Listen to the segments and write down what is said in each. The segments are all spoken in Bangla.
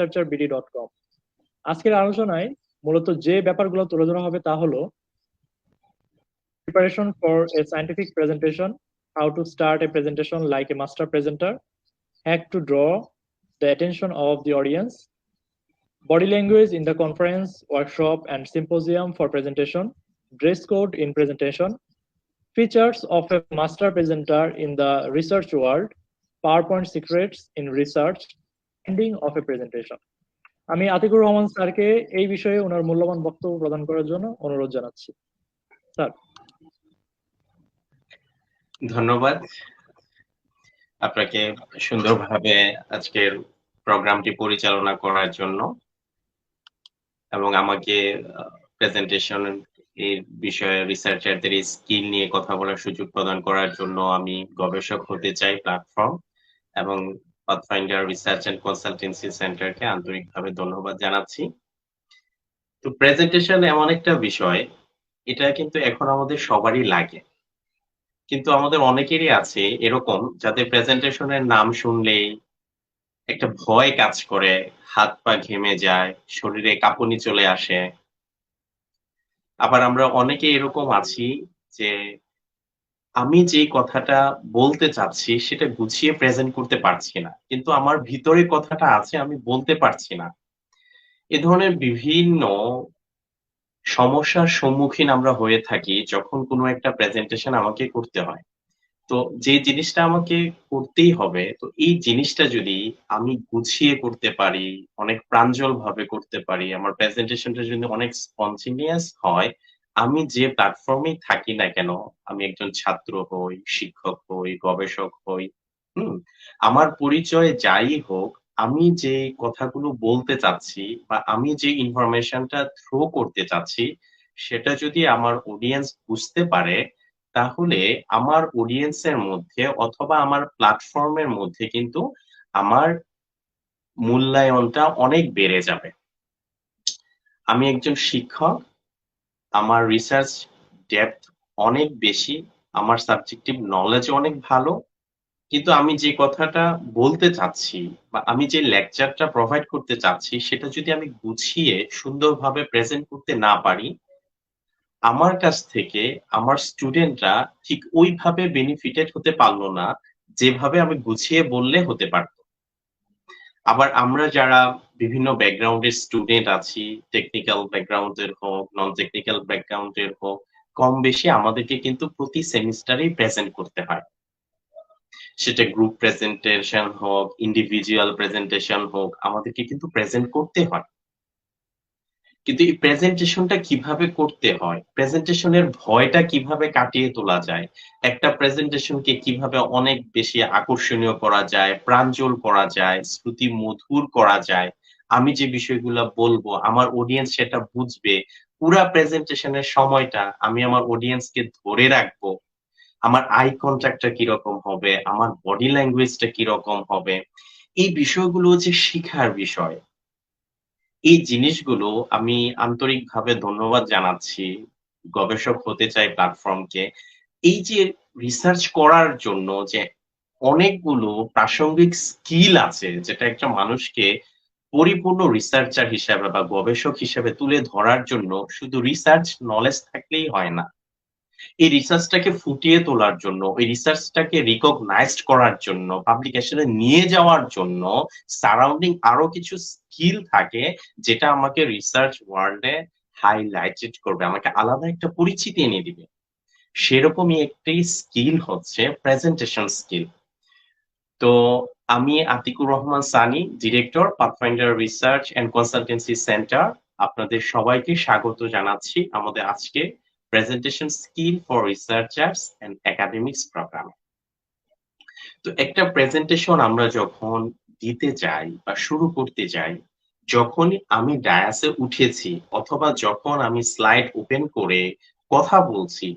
researcherbd.com। আজকের আলোচনায় মূলত যে ব্যাপারগুলো তুলে ধরা হবে তা হলো preparation for a scientific presentation, how to start a presentation like a master presenter, hack to draw the attention of the audience, body language in the conference, workshop, and symposium for presentation, dress code in presentation, features of a master presenter in the research world, PowerPoint secrets in research, ending of a presentation। আমি আতিকুর রহমান স্যারকে এই বিষয়ে ওনার মূল্যবান বক্তব্য প্রদান করার জন্য অনুরোধ জানাচ্ছি। স্যার। ধন্যবাদ আপনাকে সুন্দরভাবে আজকের প্রোগ্রামটি পরিচালনা করার জন্য এবং আমাকে প্রেজেন্টেশন এই বিষয়ে রিসার্চারদের স্কিল নিয়ে কথা বলার সুযোগ প্রদান করার জন্য আমি গবেষক হতে চাই প্ল্যাটফর্ম এবং পাথফাইন্ডার রিসার্চ এন্ড কনসালটেন্সি সেন্টারকে আন্তরিকভাবে ধন্যবাদ জানাচ্ছি। তো প্রেজেন্টেশন এমন একটা বিষয়, এটা কিন্তু এখন আমাদের সবারই লাগে, কিন্তু আমাদের অনেকেরই আছে এরকম যাদের প্রেজেন্টেশনের নাম শুনলেই একটা ভয় কাজ করে, হাত পা ঘেমে যায়, শরীরে কাঁপুনি চলে আসে। আবার আমরা অনেকে এরকম আছি যে আমি যে কথাটা বলতে চাচ্ছি সেটা গুছিয়ে প্রেজেন্ট করতে পারছি না, কিন্তু আমার ভিতরে কথাটা আছে আমি বলতে পারছি না। এ ধরনের বিভিন্ন সমস্যার সম্মুখীন আমরা হয়ে থাকি যখন কোনো একটা প্রেজেন্টেশন আমাকে করতে হয়। তো যে জিনিসটা আমাকে করতেই হবে, তো এই জিনিসটা যদি আমি গুছিয়ে করতে পারি, অনেক প্রাঞ্জল ভাবে করতে পারি, আমার প্রেজেন্টেশনটা যদি অনেক স্পন্টেনিয়াস হয়, আমি যে প্ল্যাটফর্মেই থাকি না কেন, আমি একজন ছাত্র হই, শিক্ষক হই, গবেষক হই, আমার পরিচয় যাই হোক, আমি যে কথাগুলো বলতে চাচ্ছি বা আমি যে ইনফরমেশনটা থ্রো করতে চাচ্ছি, সেটা যদি আমার অডিয়েন্স বুঝতে পারে, তাহলে আমার অডিয়েন্সের মধ্যে অথবা আমার প্ল্যাটফর্মের মধ্যে কিন্তু আমার মূল্যায়নটা অনেক বেড়ে যাবে। আমি একজন শিক্ষক, আমার রিসার্চ ডেপথ অনেক বেশি, আমার সাবজেক্টিভ নলেজ অনেক ভালো, কিন্তু আমি যে কথাটা বলতে চাচ্ছি বা আমি যে লেকচারটা প্রোভাইড করতে চাচ্ছি সেটা যদি আমি গুছিয়ে সুন্দরভাবে প্রেজেন্ট করতে না পারি, আমার কাছ থেকে আমার স্টুডেন্টরা ঠিক ওইভাবে বেনিফিটেড হতে পারলো না যেভাবে আমি গুছিয়ে বললে হতে পারত। আবার আমরা যারা বিভিন্ন ব্যাকগ্রাউন্ডের স্টুডেন্ট আছি, টেকনিক্যাল ব্যাকগ্রাউন্ডের হোক, নন টেকনিক্যাল ব্যাকগ্রাউন্ডের হোক, কম বেশি আমাদেরকে কিন্তু প্রতি সেমিস্টারেই প্রেজেন্ট করতে হয়। সেটা গ্রুপ প্রেজেন্টেশন হোক, ইন্ডিভিজুয়াল প্রেজেন্টেশন হোক, আমাদেরকে কিন্তু প্রেজেন্ট করতে হয়। কিন্তু এই প্রেজেন্টেশনটা কিভাবে করতে হয়, প্রেজেন্টেশনের ভয়টা কিভাবে কাটিয়ে তোলা যায়, একটা প্রেজেন্টেশনকে কিভাবে অনেক বেশি আকর্ষণীয় করা যায়, প্রাঞ্জল করা যায়, শ্রুতি মধুর করা যায়, আমি যে বিষয়গুলো বলবো আমার অডিয়েন্স সেটা বুঝবে, পুরা প্রেজেন্টেশনের সময়টা আমি আমার অডিয়েন্সকে ধরে রাখবো, আমার আই কন্টাক্টটা কিরকম হবে, আমার বডি ল্যাঙ্গুয়েজটা কিরকম হবে, এই বিষয়গুলো যে শিখার বিষয়। এই জিনিসগুলো আমি আন্তরিকভাবে ধন্যবাদ জানাচ্ছি গবেষক হতে চাই প্ল্যাটফর্মকে। এই যে রিসার্চ করার জন্য যে অনেকগুলো প্রাসঙ্গিক স্কিল আছে যেটা একটা মানুষকে পরিপূর্ণ রিসার্চার হিসেবে বা গবেষক হিসেবে তুলে ধরার জন্য শুধু রিসার্চ নলেজ থাকলেই হয় না। এই রিসার্চটাকে ফুটিয়ে তোলার জন্য, এই রিসার্চটাকে রিকগনাইজড করার জন্য, পাবলিকেশনে নিয়ে যাওয়ার জন্য সারাউন্ডিং আরো কিছু স্কিল থাকে যেটা আমাকে রিসার্চ ওয়ার্ল্ডে হাইলাইটেড করবে, আমাকে আলাদা একটা পরিচিতি এনে দিবে। সেরকমই একটি স্কিল হচ্ছে প্রেজেন্টেশন স্কিল। তো আমি Atikur Rahman Sunny, director, pathfinder research and consultancy centre, আপনাদের সবাইকে স্বাগত জানাচ্ছি আমাদের আজকে presentation skill for researchers and academics প্রোগ্রামে। তো একটা প্রেজেন্টেশন আমরা যখন দিতে যাই বা শুরু করতে যাই, যখনই আমি ডায়াসে উঠেছি অথবা যখন আমি স্লাইড ওপেন করে কথা বলছি,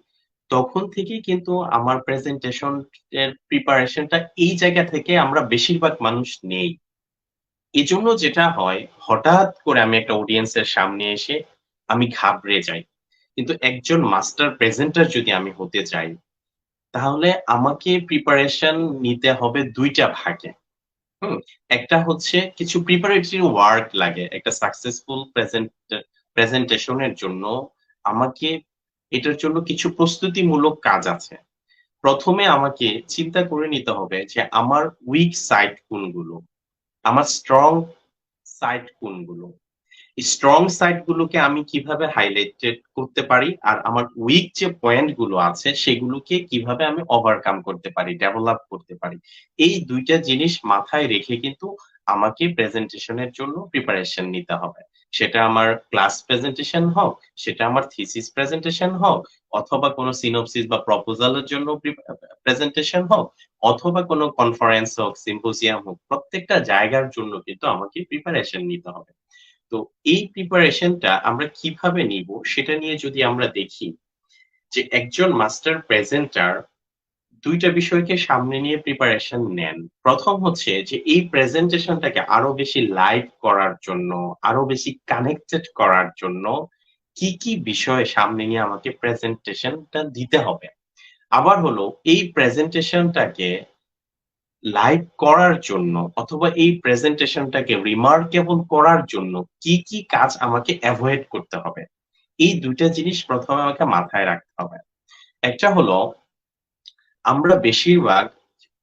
তখন থেকেই কিন্তু আমার প্রেজেন্টেশন এর প্রিপারেশনটা এই জায়গা থেকে আমরা বেশিরভাগ মানুষ নেই। এজন্য যেটা হয়, হঠাৎ করে আমি একটা অডিয়েন্সের সামনে এসে আমি ঘাবড়ে যাই। কিন্তু একজন মাস্টার প্রেজেন্টার যদি আমি হতে চাই, তাহলে আমাকে প্রিপারেশন নিতে হবে ২ টা ভাগে। একটা হচ্ছে কিছু প্রিপারেটরি ওয়ার্ক লাগে একটা সাকসেসফুল প্রেজেন্টেশনের জন্য। আমাকে এটার জন্য কিছু প্রস্তুতিমূলক কাজ আছে। প্রথমে আমাকে চিন্তা করে নিতে হবে যে আমার উইক সাইড কোনগুলো, আমার স্ট্রং সাইড কোনগুলো। স্ট্রং সাইড গুলোকে আমি কিভাবে হাইলাইটেড করতে পারি আর আমার উইক যে পয়েন্ট গুলো আছে সেগুলোকে কিভাবে আমি ওভারকাম করতে পারি, ডেভেলপ করতে পারি। এই ২ টা জিনিস মাথায় রেখে কিন্তু আমাকে প্রেজেন্টেশনের জন্য প্রিপারেশন নিতে হবে। সেটা আমার ক্লাস প্রেজেন্টেশন হোক, সেটা আমার থিসিস প্রেজেন্টেশন হোক, অথবা কোনো সিনপসিস বা প্রপোজাল এর জন্য প্রেজেন্টেশন হোক, অথবা কোনো কনফারেন্স হোক, সিম্পোজিয়াম হোক, প্রত্যেকটা জায়গার জন্য কিন্তু আমাকে প্রিপারেশন নিতে হবে। তো এই প্রিপারেশনটা আমরা কিভাবে নিব সেটা নিয়ে যদি আমরা দেখি যে একজন মাস্টার প্রেজেন্টার ২ টা বিষয়কে সামনে নিয়ে প্রিপারেশন নেন। ১ম হচ্ছে যে এই প্রেজেন্টেশনটাকে আরো বেশি লাইভ করার জন্য, আরো বেশি কানেক্টেড করার জন্য কি বিষয় সামনে নিয়ে আমাকে প্রেজেন্টেশনটা দিতে হবে। আবার হলো এই প্রেজেন্টেশনটাকে লাইভ করার জন্য অথবা এই প্রেজেন্টেশনটাকে রিমার্কেবল করার জন্য কি কাজ আমাকে এভয়েড করতে হবে। এই ২ টা জিনিস ১ম এ আমাকে মাথায় রাখতে হবে। একটা হলো আমরা বেশিরভাগ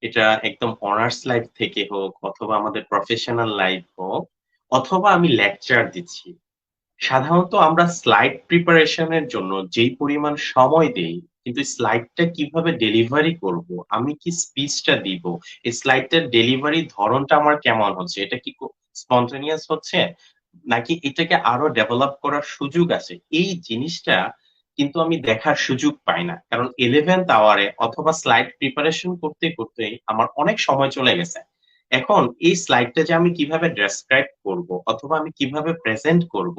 এটা একদম অনার্স লাইফ থেকে হোক অথবা আমাদের প্রফেশনাল লাইফ হোক অথবা আমি লেকচার দিচ্ছি। সাধারণত আমরা স্লাইড প্রিপারেশন এর জন্য যেই পরিমাণ সময় দেই, কিন্তু স্লাইডটা কিভাবে ডেলিভারি করব, আমি কি স্পিচটা দিব, এই স্লাইডটার ডেলিভারি ধরনটা আমার কেমন হচ্ছে, এটা কি স্পন্টেনিয়াস হচ্ছে নাকি এটাকে আরো ডেভেলপ করার সুযোগ আছে, এই জিনিসটা কিন্তু আমি দেখার সুযোগ পাই না। কারণ 11th আওয়ারে অথবা স্লাইড প্রিপারেশন করতে করতে আমার অনেক সময় চলে গেছে। এখন এই স্লাইডটা যে আমি কিভাবে ডেসক্রাইব করব অথবা আমি কিভাবে প্রেজেন্ট করব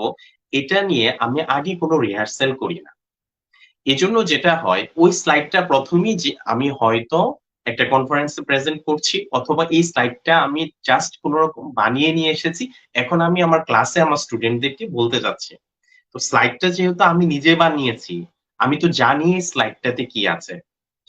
এটা নিয়ে আমি আগে কোনো রিহার্সাল করি না। এজন্য যেটা হয় ওই স্লাইডটা ১ম এই যে আমি হয়তো একটা কনফারেন্সে প্রেজেন্ট করছি অথবা এই স্লাইডটা আমি জাস্ট কোনরকম বানিয়ে নিয়ে এসেছি। এখন আমি আমার ক্লাসে আমার স্টুডেন্টদেরকে বলতে যাচ্ছি। তো স্লাইডটা যেহেতু আমি নিজে বানিয়েছি, আমি তো জানি এই স্লাইডটাতে কি আছে।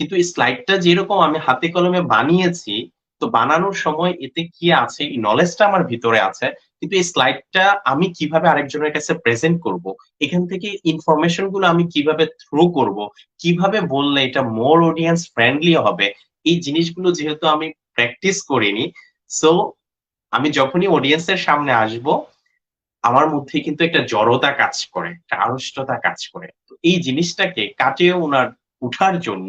কিন্তু এই স্লাইডটা যেরকম আমি হাতে কলমে বানিয়েছি, তো বানানোর সময় এতে কি আছে এই নলেজটা আমার ভিতরে আছে। কিন্তু এই স্লাইডটা আমি কিভাবে আরেকজনের কাছে প্রেজেন্ট করব, এখান থেকে ইনফরমেশন গুলো আমি কিভাবে থ্রো করব, কিভাবে বললে এটা মোর অডিয়েন্স ফ্রেন্ডলি হবে, এই জিনিসগুলো যেহেতু আমি প্র্যাকটিস করিনি, সো আমি যখনই অডিয়েন্সের সামনে আসব আমার মধ্যে কিন্তু একটা জড়তা কাজ করে, একটা আড়ষ্টতা কাজ করে। তো এই জিনিসটাকে কাটিয়ে উঠার জন্য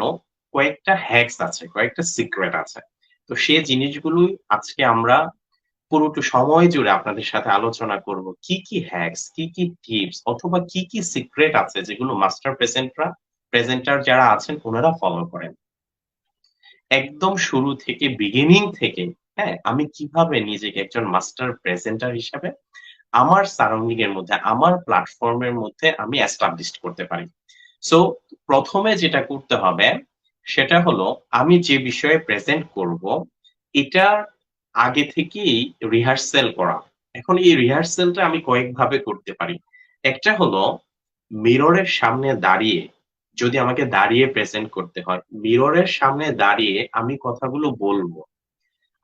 কয়েকটা হ্যাকস আছে, কয়েকটা সিক্রেট আছে। তো সে জিনিসগুলোই আজকে আমরা পুরোটা সময় জুড়ে আপনাদের সাথে আলোচনা করব। কি হ্যাকস, কি টিপস অথবা কি সিক্রেট আছে যেগুলো মাস্টার প্রেজেন্টার যারা আছেন ওনারা ফলো করেন। একদম শুরু থেকে বিগিনিং থেকে, হ্যাঁ, আমি কিভাবে নিজেকে একজন মাস্টার প্রেজেন্টার হিসাবে আমার সারাউন্ডিং এর মধ্যে, আমার প্ল্যাটফর্ম এর মধ্যে আমি এস্টাবলিশড করতে পারি। সো ১ম এ যেটা করতে হবে সেটা হলো আমি যে বিষয়ে প্রেজেন্ট করব এটার আগে থেকেই রিহার্সাল করা। এখন এই রিহার্সালটা আমি কয়েকভাবে করতে পারি। একটা হলো মিররের সামনে দাঁড়িয়ে, যদি আমাকে দাঁড়িয়ে প্রেজেন্ট করতে হয়, মিররের সামনে দাঁড়িয়ে আমি কথাগুলো বলব।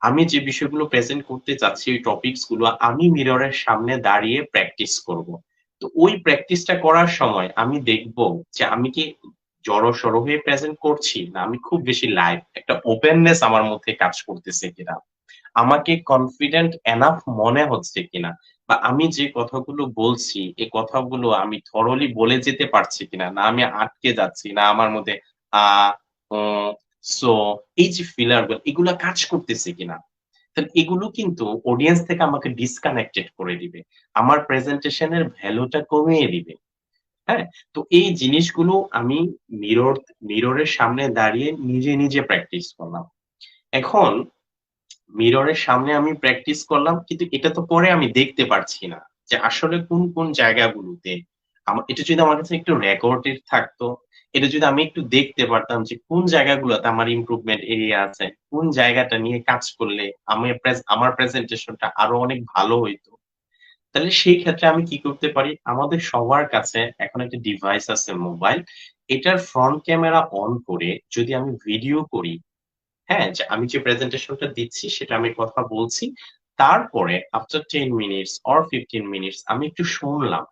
আমি যে বিষয়গুলো প্রেজেন্ট করতে চাচ্ছি ওই টপিকস গুলো আমি মিররের সামনে দাঁড়িয়ে প্র্যাকটিস করব। তো ওই প্র্যাকটিসটা করার সময় আমি দেখব যে আমি কি জড়সড় হয়ে প্রেজেন্ট করছি না আমি খুব বেশি লাইভ একটা ওপেননেস আমার মধ্যে কাজ করতেছে কিনা, আমাকে কনফিডেন্ট এনাফ মনে হচ্ছে কিনা, বা আমি যে কথাগুলো বলছি এই কথাগুলো আমি থরলি বলে যেতে পারছি কিনা, না আমি আটকে যাচ্ছি, না আমার মধ্যে আ উম সো এই যে ফিলার গুলো এগুলা কাজ করতেছে কিনা। তাহলে এগুলো কিন্তু অডিয়েন্স থেকে আমাকে ডিসকানেক্টেড করে দিবে। আমার প্রেজেন্টেশন এর ভ্যালুটা কমিয়ে দিবে। হ্যাঁ? তো এই জিনিসগুলো আমি মিররের সামনে দাঁড়িয়ে নিজে প্র্যাকটিস করলাম। এখন মিররের সামনে আমি প্র্যাকটিস করলাম কিন্তু এটা তো পরে আমি দেখতে পারছি না যে আসলে কোন জায়গাগুলোতে এটা যদি আমার কাছে একটু রেকর্ডেড থাকতো, এটা যদি আমি একটু দেখতে পারতাম যে কোন জায়গাগুলোতে আমার ইমপ্রুভমেন্ট এরিয়া আছে, কোন জায়গাটা নিয়ে কাজ করলে আমার প্রেজেন্টেশনটা আরো অনেক ভালো হইতো। তাহলে সেই ক্ষেত্রে আমি কি করতে পারি? আমাদের সবার কাছে এখন একটা ডিভাইস আছে মোবাইল। এটার ফ্রন্ট ক্যামেরা অন করে যদি আমি ভিডিও করি, হ্যাঁ, যে আমি যে প্রেজেন্টেশনটা দিচ্ছি সেটা আমি কথা বলছি। তারপরে আফটার 10 মিনিটস অর 15 মিনিটস আমি একটু শুনলাম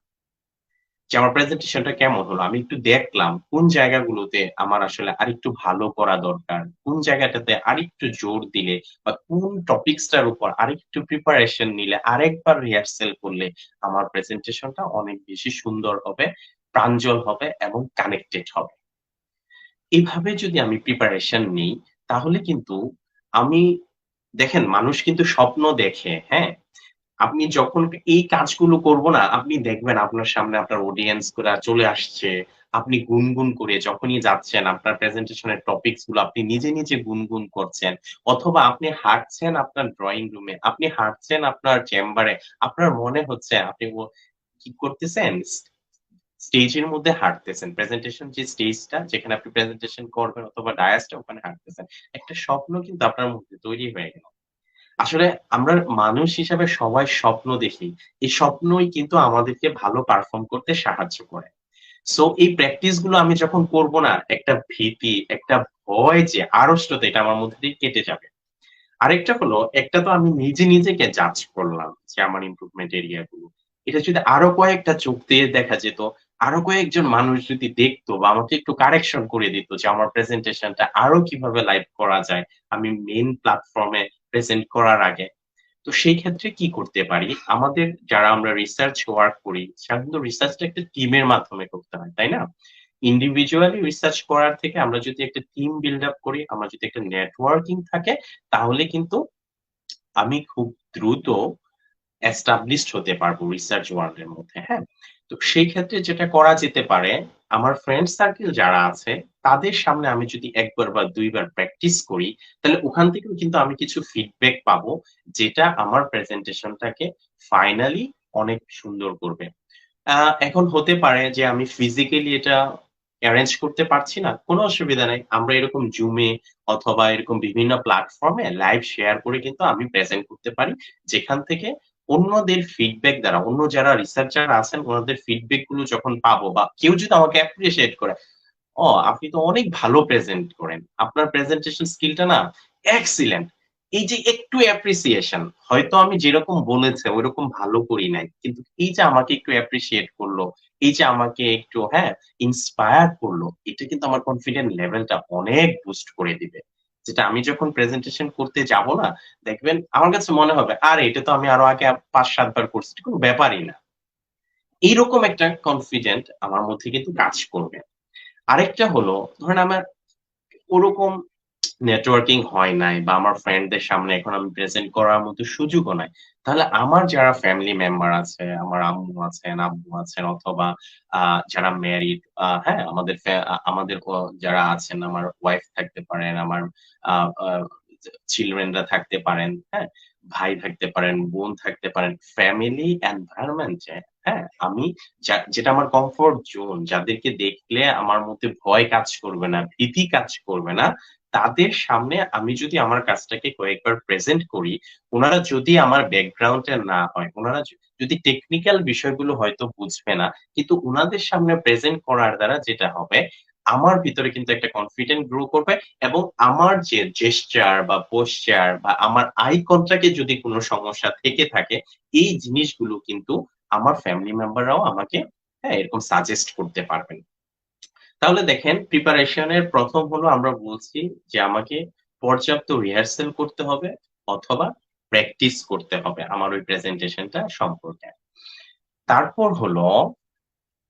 যে আমার প্রেজেন্টেশনটা কেমন হলো। আমি একটু দেখলাম কোন জায়গাগুলোতে আমার আসলে আরেকটু ভালো করা দরকার। কোন জায়গাটাতে আরেকটু জোর দিলে বা কোন টপিকসটার উপর আরেকটু প্রিপারেশন নিলে আরেকবার রিহার্সাল করলে আমার প্রেজেন্টেশনটা অনেক বেশি সুন্দর হবে, প্রাঞ্জল হবে এবং কানেক্টেড হবে। এভাবে যদি আমি প্রিপারেশন নিই তাহলে কিন্তু আমি দেখেন মানুষ কিন্তু স্বপ্ন দেখে, হ্যাঁ? আপনি যখন এই কাজগুলো করব না, আপনি দেখবেন আপনার সামনে আপনার অডিয়েন্স গুলা চলে আসছে। আপনি গুনগুন করে যখনই যাচ্ছেন আপনার প্রেজেন্টেশন এর টপিকস গুলো আপনি নিজে, নিজে গুনগুন করছেন। অথবা আপনি হাঁটছেন আপনার ড্রইং রুমে, আপনি হাঁটছেন আপনার চেম্বারে। আপনার মনে হচ্ছে আপনি কি করতেছেন? স্টেজের মধ্যে হাঁটতেছেন। প্রেজেন্টেশন যে স্টেজটা যেখানে আপনি প্রেজেন্টেশন করবেন অথবা ডায়াসটা ওখানে হাঁটতেছেন। একটা স্বপ্ন কিন্তু আপনার মধ্যে তৈরি হয়ে গেল। আসলে আমরা মানুষ হিসাবে সবাই স্বপ্ন দেখি। এই স্বপ্নই কিন্তু আমাদেরকে ভালো পারফর্ম করতে সাহায্য করে। সো এই প্র্যাকটিস গুলো আমি যখন করব না, একটা ভীতি, একটা ভয় যে আড়ষ্টতা এটা আমার মধ্যে দিয়ে কেটে যাবে। আরেকটা হলো, একটা তো আমি নিজে নিজেকে জাজ করলাম যে আমার ইমপ্রুভমেন্ট এরিয়া গুলো। এটা যদি আরো কয়েকটা চোখ দিয়ে দেখা যেত, আরো কয়েকজন মানুষ যদি দেখতো বা আমাকে একটু কারেকশন করে দিত যে আমার প্রেজেন্টেশনটা আরো কিভাবে লাইভ করা যায়, আমি মেইন প্ল্যাটফর্ম এ প্রেজেন্ট করার আগে। তো সেই ক্ষেত্রে কি করতে পারি? আমাদের যারা আমরা রিসার্চ ওয়ার্ক করি, সাধারণত রিসার্চটা একটা টিমের মাধ্যমে করতে হয়, তাই না? ইন্ডিভিজুয়ালি রিসার্চ করার থেকে আমরা যদি একটা টিম বিল্ড আপ করি, আমরা যদি একটা নেটওয়ার্কিং থাকে, তাহলে কিন্তু আমি খুব দ্রুত এস্টাবলিশড হতে পারবো রিসার্চ ওয়ার্ল্ড এর মধ্যে, হ্যাঁ? তো সেই ক্ষেত্রে যেটা করা যেতে পারে, আমার ফ্রেন্ড সার্কেল যারা আছে, তাদের সামনে আমি যদি ১ বার বা ২ বার প্র্যাকটিস করি, তাহলে ওখান থেকেও কিন্তু আমি কিছু ফিডব্যাক পাবো, যেটা আমার প্রেজেন্টেশনটাকে ফাইনালি অনেক সুন্দর করবে। আ এখন হতে পারে যে আমি ফিজিক্যালি এটা এরেঞ্জ করতে পারছি না। কোন অসুবিধা নাই। আমরা এরকম Zoom এ অথবা এরকম বিভিন্ন প্ল্যাটফর্মে লাইভ শেয়ার করে কিন্তু আমি প্রেজেন্ট করতে পারি। যেখান থেকে অন্যদের ফিডব্যাক দ্বারা অন্য যারা রিসার্চার আছেন উনাদের ফিডব্যাক গুলো যখন পাবো বা কেউ যদি আমাকে অ্যাপ্রিশিয়েট করে, আপনি তো অনেক ভালো প্রেজেন্ট করেন। আপনার প্রেজেন্টেশন স্কিলটা না এক্সিলেন্ট। এই যে একটু অ্যাপ্রিসিয়েশন, হয়তো আমি যেরকম বলেছে ঐরকম ভালো করি নাই। কিন্তু এই যে আমাকে একটু অ্যাপ্রিশিয়েট করলো, এই যে আমাকে একটু ইন্সপায়ার করলো, এটা কিন্তু আমার কনফিডেন্ট লেভেলটা অনেক বুস্ট করে দিবে। যেটা আমি যখন প্রেজেন্টেশন করতে যাব না, দেখবেন আমার কাছে মনে হবে, আরে এটা তো আমি আরো আগে ৫-৭ বার করছি। এটা কোন ব্যাপারই না। এইরকম একটা কনফিডেন্ট আমার মধ্যে কিন্তু কাজ করবে। আরেকটা হলো ধরেন আমার ওরকম নেটওয়ার্কিং হয় নাই বা আমার ফ্রেন্ডদের সামনে এখন আমি প্রেজেন্ট করার মতো সুযোগও নাই। তাহলে আমার যারা ফ্যামিলি মেম্বার আছে, আমার আম্মু আছেন, আব্বু আছেন অথবা আ যারা ম্যারিড হ্যাঁ? আমাদের যারা আছেন আমার ওয়াইফ থাকতে পারেন, আমার আ আ চিলড্রেনরা থাকতে পারেন, হ্যাঁ? ভাই থাকতে পারেন, বোন থাকতে পারেন। ফ্যামিলি এনভায়রনমেন্ট এ, হ্যাঁ? আমি যেটা আমার কমফোর্ট জোন, যাদেরকে দেখলে আমার মধ্যে ভয় কাজ করবে না, ভীতি কাজ করবে না, তাদের সামনে আমি যদি আমার কাজটাকে কয়েকবার প্রেজেন্ট করি, উনারা যদি আমার ব্যাকগ্রাউন্ড এর না হয়, উনারা যদি টেকনিক্যাল বিষয়গুলো হয়তো বুঝবে না, কিন্তু উনাদের সামনে প্রেজেন্ট করার দ্বারা যেটা হবে, আমার ভিতরে কিন্তু একটা কনফিডেন্ট গ্রো করবে এবং আমার যে জেস্চার বা পোস্চার বা আমার আই কনট্যাক্ট এ যদি কোন সমস্যা থেকে থাকে, এই জিনিসগুলো কিন্তু আমার ফ্যামিলি মেম্বাররাও আমাকে এরকম সাজেস্ট করতে পারবেন। তাহলে দেখেন প্রিপারেশন এর ১ম হলো আমরা বলছি যে আমাকে পর্যাপ্ত রিহার্সাল করতে হবে অথবা প্র্যাকটিস করতে হবে আমার ওই প্রেজেন্টেশনটা সম্পর্কে। তারপর হলো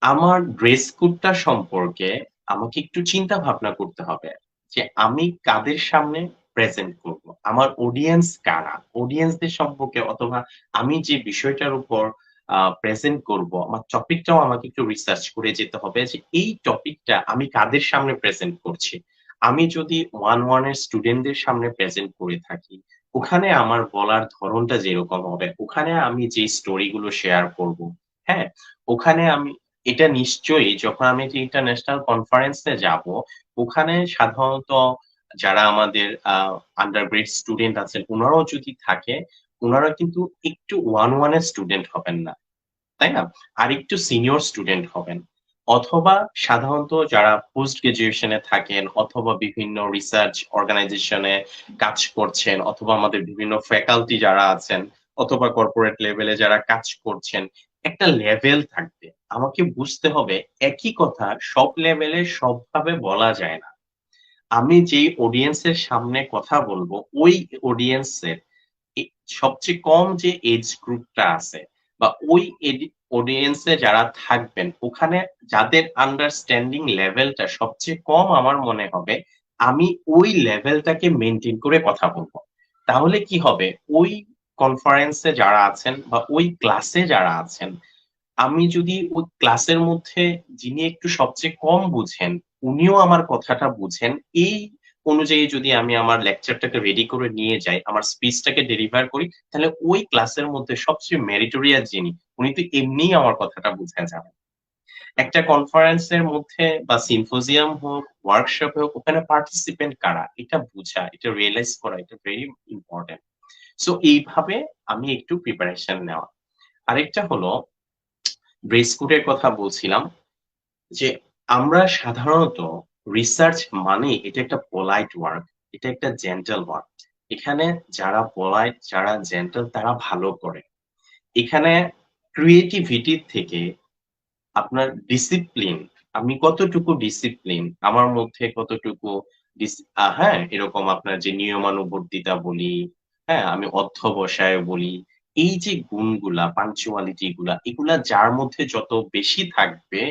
আমার ড্রেস কোডটা সম্পর্কে আমাকে একটু চিন্তা ভাবনা করতে হবে যে আমি কাদের সামনে প্রেজেন্ট করব। আমার অডিয়েন্স কারা? অডিয়েন্সদের সম্পর্কে অথবা আমি যে বিষয়টার উপর প্রেজেন্ট করব, আমার টপিকটাও আমাকে একটু রিসার্চ করে যেতে হবে যে এই টপিকটা আমি কাদের সামনে প্রেজেন্ট করছি। আমি যদি 1 এর স্টুডেন্টদের সামনে প্রেজেন্ট করে থাকি, ওখানে আমার বলার ধরনটা যেরকম হবে, ওখানে আমি যে স্টোরি গুলো শেয়ার করব, হ্যাঁ? ওখানে আমি এটা নিশ্চয়ই যখন আমি একটা ইন্টারন্যাশনাল কনফারেন্স এ যাব, ওখানে সাধারণত যারা আমাদের আন্ডার গ্রেড স্টুডেন্ট আছেন, উনারাও যদি থাকে, উনারা কিন্তু একটু 1 এর স্টুডেন্ট হবেন না। তাই না? আরেকটু সিনিয়র স্টুডেন্ট হবেন। অথবা সাধারণত যারা পোস্ট গ্রাজুয়েশনে থাকেন অথবা বিভিন্ন রিসার্চ অর্গানাইজেশনে কাজ করছেন অথবা আমাদের বিভিন্ন ফ্যাকাল্টি যারা আছেন অথবা কর্পোরেট লেভেলে যারা কাজ করছেন, একটা লেভেল থাকবে। আমাকে বুঝতে হবে একই কথা সব লেভেলে সবভাবে বলা যায় না। আমি যেই অডিয়েন্সের সামনে কথা বলবো ওই অডিয়েন্সের সবচেয়ে কম যে এজ গ্রুপটা আছে বা ওই অডিয়েন্সে যারা থাকবেন ওখানে যাদের আন্ডারস্ট্যান্ডিং লেভেলটা সবচেয়ে কম আমার মনে হবে আমি ওই লেভেলটাকে মেনটেন করে কথা বলবো। তাহলে কি হবে, ওই কনফারেন্সে যারা আছেন বা ওই ক্লাসে যারা আছেন, আমি যদি ওই ক্লাসের মধ্যে যিনি একটু সবচেয়ে কম বুঝেন উনিও আমার কথাটা বুঝেন, এই অনুযায়ী যদি আমি আমার লেকচারটাকে রেডি করে নিয়ে যাই, আমার স্পিচটাকে ডেলিভার করি, তাহলে ওই ক্লাসের মধ্যে সবচেয়ে মেরিটোরিয়াস যিনি উনি তো এমনিই আমার কথাটা বুঝে যাবেন। একটা কনফারেন্সের মধ্যে বা সিম্পোজিয়াম হোক ওয়ার্কশপ হোক ওখানে পার্টিসিপেন্ট কারা এটা বোঝা, এটা রিয়েলাইজ করা, এটা ভেরি ইম্পর্টেন্ট। সো এইভাবে আমি একটু প্রিপারেশন নেওয়া। আরেকটা হলো ড্রেস কোডের কথা বলছিলাম, যে আমরা সাধারণত রিসার্চ মানে এটা একটা পোলাইট ওয়ার্ক, এটা একটা জেন্টাল ওয়ার্ক। এখানে যারা পোলাইট যারা জেন্টাল তারা ভালো করে। এখানে ক্রিয়েটিভিটি থেকে আপনার ডিসিপ্লিন, আমি কতটুকু ডিসিপ্লিন আমার মধ্যে কতটুকু হ্যাঁ এরকম আপনার যে নিয়মানুবর্তিতা বলি, হ্যাঁ আমি অধ্যবসায় বলি, এই যে গুণগুলা পাঞ্চুয়ালিটি গুলা এগুলা যার মধ্যে যত বেশি থাকবে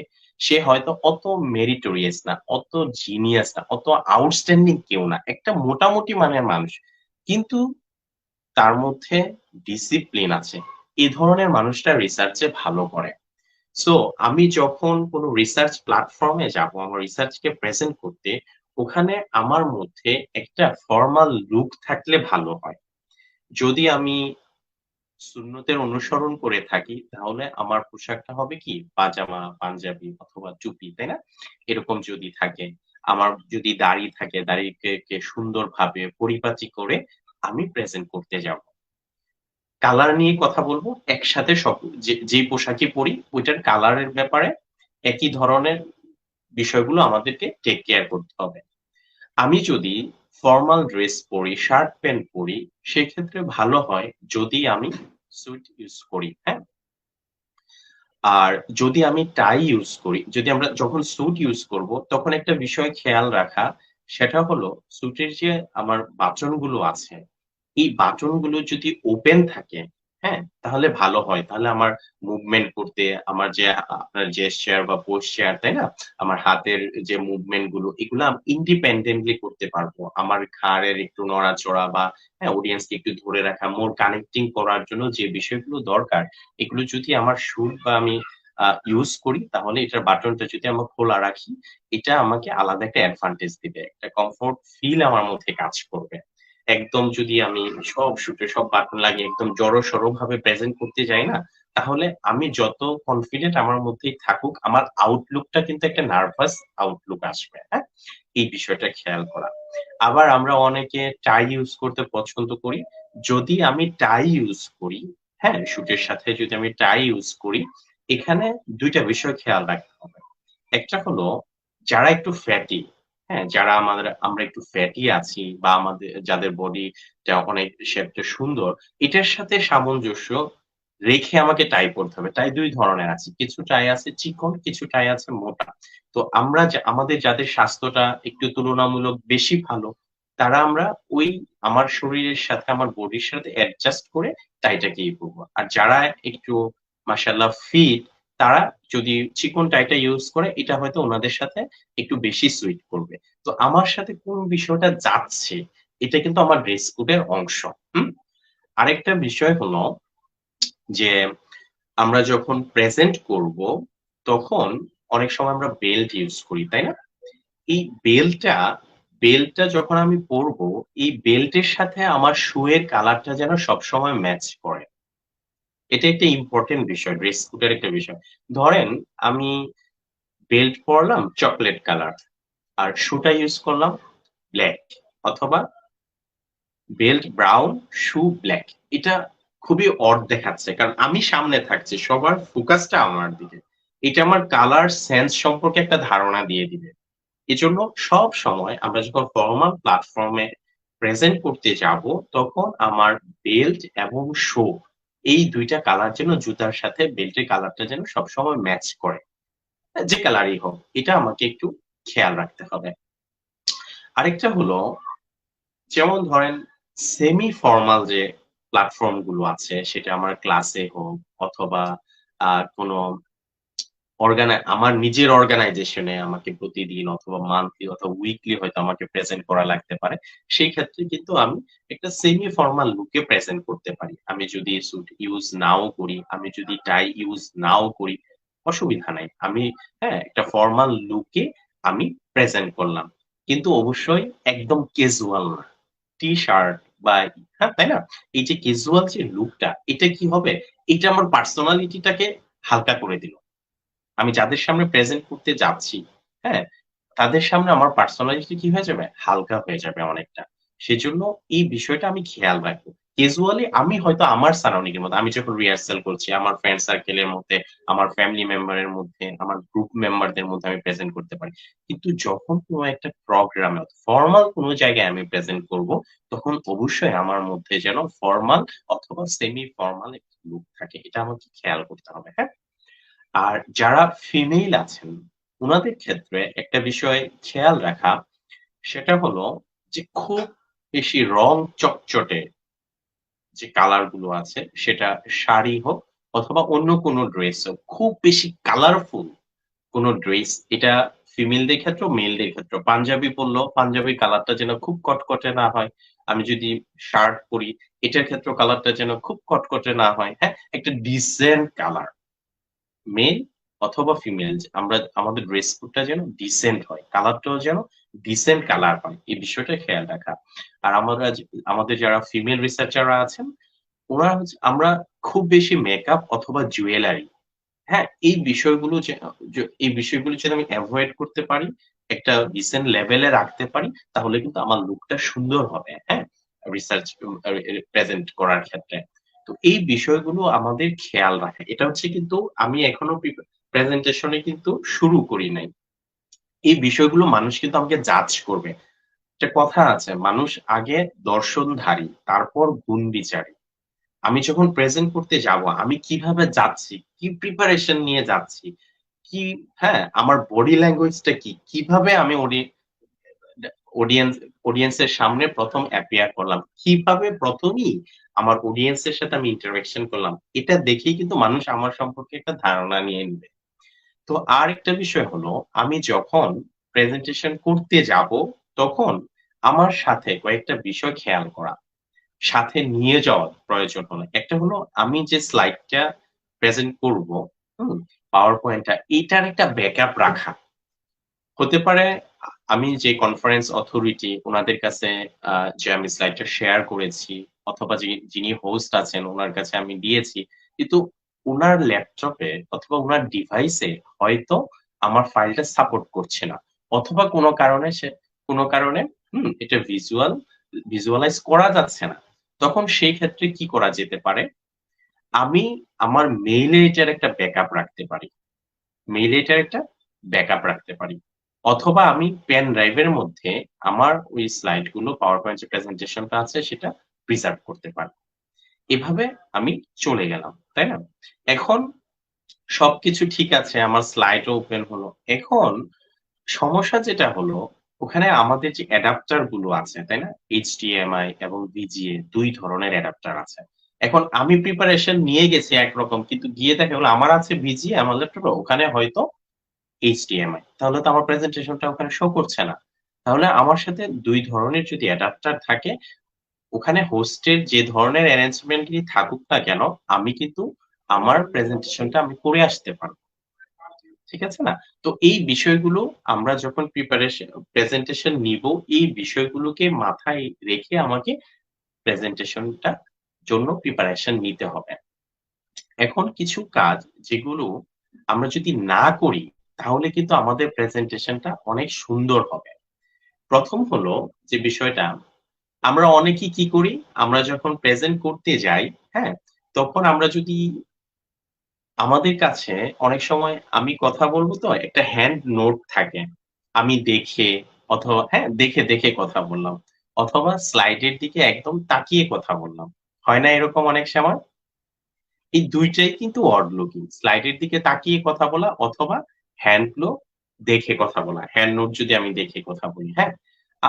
সে হয়তো অত মেরিটোরিয়াস না, অত জিনিয়াস না, অত আউটস্ট্যান্ডিং কেউ না, একটা মোটামুটি মানের মানুষ কিন্তু তার মধ্যে ডিসিপ্লিন আছে। এই ধরনের মানুষটা রিসার্চে ভালো করে। সো আমি যখন কোনো রিসার্চ প্ল্যাটফর্মে যাব আমার রিসার্চকে প্রেজেন্ট করতে, ওখানে আমার মধ্যে একটা ফর্মাল লুক থাকলে ভালো হয়। যদি আমি সুন্নতের অনুসরণ করে থাকি তাহলে আমার পোশাকটা হবে কি পাজামা পাঞ্জাবি অথবা টুপি, তাই না? এরকম যদি থাকে, আমার যদি দাড়ি থাকে দাড়িকে সুন্দরভাবে পরিপাটি করে আমি প্রেজেন্ট করতে যাব। কালার নিয়ে কথা বলবো একসাথে, সব যে পোশাকই পরি ওইটার কালারের ব্যাপারে একই ধরনের বিষয়গুলো আমাদেরকে টেক কেয়ার করতে হবে। আমি যদি ফর্মাল ড্রেস পরি শার্ট প্যান্ট পরি সেক্ষেত্রে ভালো হয় যদি আমি স্যুট ইউজ করি, হ্যাঁ। আর যদি আমি টাই ইউজ করি, যদি আমরা যখন স্যুট ইউজ করব তখন একটা বিষয় খেয়াল রাখা, সেটা হলো স্যুটের যে আমার বাটনগুলো আছে এই বাটনগুলো যদি ওপেন থাকে, হ্যাঁ? তাহলে ভালো হয়। তাহলে আমার মুভমেন্ট করতে আমার যে আপনার জেস্চার বা পোস্চার, তাই না? আমার হাতের যে মুভমেন্ট গুলো এগুলো আমি ইন্ডিপেন্ডেন্টলি করতে পারবো। আমার ঘাড়ের একটু নড়াচড়া বা হ্যাঁ, অডিয়েন্সকে একটু ধরে রাখা, মোর কানেক্টিং করার জন্য যে বিষয়গুলো দরকার, এগুলো যদি আমার সুর বা আমি ইউজ করি তাহলে এটার বাটনটা যদি আমরা খোলা রাখি, এটা আমাকে আলাদা একটা অ্যাডভান্টেজ দিবে। একটা কমফোর্ট ফিল আমার মধ্যে কাজ করবে। একদম যদি আমি সব শুটে সব বাটন লাগিয়ে একদম জড়সড় ভাবে প্রেজেন্ট করতে যাই না, তাহলে আমি যত কনফিডেন্ট আমার মধ্যেই থাকুক আমার আউটলুকটা কিন্তু একটা নার্ভাস আউটলুক আসবে, হ্যাঁ? এই বিষয়টা খেয়াল করা। আবার আমরা অনেকে টাই ইউজ করতে পছন্দ করি। যদি আমি টাই ইউজ করি, হ্যাঁ, শুটের সাথে যদি আমি টাই ইউজ করি, এখানে ২ টা বিষয় খেয়াল রাখতে হবে। একটা হলো যারা একটু ফ্যাটি, হ্যাঁ? যারা আমরা একটু ফ্যাটি আছি বা আমাদের যাদের বডিটা অনেক শেপটা সুন্দর, এটার সাথে সামঞ্জস্য রেখে আমাকে টাই পড়তে হবে। টাই ২ ধরনের আছে। কিছু টাই আছে চিকন, কিছু টাই আছে মোটা। তো আমরা আমাদের যাদের স্বাস্থ্যটা একটু তুলনামূলক বেশি ভালো, তারা আমরা ওই আমার শরীরের সাথে আমার বডির সাথে অ্যাডজাস্ট করে টাইটাকেই পড়বো। আর যারা একটু মাশাআল্লাহ ফিট তারা যদি চিকন টাইটা ইউজ করে এটা হয়তো উনাদের সাথে একটু বেশি সুইট করবে। তো আমার সাথে কোন বিষয়টা যাচ্ছে এটা কিন্তু আমার ড্রেস কোডের অংশ। হুম? আরেকটা বিষয় হলো যে আমরা যখন প্রেজেন্ট করব তখন অনেক সময় আমরা বেল্ট ইউজ করি, তাই না? এই বেল্টটা যখন আমি পরবো এই বেল্টের সাথে আমার শু এর কালারটা যেন সবসময় ম্যাচ করে। এটা একটা ইম্পোর্টেন্ট বিষয়, ড্রেস কোডের একটা বিষয়। ধরেন আমি বেল্ট পরলাম চকলেট কালার আর শুটা ইউজ করলাম ব্ল্যাক, অথবা বেল্ট ব্রাউন শু ব্ল্যাক। এটা খুবই অড দেখাচ্ছে কারণ আমি সামনে থাকছি, সবার ফোকাসটা আমার দিকে। এটা আমার কালার সেন্স সম্পর্কে একটা ধারণা দিয়ে দিবে। এজন্য সব সময় আমরা যখন ফর্মাল প্ল্যাটফর্মে প্রেজেন্ট করতে যাব, তখন আমার বেল্ট এবং শো এই ২ টা কালার যেন জুতার সাথে বেল্টের কালারটা যেন সবসময় ম্যাচ করে। যে কালারই হোক, এটা আমাকে একটু খেয়াল রাখতে হবে। আরেকটা হলো যেমন ধরেন সেমি ফরমাল যে প্ল্যাটফর্ম গুলো আছে, সেটা আমার ক্লাসে হোক অথবা কোনো আমার নিজের অর্গানাইজেশনে আমাকে প্রতিদিন অথবা মান্থলি অথবা উইকলি হয়তো আমাকে প্রেজেন্ট করা লাগতে পারে। সেই ক্ষেত্রে কিন্তু আমি একটা সেমি ফরমাল লুকে প্রেজেন্ট করতে পারি। আমি যদি স্যুট ইউজ নাও করি, আমি যদি টাই ইউজ নাও করি, অসুবিধা নাই। আমি একটা ফরমাল লুকে আমি প্রেজেন্ট করলাম। কিন্তু অবশ্যই একদম ক্যাজুয়াল না। টি-শার্ট বা তাই না? এই যে ক্যাজুয়াল যে লুকটা, এটা কি হবে? এটা আমার পার্সোনালিটিটাকে হালকা করে দিল। আমি যাদের সামনে প্রেজেন্ট করতে যাচ্ছি, হ্যাঁ? তাদের সামনে আমার পার্সোনালিটি কি হয়ে যাবে? হালকা হয়ে যাবে অনেকটা। সেজন্য এই বিষয়টা আমি খেয়াল রাখবো। ক্যাজুয়ালি আমি হয়তো আমার সারাউন্ডিং এর মধ্যে আমি যখন রিহার্সাল করছি, আমার ফ্রেন্ড সার্কেল এর মধ্যে, আমার ফ্যামিলি মেম্বার এর মধ্যে, আমার গ্রুপ মেম্বারদের মধ্যে আমি প্রেজেন্ট করতে পারি। কিন্তু যখন কোন একটা প্রোগ্রামে ফরমাল কোন জায়গায় আমি প্রেজেন্ট করব, তখন অবশ্যই আমার মধ্যে যেন ফরমাল অথবা সেমি ফরমাল একটা লুক থাকে। এটা আমাকে খেয়াল করতে হবে, হ্যাঁ? আর যারা ফিমেল আছেন, উনাদের ক্ষেত্রে একটা বিষয় খেয়াল রাখা, সেটা হলো যে খুব বেশি রং চটচটে যে কালার গুলো আছে, সেটা শাড়ি হোক অথবা অন্য কোনো ড্রেস হোক, খুব বেশি কালারফুল কোনো ড্রেস, এটা ফিমেলদের ক্ষেত্রেও মেলদের ক্ষেত্রেও। পাঞ্জাবি পরলেও পাঞ্জাবির কালারটা যেন খুব কটকটে না হয়। আমি যদি শার্ট পরি, এটার ক্ষেত্রেও কালারটা যেন খুব কটকটে না হয়, হ্যাঁ? একটা ডিসেন্ট কালার। মেল অথবা ফিমেল আমরা আমাদের ড্রেস কোডটা যেন ডিসেন্ট হয়। কালারটাও যেন ডিসেন্ট কালার হয়। এই বিষয়টা খেয়াল রাখা। আর আমাদের যারা ফিমেল রিসার্চাররা আছেন, ওরা আমরা খুব বেশি মেকআপ অথবা জুয়েলারি, হ্যাঁ? এই বিষয়গুলো যদি আমি এভয়েড করতে পারি, একটা ডিসেন্ট লেভেলে রাখতে পারি, তাহলে কিন্তু আমার লুকটা সুন্দর হবে, হ্যাঁ? রিসার্চ প্রেজেন্ট করার ক্ষেত্রে। তো এই বিষয়গুলো আমাদের খেয়াল রাখা। এটা হচ্ছে কিন্তু আমি এখনো প্রেজেন্টেশন এ কিন্তু শুরু করি নাই। এই বিষয়গুলো মানুষ কিন্তু আমাকে জাজ করবে। একটা কথা আছে, মানুষ আগে দর্শনধারী, তারপর গুণ বিচারী। আমি যখন প্রেজেন্ট করতে যাব, আমি কিভাবে যাচ্ছি, কি প্রিপারেশন নিয়ে যাচ্ছি, কি আমার বডি ল্যাঙ্গুয়েজটা কি, কিভাবে আমি অডিয়েন্স অডিয়েন্সের সামনে ১ম অ্যাপিয়ার করলাম, কিভাবে ১ম ই আমার অডিয়েন্সের সাথে আমি ইন্টারেকশন করলাম। এটা দেখেই কিন্তু মানুষ আমার সম্পর্কে একটা ধারণা নিয়ে নিবে। তো আরেকটা বিষয় হলো, আমি যখন প্রেজেন্টেশন করতে যাব, তখন আমার সাথে কয়েকটা বিষয় খেয়াল করা। সাথে নিয়ে যাওয়ার প্রয়োজন হলো। একটা হলো আমি যে স্লাইডটা প্রেজেন্ট করব, পাওয়ার পয়েন্টটা এটার একটা ব্যাকআপ রাখা। হতে পারে আমি যে কনফারেন্স অথরিটি উনাদের কাছে যে আমি স্লাইডটা শেয়ার করেছি অথবা যিনি হোস্ট আছেন উনার কাছে আমি দিয়েছি। কিন্তু উনার ল্যাপটপে অথবা উনার ডিভাইসে হয়তো আমার ফাইলটা সাপোর্ট করছে না। অথবা কোন কারণে এটা ভিজুয়ালাইজ করা যাচ্ছে না। তখন সেই ক্ষেত্রে কি করা যেতে পারে? আমি আমার মেইলে এটার একটা ব্যাকআপ রাখতে পারি। মেইলে এটার একটা ব্যাকআপ রাখতে পারি। অথবা আমি পেন ড্রাইভের মধ্যে আমার ওই স্লাইড গুলো পাওয়ার পয়েন্ট যে প্রেজেন্টেশনটা আছে সেটা প্রিজার্ভ করতে পারি। এভাবে আমি চলে গেলাম। তাই না? এখন সবকিছু ঠিক আছে, আমার স্লাইডও ওপেন হলো। এখন সমস্যা যেটা হলো, ওখানে আমাদের যে অ্যাডাপ্টার গুলো আছে, তাই না? HDMI এবং VGA ২ ধরনের অ্যাডাপ্টার আছে। এখন আমি প্রিপারেশন নিয়ে গেছি একরকম, কিন্তু গিয়ে দেখা গেল আমার আছে VGA, আমার ল্যাপটপে ওখানে হয়তো HDMI, তাহলে তো আমার প্রেজেন্টেশনটা ওখানে শো করছে না। তাহলে আমার সাথে ২ ধরনের যদি অ্যাডাপ্টার থাকে, ওখানে হোস্টের যে ধরনের অ্যারেঞ্জমেন্টই থাকুক না কেন, আমি কিন্তু আমার প্রেজেন্টেশনটা আমি করে আসতে পারব। ঠিক আছে না? তো এই বিষয়গুলো আমরা যখন প্রেজেন্টেশন নিব, এই বিষয়গুলোকে মাথায় রেখে আমাকে প্রেজেন্টেশনটা জন্য প্রিপারেশন নিতে হবে। এখন কিছু কাজ যেগুলো আমরা যদি না করি, তাহলে কিন্তু আমাদের প্রেজেন্টেশনটা অনেক সুন্দর হবে। ১ম হলো যে বিষয়টা, আমরা অনেকেই কি করি? আমরা যখন প্রেজেন্ট করতে যাই, হ্যাঁ? তখন আমরা যদি আমাদের কাছে অনেক সময় আমি কথা বলবো তো একটা হ্যান্ড নোট থাকে। আমি দেখে অথবা দেখে, দেখে কথা বললাম। অথবা স্লাইডের দিকে একদম তাকিয়ে কথা বললাম। হয় না এরকম অনেক সময়? এই ২ টাই কিন্তু ওয়ার্ড লুকিং। স্লাইডের দিকে তাকিয়ে কথা বলা অথবা হ্যান্ড ফ্লো দেখে কথা বলা। হ্যান্ড নোট যদি আমি দেখে কথা বলি, হ্যাঁ? আ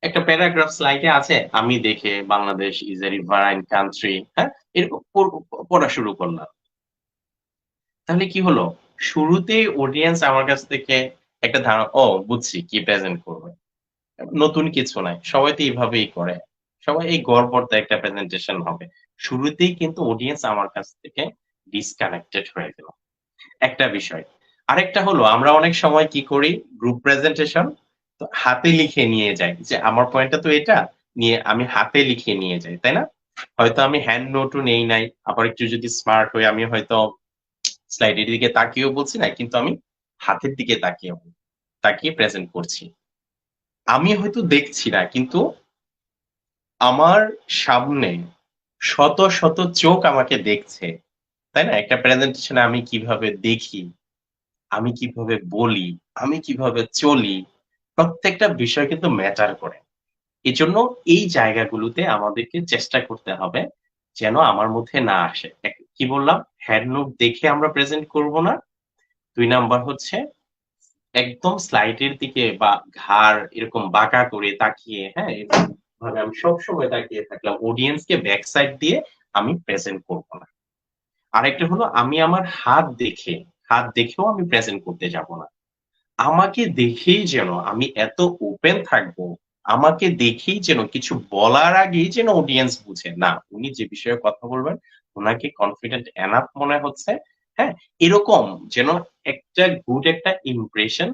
একটা প্যারাগ্রাফ স্লাইডে আছে, আমি দেখে বাংলাদেশ ইস এ রিভারাইন কান্ট্রি, হ্যাঁ? এরকম পড়া শুরু করলাম। তাহলে কি হলো? শুরুতেই অডিয়েন্স আমার কাছ থেকে একটা ধারণা, "ও বুঝছি কি প্রেজেন্ট করবে।" নতুন কিছু নাই। সবাই তো এভাবেই করে। সবাই এই গড়পড়তা একটা প্রেজেন্টেশন হবে। শুরুতেই কিন্তু অডিয়েন্স আমার কাছ থেকে ডিসকানেক্টেড হয়ে গেল। একটা বিষয়। আরেকটা হলো আমরা অনেক সময় কি করি? গ্রুপ প্রেজেন্টেশন তো হাতে লিখে নিয়ে যাই। যে আমার পয়েন্টটা তো এটা, নিয়ে আমি হাতে লিখে নিয়ে যাই। তাই না? হয়তো আমি হ্যান্ড নোটও নেই নাই। আবার একটু যদি স্মার্ট হই আমি হয়তো স্লাইডের দিকে তাকিয়েও বলছি না, কিন্তু আমি হাতের দিকে তাকিয়ে প্রেজেন্ট করছি। আমি হয়তো দেখছি না, কিন্তু আমার সামনে শত, শত চোখ আমাকে দেখছে। তাই না? একটা প্রেজেন্টেশনে আমি কিভাবে দেখি, আমি কিভাবে বলি, আমি কিভাবে চলি, প্রত্যেকটা বিষয় কিন্তু ম্যাটার করে। এজন্য এই জায়গাগুলোতে আমাদেরকে চেষ্টা করতে হবে যেন আমার মধ্যে না আসে। কি বললাম? হ্যান্ড নোট দেখে আমরা প্রেজেন্ট করব না। ২ নাম্বার হচ্ছে একদম স্লাইডের দিকে বা ঘাড় এরকম বাঁকা করে তাকিয়ে, এরকম ভাবে আমি সবসময় তাকিয়ে থাকলাম। অডিয়েন্সকে ব্যাক সাইড দিয়ে আমি প্রেজেন্ট করব না। আরেকটা হলো আমি আমার হাত দেখেও আমি প্রেজেন্ট করতে যাব না। আমাকে দেখেই যেন আমি এত ওপেন থাকবো, আমাকে দেখেই যেন কিছু বলার আগেই যেন অডিয়েন্স বুঝে, না উনি যে বিষয়ে কথা বলবেন, উনাকে কনফিডেন্ট এনাফ মনে হচ্ছে, হ্যাঁ? এরকম যেন একটা গুড একটা ইমপ্রেশন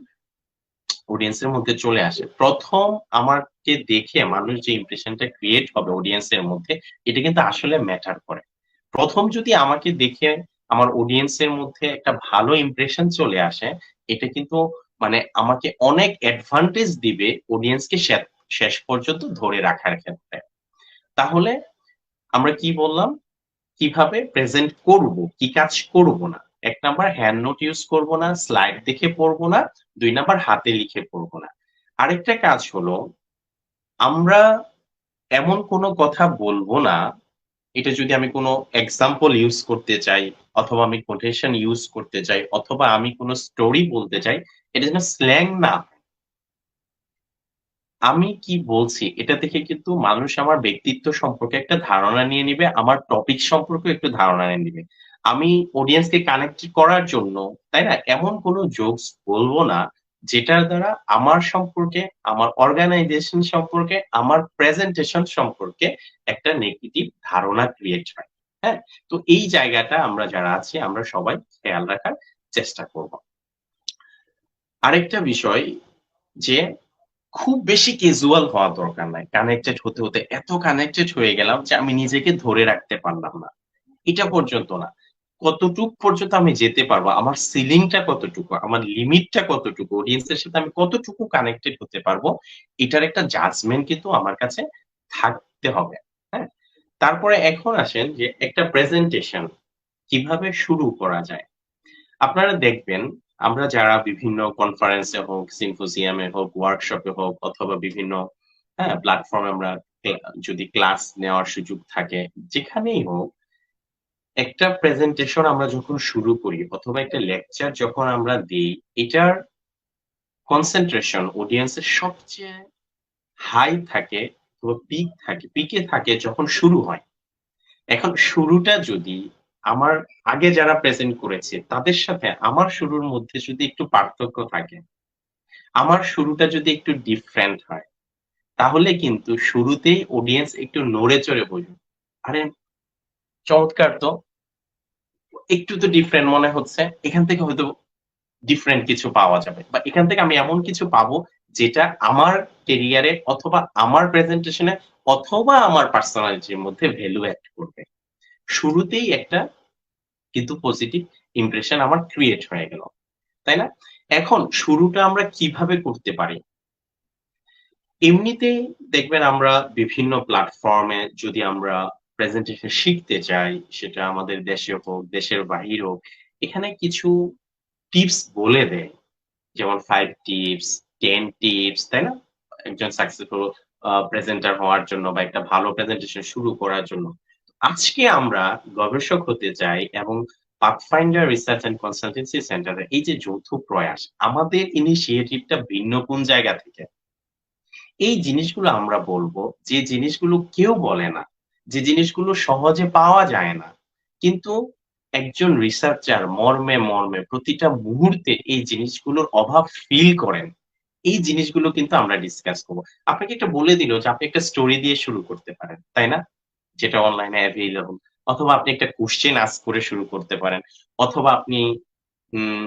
অডিয়েন্স এর মধ্যে চলে আসে। ১ম আমাকে দেখে মানুষ যে ইমপ্রেশনটা ক্রিয়েট হবে অডিয়েন্স এর মধ্যে, এটা কিন্তু আসলে ম্যাটার করে। ১ম যদি আমাকে দেখে আমার অডিয়েন্স এর মধ্যে একটা ভালো ইমপ্রেশন চলে আসে, এটা কিন্তু মানে আমাকে অনেক অ্যাডভান্টেজ দিবে অডিয়েন্সকে শেষ পর্যন্ত ধরে রাখার ক্ষেত্রে। তাহলে আমরা কি বললাম? কিভাবে প্রেজেন্ট করব, কি কাজ করব না। ১ নাম্বার হ্যান্ড নোট ইউস করব না, স্লাইড দেখে পড়ব না। ২ নাম্বার হাতে লিখে পড়ব না। আরেকটা কাজ হলো আমরা এমন কোনো কথা বলব না, এটা যদি আমি কোনো এক্সাম্পল ইউস করতে চাই, অথবা আমি কোটেশন ইউস করতে চাই, অথবা আমি কোনো স্টোরি বলতে চাই, এটা যেন স্ল্যাং না হয়। আমি কি বলছি এটা থেকে কিন্তু মানুষ আমার ব্যক্তিত্ব সম্পর্কে একটা ধারণা নিয়ে নিবে, আমার টপিক সম্পর্কেও একটু ধারণা নিয়ে নিবে। আমি অডিয়েন্সকে কানেক্ট করার জন্য, তাই না? এমন কোনো জোকস বলব না, যেটার দ্বারা আমার সম্পর্কে, আমার অর্গানাইজেশন সম্পর্কে, আমার প্রেজেন্টেশন সম্পর্কে একটা নেগেটিভ ধারণা ক্রিয়েট হয়। হ্যাঁ? তো এই জায়গাটা আমরা যারা আছি আমরা সবাই খেয়াল রাখার চেষ্টা করব। আরেকটা বিষয় যে খুব বেশি ক্যাজুয়াল হওয়া দরকার নাই। কানেক্টেড হতে, হতে এত কানেক্টেড হয়ে গেলাম যে আমি নিজেকে ধরে রাখতে পারলাম না। এটা পর্যন্ত না। কতটুক পর্যন্ত আমি যেতে পারবো? আমার সিলিংটা কতটুকু? আমার লিমিটটা কতটুকু? অডিয়েন্স এর সাথে আমি কতটুকু কানেক্টেড হতে পারবো? এটার একটা জাজমেন্ট কিন্তু আমার কাছে থাকতে হবে। হ্যাঁ? তারপরে এখন আসেন যে একটা প্রেজেন্টেশন কিভাবে শুরু করা যায়? আপনারা দেখবেন আমরা যারা বিভিন্ন কনফারেন্সে হোক, সিম্পোজিয়ামে হোক, ওয়ার্কশপে হোক অথবা বিভিন্ন প্ল্যাটফর্মে আমরা যদি ক্লাস নেওয়ার সুযোগ থাকে, যেখানেই হোক একটা প্রেজেন্টেশন আমরা যখন শুরু করি অথবা একটা লেকচার যখন আমরা দেই, এটার কনসেনট্রেশন অডিয়েন্সের সবচেয়ে হাই থাকে অথবা পিকে থাকে যখন শুরু হয়। এখন শুরুটা যদি আমার আগে যারা প্রেজেন্ট করেছে তাদের সাথে আমার শুরুর মধ্যে যদি একটু পার্থক্য থাকে, আমার শুরুটা যদি একটু ডিফারেন্ট হয়, তাহলে কিন্তু শুরুতেই অডিয়েন্স একটু নড়ে চড়ে বসবে। আরে চমৎকার তো! একটু তো ডিফারেন্ট মনে হচ্ছে। এখান থেকে হয়তো ডিফারেন্ট কিছু পাওয়া যাবে। বা এখান থেকে আমি এমন কিছু পাবো যেটা আমার ক্যারিয়ারে অথবা আমার প্রেজেন্টেশন এ অথবা আমার পার্সোনালিটির মধ্যে ভ্যালু এড করবে। শুরুতেই একটা কিন্তু পজিটিভ ইমপ্রেশন আমার ক্রিয়েট হয়ে গেল। তাই না? এখন শুরুটা আমরা কিভাবে করতে পারি? এমনিতেই দেখবেন আমরা বিভিন্ন প্ল্যাটফর্মে যদি আমরা প্রেজেন্টেশন শিখতে চাই, সেটা আমাদের দেশে হোক, দেশের বাহির হোক, এখানে কিছু টিপস বলে দেয়, যেমন 5 টিপস, 10 টিপস, তাই না? একজন সাকসেসফুল প্রেজেন্টার হওয়ার জন্য বা একটা ভালো প্রেজেন্টেশন শুরু করার জন্য। আজকে আমরা গবেষক হতে চাই এবং পাথফাইন্ডার রিসার্চ অ্যান্ড কনসালটেন্সি সেন্টারের এই যে যৌথ প্রয়াস, আমাদের ইনিশিয়েটিভটা ভিন্ন কোন জায়গা থেকে? এই জিনিসগুলো আমরা বলবো, যে জিনিসগুলো কেউ বলে না, যে জিনিসগুলো সহজে পাওয়া যায় না। কিন্তু একজন রিসার্চার মর্মে প্রতিটা মুহূর্তে এই জিনিসগুলোর অভাব ফিল করেন। এই জিনিসগুলো কিন্তু আমরা ডিসকাস করব। আপনাকে একটা বলে দিল যে আপনি একটা স্টোরি দিয়ে শুরু করতে পারেন, তাই না? যেটা অনলাইনে এভেইলেবল। অথবা আপনি একটা কোয়েশ্চেন আস্ক করে শুরু করতে পারেন। অথবা আপনি উম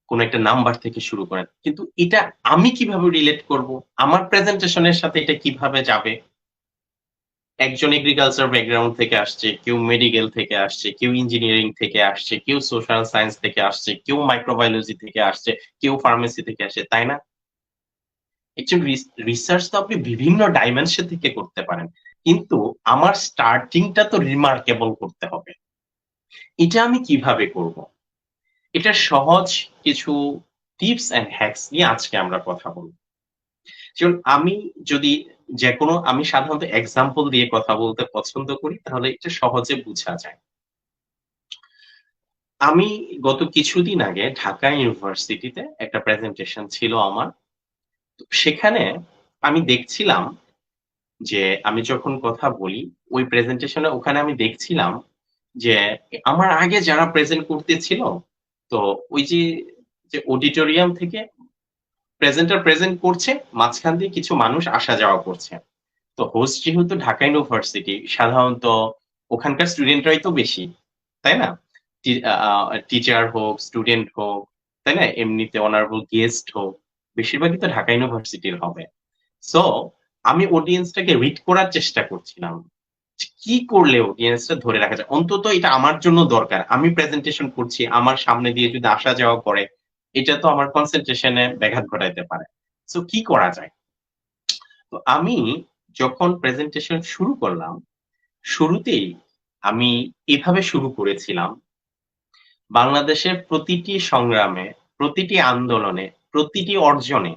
কোন একটা নাম্বার থেকে শুরু করেন। কিন্তু এটা আমি কিভাবে রিলেট করব? আমার প্রেজেন্টেশন এর সাথে এটা কিভাবে যাবে? একজন এগ্রিকালচার ব্যাকগ্রাউন্ড থেকে আসছে, কেউ মেডিকেল থেকে আসছে, কেউ ইঞ্জিনিয়ারিং থেকে আসছে, কেউ সোশ্যাল সায়েন্স থেকে আসছে, কেউ মাইক্রোবায়োলজি থেকে আসছে, কেউ ফার্মেসি থেকে আসছে, তাই না? একজন রিসার্চ তো আপনি বিভিন্ন ডাইমেনশন থেকে করতে পারেন। কিন্তু আমার স্টার্টিংটা তো রিমার্কেবল করতে হবে। এটা আমি কিভাবে করব? এটার সহজ কিছু টিপস অ্যান্ড হ্যাকস নিয়ে আজকে আমরা কথা বলব। যেমন আমি সাধারণত এক্সাম্পল দিয়ে কথা বলতে পছন্দ করি, তাহলে এটা সহজে বুঝা যায়। আমি গত কিছুদিন আগে ঢাকা ইউনিভার্সিটিতে একটা প্রেজেন্টেশন ছিল আমার। তো সেখানে আমি দেখছিলাম যে আমি যখন কথা বলি, ওই প্রেজেন্টেশনে ওখানে আমি দেখছিলাম যে আমার আগে যারা প্রেজেন্ট করতেছিল, তো ওই যে অডিটোরিয়াম থেকে প্রেজেন্টার প্রেজেন্ট করছে, মাঝখান দিয়ে কিছু মানুষ আসা যাওয়া করছে। তো হোস্ট যেহেতু ঢাকা ইউনিভার্সিটি, সাধারণত ওখানকার স্টুডেন্টরাই তো বেশি, তাই না? টিচার হোক, স্টুডেন্ট হোক, তাই না? এমনিতে অনারেবল গেস্ট হোক, বেশিরভাগই তো ঢাকা ইউনিভার্সিটির হবে। সো আমি অডিয়েন্সটাকে রিড করার চেষ্টা করছিলাম। কি করলে অডিয়েন্সটা ধরে রাখা যায়? অন্তত এটা আমার জন্য দরকার। আমি প্রেজেন্টেশন করছি, আমার সামনে দিয়ে যদি আসা যাওয়া করে, এটা তো আমার কনসেনট্রেশন এ ব্যাঘাত ঘটাইতে পারে। সো কি করা যায়? তো আমি যখন প্রেজেন্টেশন শুরু করলাম, শুরুতেই আমি এভাবে শুরু করেছিলাম, বাংলাদেশের প্রতিটি সংগ্রামে, প্রতিটি আন্দোলনে, প্রতিটি অর্জনে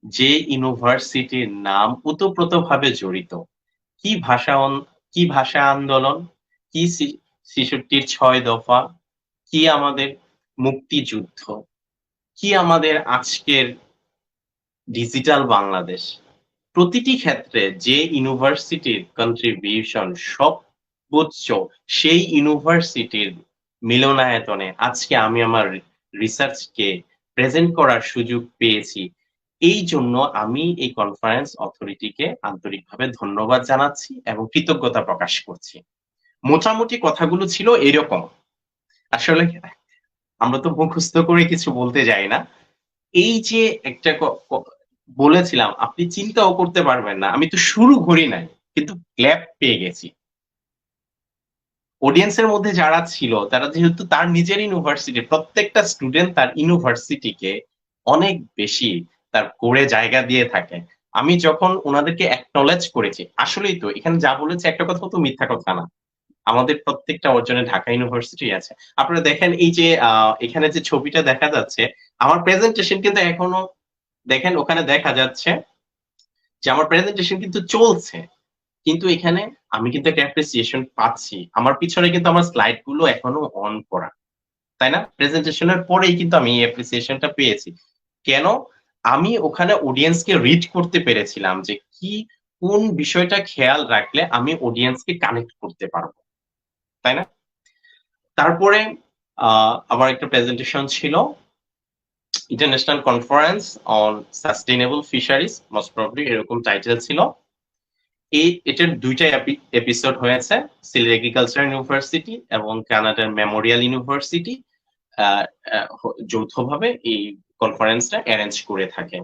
যে ইউনিভার্সিটির নাম ওতপ্রোতভাবে জড়িত, কি কি ভাষা আন্দোলন, কি ৬৬ ৬ দফা, কি আমাদের মুক্তিযুদ্ধ, কি আমাদের আজকের ডিজিটাল বাংলাদেশ, প্রতিটি ক্ষেত্রে যে ইউনিভার্সিটির কন্ট্রিবিউশন সর্বোচ্চ, সেই ইউনিভার্সিটির মিলনায়তনে আজকে আমি আমার রিসার্চকে প্রেজেন্ট করার সুযোগ পেয়েছি। এই জন্য আমি এই কনফারেন্স অথরিটিকে আন্তরিকভাবে ধন্যবাদ জানাচ্ছি এবং কৃতজ্ঞতা প্রকাশ করছি। মোটামুটি কথাগুলো ছিল এরকম। আসলে আমরা তো মুখস্থ করে কিছু বলতে যাই না। এই যে একটা বলেছিলাম, আপনি চিন্তাও করতে পারবেন না, আমি তো শুরু করি নাই, কিন্তু ক্ল্যাপ পেয়ে গেছি। অডিয়েন্সের মধ্যে যারা ছিল, তারা যেহেতু তার নিজের ইউনিভার্সিটির প্রত্যেকটা স্টুডেন্ট তার ইউনিভার্সিটিকে অনেক বেশি তার কোরে জায়গা দিয়ে থাকে। আমি যখন ওনাদেরকে অ্যাকনলেজ করেছি, আসলেই তো এখানে যা বলেছে একটা কথা তো মিথ্যা কথা না। আমাদের প্রত্যেকটা অর্জনে ঢাকা ইউনিভার্সিটি আছে। আপনারা দেখেন এই যে এখানে যে ছবিটা দেখা যাচ্ছে, আমার প্রেজেন্টেশন কিন্তু এখনো দেখেন ওখানে দেখা যাচ্ছে যে আমার প্রেজেন্টেশন কিন্তু চলছে। কিন্তু এখানে আমি কিন্তু একটা অ্যাপ্রিসিয়েশন পাচ্ছি। আমার পিছনে কিন্তু আমার স্লাইড গুলো এখনো অন করা। তাই না? প্রেজেন্টেশনের পরেই কিন্তু আমি এই অ্যাপ্রিসিয়েশনটা পেয়েছি। কেন? আমি ওখানে অডিয়েন্সকে রিড করতে পেরেছিলাম যে কোন বিষয়টা খেয়াল রাখলে আমি অডিয়েন্সকে কানেক্ট করতে পারবো। তাই না? তারপরে আমার একটা প্রেজেন্টেশন ছিল international conference on sustainable fisheries, most probably এরকম টাইটেল ছিল। এটার ২টা এপিসোড হয়েছে, সিলেট এগ্রিকালচার ইউনিভার্সিটি এবং কানাডার মেমোরিয়াল ইউনিভার্সিটি যৌথভাবে এই কনফারেন্সটা অ্যারেঞ্জ করে থাকে।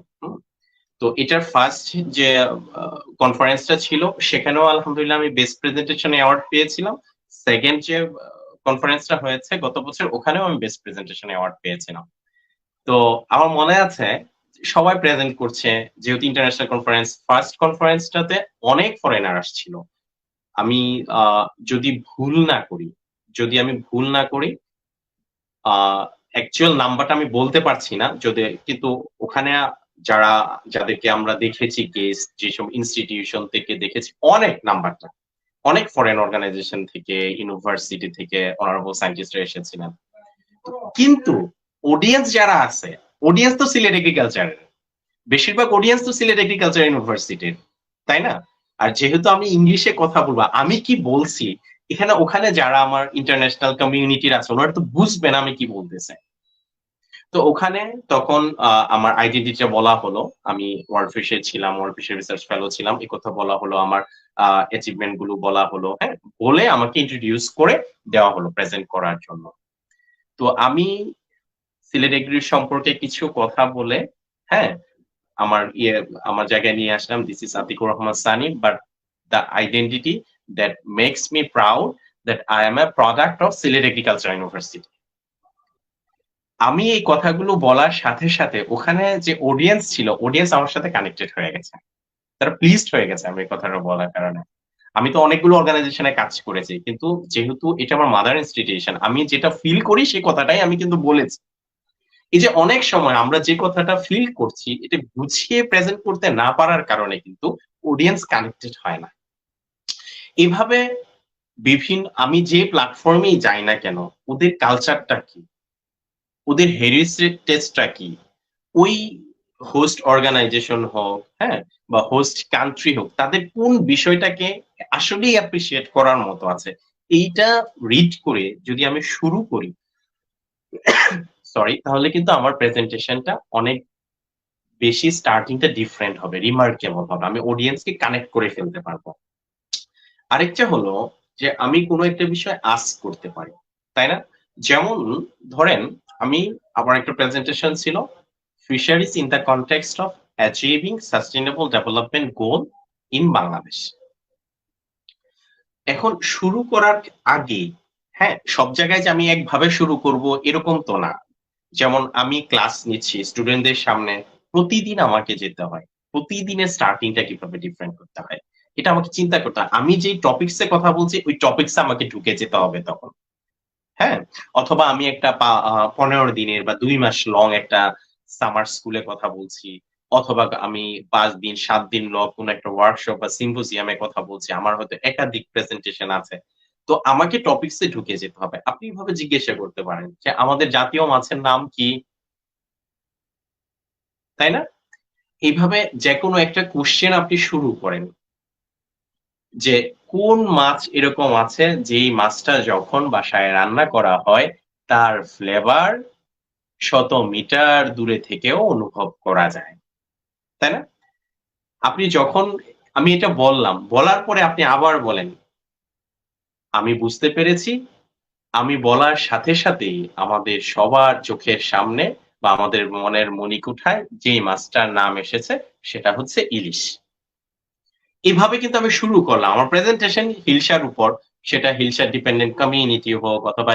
তো এটার ফার্স্ট যে কনফারেন্সটা ছিল, সেখানেও আলহামদুলিল্লাহ আমি বেস্ট প্রেজেন্টেশন অ্যাওয়ার্ড পেয়েছিলাম। সেকেন্ড যে কনফারেন্সটা হয়েছে গত বছর, ওখানেও আমি বেস্ট প্রেজেন্টেশন অ্যাওয়ার্ড পেয়েছিলাম। তো আমার মনে আছে সবাই প্রেজেন্ট করছে, যেহেতু ইন্টারন্যাশনাল কনফারেন্স, ফার্স্ট কনফারেন্সটাতে অনেক ফরেনার আসছিল। আমি যদি আমি ভুল না করি, অ্যাকচুয়াল নাম্বারটা আমি বলতে পারছি না, যদি কিন্তু ওখানে যাদেরকে আমরা দেখেছি গেস্ট, যেসব ইনস্টিটিউশন থেকে দেখেছি, অনেক নাম্বারটা, অনেক ফরেন অর্গানাইজেশন থেকে, ইউনিভার্সিটি থেকে অনারেবল সায়েন্টিস্টরা এসেছিলেন। কিন্তু অডিয়েন্স যারা আছে, অডিয়েন্স তো সিলেট এগ্রিকালচারের, বেশিরভাগ অডিয়েন্স তো সিলেট এগ্রিকালচার ইউনিভার্সিটির, তাই না? আর যেহেতু আমি ইংলিশে কথা বলবো, আমি কি বলছি এখানে ওখানে যারা আমার ইন্টারন্যাশনাল কমিউনিটির আছে ওনারা তো বুঝবেন আমি কি বলতেছে। তো ওখানে তখন আমার আইডেন্টিটিটা বলা হলো, আমি ওয়ার্ল্ডফিশে ছিলাম, ওয়ার্ল্ডফিশে রিসার্চ ফেলো ছিলাম, এই কথা বলা হলো, আমার অ্যাচিভমেন্ট গুলো বলা হলো, হ্যাঁ, বলে আমাকে ইন্ট্রোডিউস করে দেওয়া হলো প্রেজেন্ট করার জন্য। তো আমি সিলেট এগ্রির সম্পর্কে কিছু কথা বলে, হ্যাঁ, আমার জায়গায় নিয়ে আসলাম, this is Atikur Rahman Sunny, but the identity that makes me proud that I am a product of Sylhet agriculture university. আমি এই কথাগুলো বলার সাথে সাথে ওখানে যে অডিয়েন্স ছিল, অডিয়েন্স আমার সাথে কানেক্টেড হয়ে গেছে, তারা প্লিজড হয়ে গেছে আমি এই কথাটা বলার কারণে। আমি তো অনেকগুলো অর্গানাইজেশনে কাজ করেছি, কিন্তু যেহেতু এটা আমার মাদার ইনস্টিটিউশন, আমি যেটা ফিল করি সেই কথাটাই আমি কিন্তু বলেছি। এই যে অনেক সময় আমরা যে কথাটা ফিল করছি এটা বুঝিয়ে প্রেজেন্ট করতে না পারার কারণে কিন্তু অডিয়েন্স কানেক্টেড হয় না। এভাবে আমি যে প্ল্যাটফর্মেই যাই না কেন, ওদের কালচারটা কি, ওদের হেরিটেজটা কি, ওই হোস্ট অর্গানাইজেশন হোক, হ্যাঁ, বা হোস্ট কান্ট্রি হোক, তাদের কোন বিষয়টাকে আসলেই অ্যাপ্রিসিয়েট করার মতো আছে, এইটা রিড করে যদি আমি শুরু করি, সরি, তাহলে কিন্তু আমার প্রেজেন্টেশনটা অনেক বেশি স্টার্টিংটা ডিফারেন্ট হবে, রিমার্কেবল হবে, আমি অডিয়েন্সকে কানেক্ট করে ফেলতে পারবো। আরেকটা হলো যে আমি কোনো একটা বিষয় আস্ক করতে পারি, তাই না? যেমন ধরেন আমার একটা প্রেজেন্টেশন ছিল fisheries in the context of achieving sustainable development goal in Bangladesh. এখন শুরু করার আগে, হ্যাঁ, সব জায়গায় যে আমি একভাবে শুরু করব এরকম তো না। যেমন আমি ক্লাস নিচ্ছি স্টুডেন্টদের সামনে, প্রতিদিন আমাকে যেতে হয়, প্রতিদিনের স্টার্টিংটা কিভাবে ডিফারেন্ট করতে হয় এটা আমাকে চিন্তা করতে হয়। আমি যে টপিকস এ কথা বলছি ওই টপিকস আমাকে ঢুকে যেতে হবে তখন, হ্যাঁ। অথবা আমি একটা 15 দিনের বা 2 মাস লং একটা সামার স্কুলে কথা বলছি, অথবা আমি 5 দিন 7 দিন লং কোন একটা ওয়ার্কশপ বা সিম্পোজিয়ামে কথা বলছি, আমার হয়তো একাধিক প্রেজেন্টেশন আছে, তো আমাকে টপিকস এ ঢুকে যেতে হবে। আপনি এভাবে জিজ্ঞাসা করতে পারেন যে আমাদের জাতীয় মাছের নাম কি, তাই না? এইভাবে যে কোনো একটা কোশ্চেন আপনি শুরু করেন যে কোন মাছ এরকম আছে যেই মাছটা যখন বাসায় রান্না করা হয় তার ফ্লেভার শত মিটার দূরে থেকেও অনুভব করা যায়, তাই না? আমি এটা বললাম, বলার পরে আপনি আবার বলেন আমি বুঝতে পেরেছি, আমি বলার সাথে সাথেই আমাদের সবার চোখের সামনে বা আমাদের মনের মণিকুঠায় যেই মাছটার নাম এসেছে সেটা হচ্ছে ইলিশ। এভাবে কিন্তু আমি শুরু করলাম আমার প্রেজেন্টেশন হিলসার উপর, সেটা হিলসার ডিপেন্ডেন্ট কমিউনিটি হোক, অথবা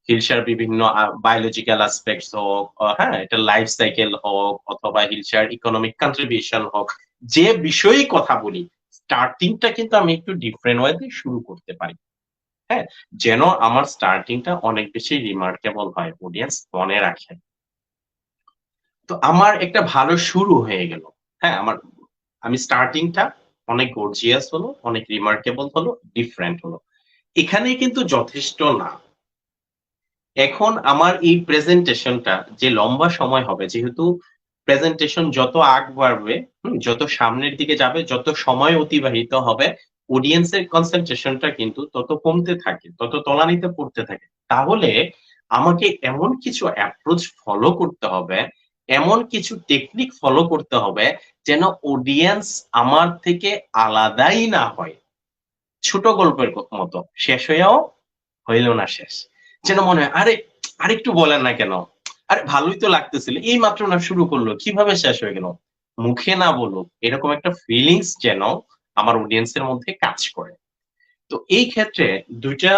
হিলসার বিভিন্ন বায়োলজিক্যাল অ্যাসপেক্টস হোক, হ্যাঁ, এটা লাইফ সাইকেল হোক, অথবা হিলসার ইকোনমিক কন্ট্রিবিউশন হোক, যে বিষয়েই কথা বলি স্টার্টিংটা কিন্তু আমি একটু ডিফারেন্ট ওয়েতে শুরু করতে পারি, হ্যাঁ, যেন আমার স্টার্টিংটা অনেক বেশি রিমার্কেবল হয়, অডিয়েন্স মনে রাখে। তো আমার একটা ভালো শুরু হয়ে গেল, হ্যাঁ, আমি স্টার্টিংটা অনেক গর্জিয়াস হলো, অনেক রিমার্কেবল হলো, ডিফারেন্ট হলো, এখানেই কিন্তু যথেষ্ট না। এখন আমার এই প্রেজেন্টেশনটা যে লম্বা সময় হবে, যেহেতু প্রেজেন্টেশন যত আগ বাড়বে, যত সামনের দিকে যাবে, যত সময় অতিবাহিত হবে, অডিয়েন্সের কনসেন্ট্রেশনটা কিন্তু তত কমতে থাকে, তত তলানিতে পড়তে থাকে। তাহলে আমাকে এমন কিছু অ্যাপ্রোচ ফলো করতে হবে, এমন কিছু টেকনিক ফলো করতে হবে যেন অডিয়েন্স আমার থেকে আলাদাই না হয়, ছোট গল্পের মতো শেষ হইয়াও হইল না শেষ, যেন মনে হয় আরে আরেকটু বলেন না কেন, আরে ভালোই তো লাগতেছিল, এই মাত্র না শুরু করলো কিভাবে শেষ হয়ে গেল, মুখে না বলুক, এরকম একটা ফিলিংস যেন আমার অডিয়েন্সের মধ্যে কাজ করে। তো এই ক্ষেত্রে দুইটা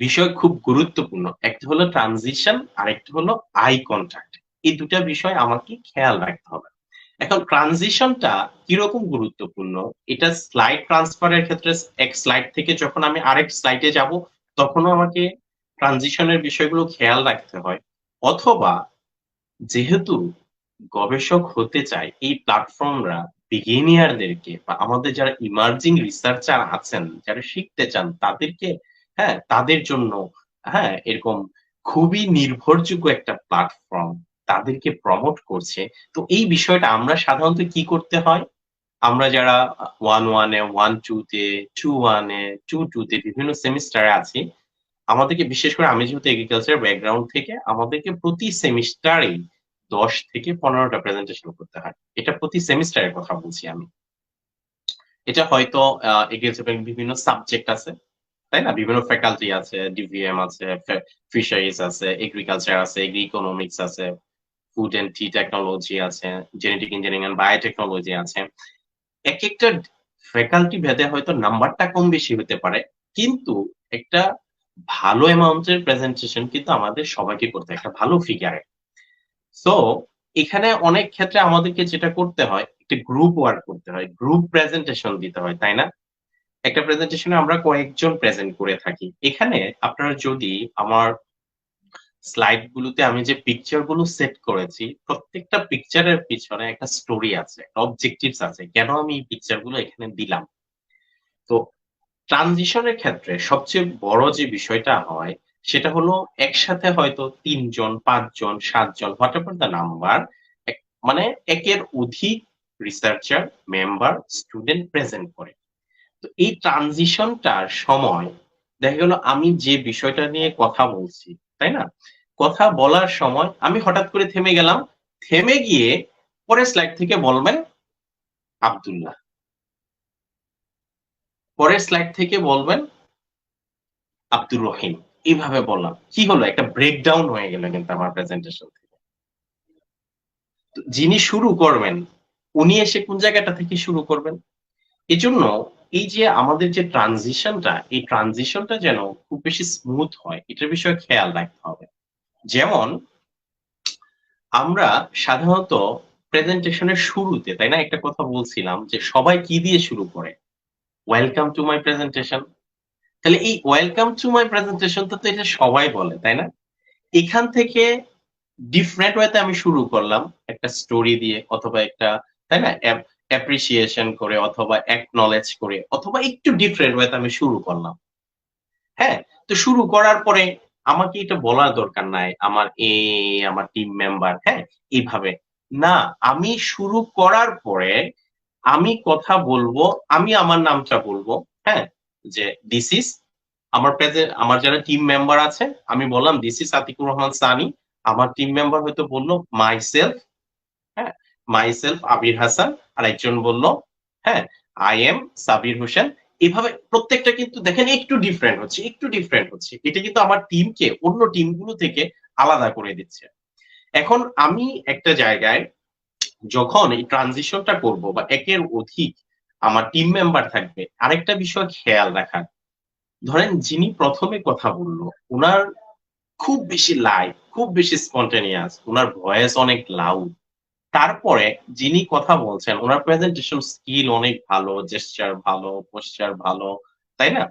বিষয় খুব গুরুত্বপূর্ণ, একটা হলো ট্রানজিশন আর একটা হলো আই কন্টাক্ট। এই দুটা বিষয় আমাকে খেয়াল রাখতে হবে। এখন ট্রানজিশনটা কিরকম গুরুত্বপূর্ণ, এটা স্লাইড ট্রান্সফারের ক্ষেত্রে এক স্লাইড থেকে যখন আমি আরেক স্লাইডে যাব তখনও আমাকে ট্রানজিশনের বিষয়গুলো খেয়াল রাখতে হয়, অথবা যেহেতু গবেষক হতে চায় এই প্ল্যাটফর্মরা বিগিনিয়ারদেরকে বা আমাদের যারা ইমার্জিং রিসার্চার আছেন, যারা শিখতে চান তাদেরকে, তাদের জন্য এরকম খুবই নির্ভরযোগ্য একটা প্ল্যাটফর্ম, তাদেরকে প্রমোট করছে। তো এই বিষয়টা আমরা সাধারণত কি করতে হয়, আমরা যারা 1-1 এ, 1-2 তে, 2-1 এ, 2-2 তে বিভিন্ন সেমিস্টারে আছি, আমাদেরকে বিশেষ করে আমি যেহেতু এগ্রিকালচার ব্যাকগ্রাউন্ড থেকে, আমাদেরকে প্রতি সেমিস্টারেই ১০ থেকে ১৫ টা প্রেজেন্টেশন করতে হয়। এটা প্রতি সেমিস্টারের কথা বলছি আমি। এটা হয়তো এগ্রিকালচার বিভিন্ন সাবজেক্ট আছে, তাই না? বিভিন্ন ফ্যাকাল্টি আছে, ডিভিএম আছে, ফিশারিজ আছে, এগ্রিকালচার আছে, এগ্রি ইকোনমিক্স আছে, ফুড অ্যান্ড টি টেকনোলজি আছে, জেনেটিক ইঞ্জিনিয়ারিং এন্ড বায়োটেকনোলজি আছে। একেকটা ফ্যাকাল্টি ভেদে হয়তো নাম্বারটা কম বেশি হতে পারে। কিন্তু একটা ভালো অ্যামাউন্টের প্রেজেন্টেশন কিন্তু আমাদের সবাইকে করতে হয়, একটা ভালো ফিগারে। সো এখানে অনেক ক্ষেত্রে আমাদেরকে যেটা করতে হয়, একটা গ্রুপ ওয়ার্ক করতে হয়। গ্রুপ প্রেজেন্টেশন দিতে হয়, তাই না? একটা প্রেজেন্টেশনে আমরা কয়েকজন প্রেজেন্ট করে থাকি। এখানে আপনারা যদি আমার স্লাইড গুলোতে আমি যে পিকচার গুলো সেট করেছি, প্রত্যেকটা পিকচারের পিছনে একটা স্টোরি আছে, একটা অবজেক্টিভস আছে। কেন আমি এই পিকচার গুলো এখানে দিলাম? তো ট্রানজিশনের ক্ষেত্রে সবচেয়ে বড় যে বিষয়টা হয়, সেটা হলো একসাথে হয়তো ৩ জন, ৫ জন, ৭ জন, হোয়াটএভার দ্য নাম্বার, এক মানে একের অধিক রিসার্চার, মেম্বার, স্টুডেন্ট প্রেজেন্ট করে। তো এই ট্রানজিশনটার সময় দেখা গেল আমি যে বিষয়টা নিয়ে কথা বলছি, তাই না? কথা বলার সময় আমি হঠাৎ করে থেমে গেলাম। থেমে গিয়ে পরের স্লাইড থেকে বলবেন আব্দুল্লাহ। পরের স্লাইড থেকে বলবেন আব্দুর রহিম। এইভাবে বললাম। কি হলো? একটা ব্রেকডাউন হয়ে গেল কিন্তু আমার প্রেজেন্টেশন থেকে। তো যিনি শুরু করবেন, উনি এসে কোন জায়গাটা থেকে শুরু করবেন? এজন্য এই যে আমাদের যে ট্রানজিশনটা, এই ট্রানজিশনটা যেন খুব বেশি স্মুথ হয়, এটার বিষয়ে খেয়াল রাখতে হবে। যেমন আমরা সাধারণত প্রেজেন্টেশনের শুরুতে, তাই না? একটা কথা বলছিলাম যে সবাই কি দিয়ে শুরু করে? Welcome to my presentation. তাহলে এই ওয়েলকাম টু মাই প্রেজেন্টেশন তো এটা সবাই বলে, তাই না? এখান থেকে ডিফারেন্ট ওয়েতে আমি শুরু করলাম একটা স্টোরি দিয়ে, অথবা একটা, তাই না, অ্যাপ্রিসিয়েশন করে, অথবা অ্যাকনলেজ করে, অথবা একটু ডিফারেন্ট ওয়েতে আমি শুরু করলাম। হ্যাঁ, তো শুরু করার পরে আমাকে এটা বলার দরকার নাই আমার আমার টিম মেম্বার, এইভাবে না। আমি শুরু করার পরে আমি কথা বলবো, আমি আমার নামটা বলবো, হ্যাঁ, যে দিস ইজ আমার আমার যারা টিম মেম্বার আছে, আমি বললাম দিস ইজ আতিকুর রহমান সানি। আমার টিম মেম্বার হয়তো বললো মাইসেলফ, হ্যাঁ, মাইসেলফ আবির হাসান। আর একজন বলল, হ্যাঁ, আই এম সাবির হোসেন। এভাবে প্রত্যেকটা কিন্তু দেখেন একটু ডিফারেন্ট হচ্ছে, একটু ডিফারেন্ট হচ্ছে। এটা কিন্তু আমার টিমকে অন্য টিমগুলো থেকে আলাদা করে দিচ্ছে। এখন আমি একটা জায়গায় যখন এই ট্রানজিশনটা করব, বা একের অধিক আমার টিম মেম্বার থাকবে, আরেকটা বিষয় খেয়াল রাখার, ধরেন যিনি প্রথমে কথা বললো, উনার খুব বেশি লাইভ, খুব বেশি স্পন্টেনিয়াস, উনার ভয়েস অনেক লাউড। তারপরে যিনি কথা বলছেন উনার প্রেজেন্টেশন স্কিল অনেক ভালো, জেস্চার ভালো, পোশ্চার ভালো, তাই না?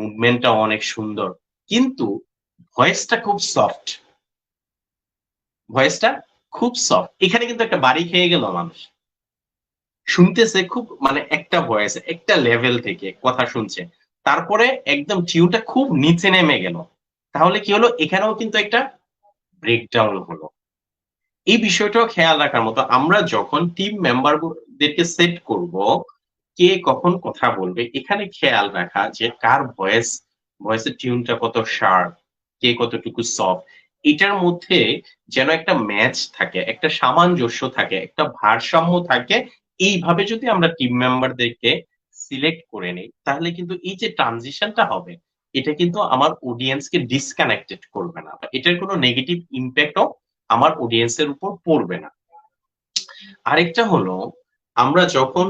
মুভমেন্টটা অনেক সুন্দর। কিন্তু ভয়েসটা খুব সফট। ভয়েসটা খুব সফট। এখানে কিন্তু একটা বাড়ি খেয়ে গেল মানুষ। শুনতেছে খুব, মানে একটা ভয়েস, একটা লেভেল থেকে কথা শুনছে। তারপরে একদম টিউনটা খুব নিচে নেমে গেল। তাহলে কি হলো? এখানেও কিন্তু একটা ব্রেকডাউন হলো। এই বিষয়টাও খেয়াল রাখার মতো। আমরা যখন টিম মেম্বার দেরকে সেট করব, কে কখন কথা বলবে, এখানে খেয়াল রাখা যে কার ভয়েসের টিউনটা কত শার্প, কে কতটুকু সফট। এটার মধ্যে যেন একটা ম্যাচ থাকে, একটা সামঞ্জস্য থাকে, একটা ভারসাম্য থাকে। এইভাবে যদি আমরা টিম মেম্বারদেরকে সিলেক্ট করে নেই, তাহলে কিন্তু এই যে ট্রানজিশনটা হবে, এটা কিন্তু আমার অডিয়েন্সকে ডিসকানেক্টেড করবে না, বা এটার কোনো নেগেটিভ ইমপ্যাক্টও আমার অডিয়েন্সের উপর পড়বে না। আরেকটা হলো, আমরা যখন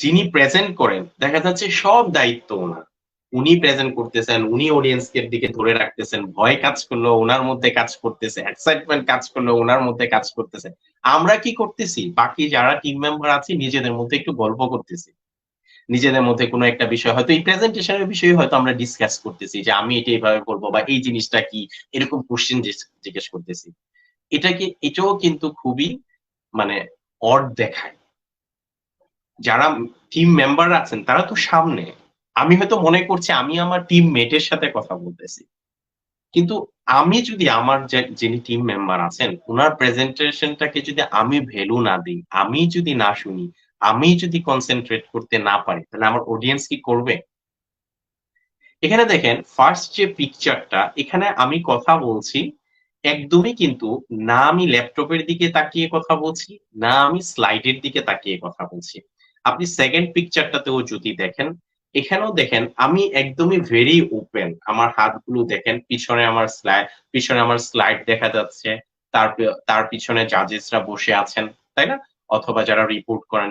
যিনি প্রেজেন্ট করেন, দেখা যাচ্ছে সব দায়িত্ব ওনার। উনি প্রেজেন্ট করতেছেন, উনি অডিয়েন্সের দিকে ধরে রাখতেছেন, ভয় কাজ করলেও ওনার মধ্যে কাজ করতেছে, এক্সাইটমেন্ট কাজ করলেও ওনার মধ্যে কাজ করতেছে। আমরা কি করতেছি? বাকি যারা টিম মেম্বার আছি নিজেদের মধ্যে একটু গল্প করতেছি। নিজেদের মধ্যে কোনো একটা বিষয় হয়তো এই প্রেজেন্টেশনের বিষয়ে হয়তো আমরা ডিসকাস করতেছি যে আমি এটা এইভাবে বলবো বা এই জিনিসটা কি, এরকম কোশ্চেন জিজ্ঞেস করতেছি। এটাও কিন্তু খুবই মানে অড দেখায়। যারা টিম মেম্বার আছেন তারা তো সামনে, আমি হয়তো মনে করছি আমি আমার টিম মেটের সাথে কথা বলতেছি, কিন্তু আমি যদি আমার যিনি টিম মেম্বার আছেন উনার প্রেজেন্টেশনটাকে যদি আমি ভ্যালু না দিই, আমি যদি না শুনি, আমি যদি কনসেনট্রেট করতে না পারি, তাহলে আমার অডিয়েন্স কি করবে? এখানে দেখেন ফার্স্ট যে পিকচারটা, এখানে আমি কথা বলছি একদমই কিন্তু না আমি ল্যাপটপের দিকে তাকিয়ে কথা বলছি, না আমি স্লাইডের দিকে তাকিয়ে কথা বলছি। আপনি সেকেন্ড পিকচারটাতেও যদি দেখেন, এখানেও দেখেন আমি একদমই ভেরি ওপেন। আমার হাতগুলো দেখেন, পিছনে আমার স্লাইড দেখা যাচ্ছে। তার পিছনে জাজেসরা বসে আছেন, তাই না? অথবা যারা রিপোর্ট করেন,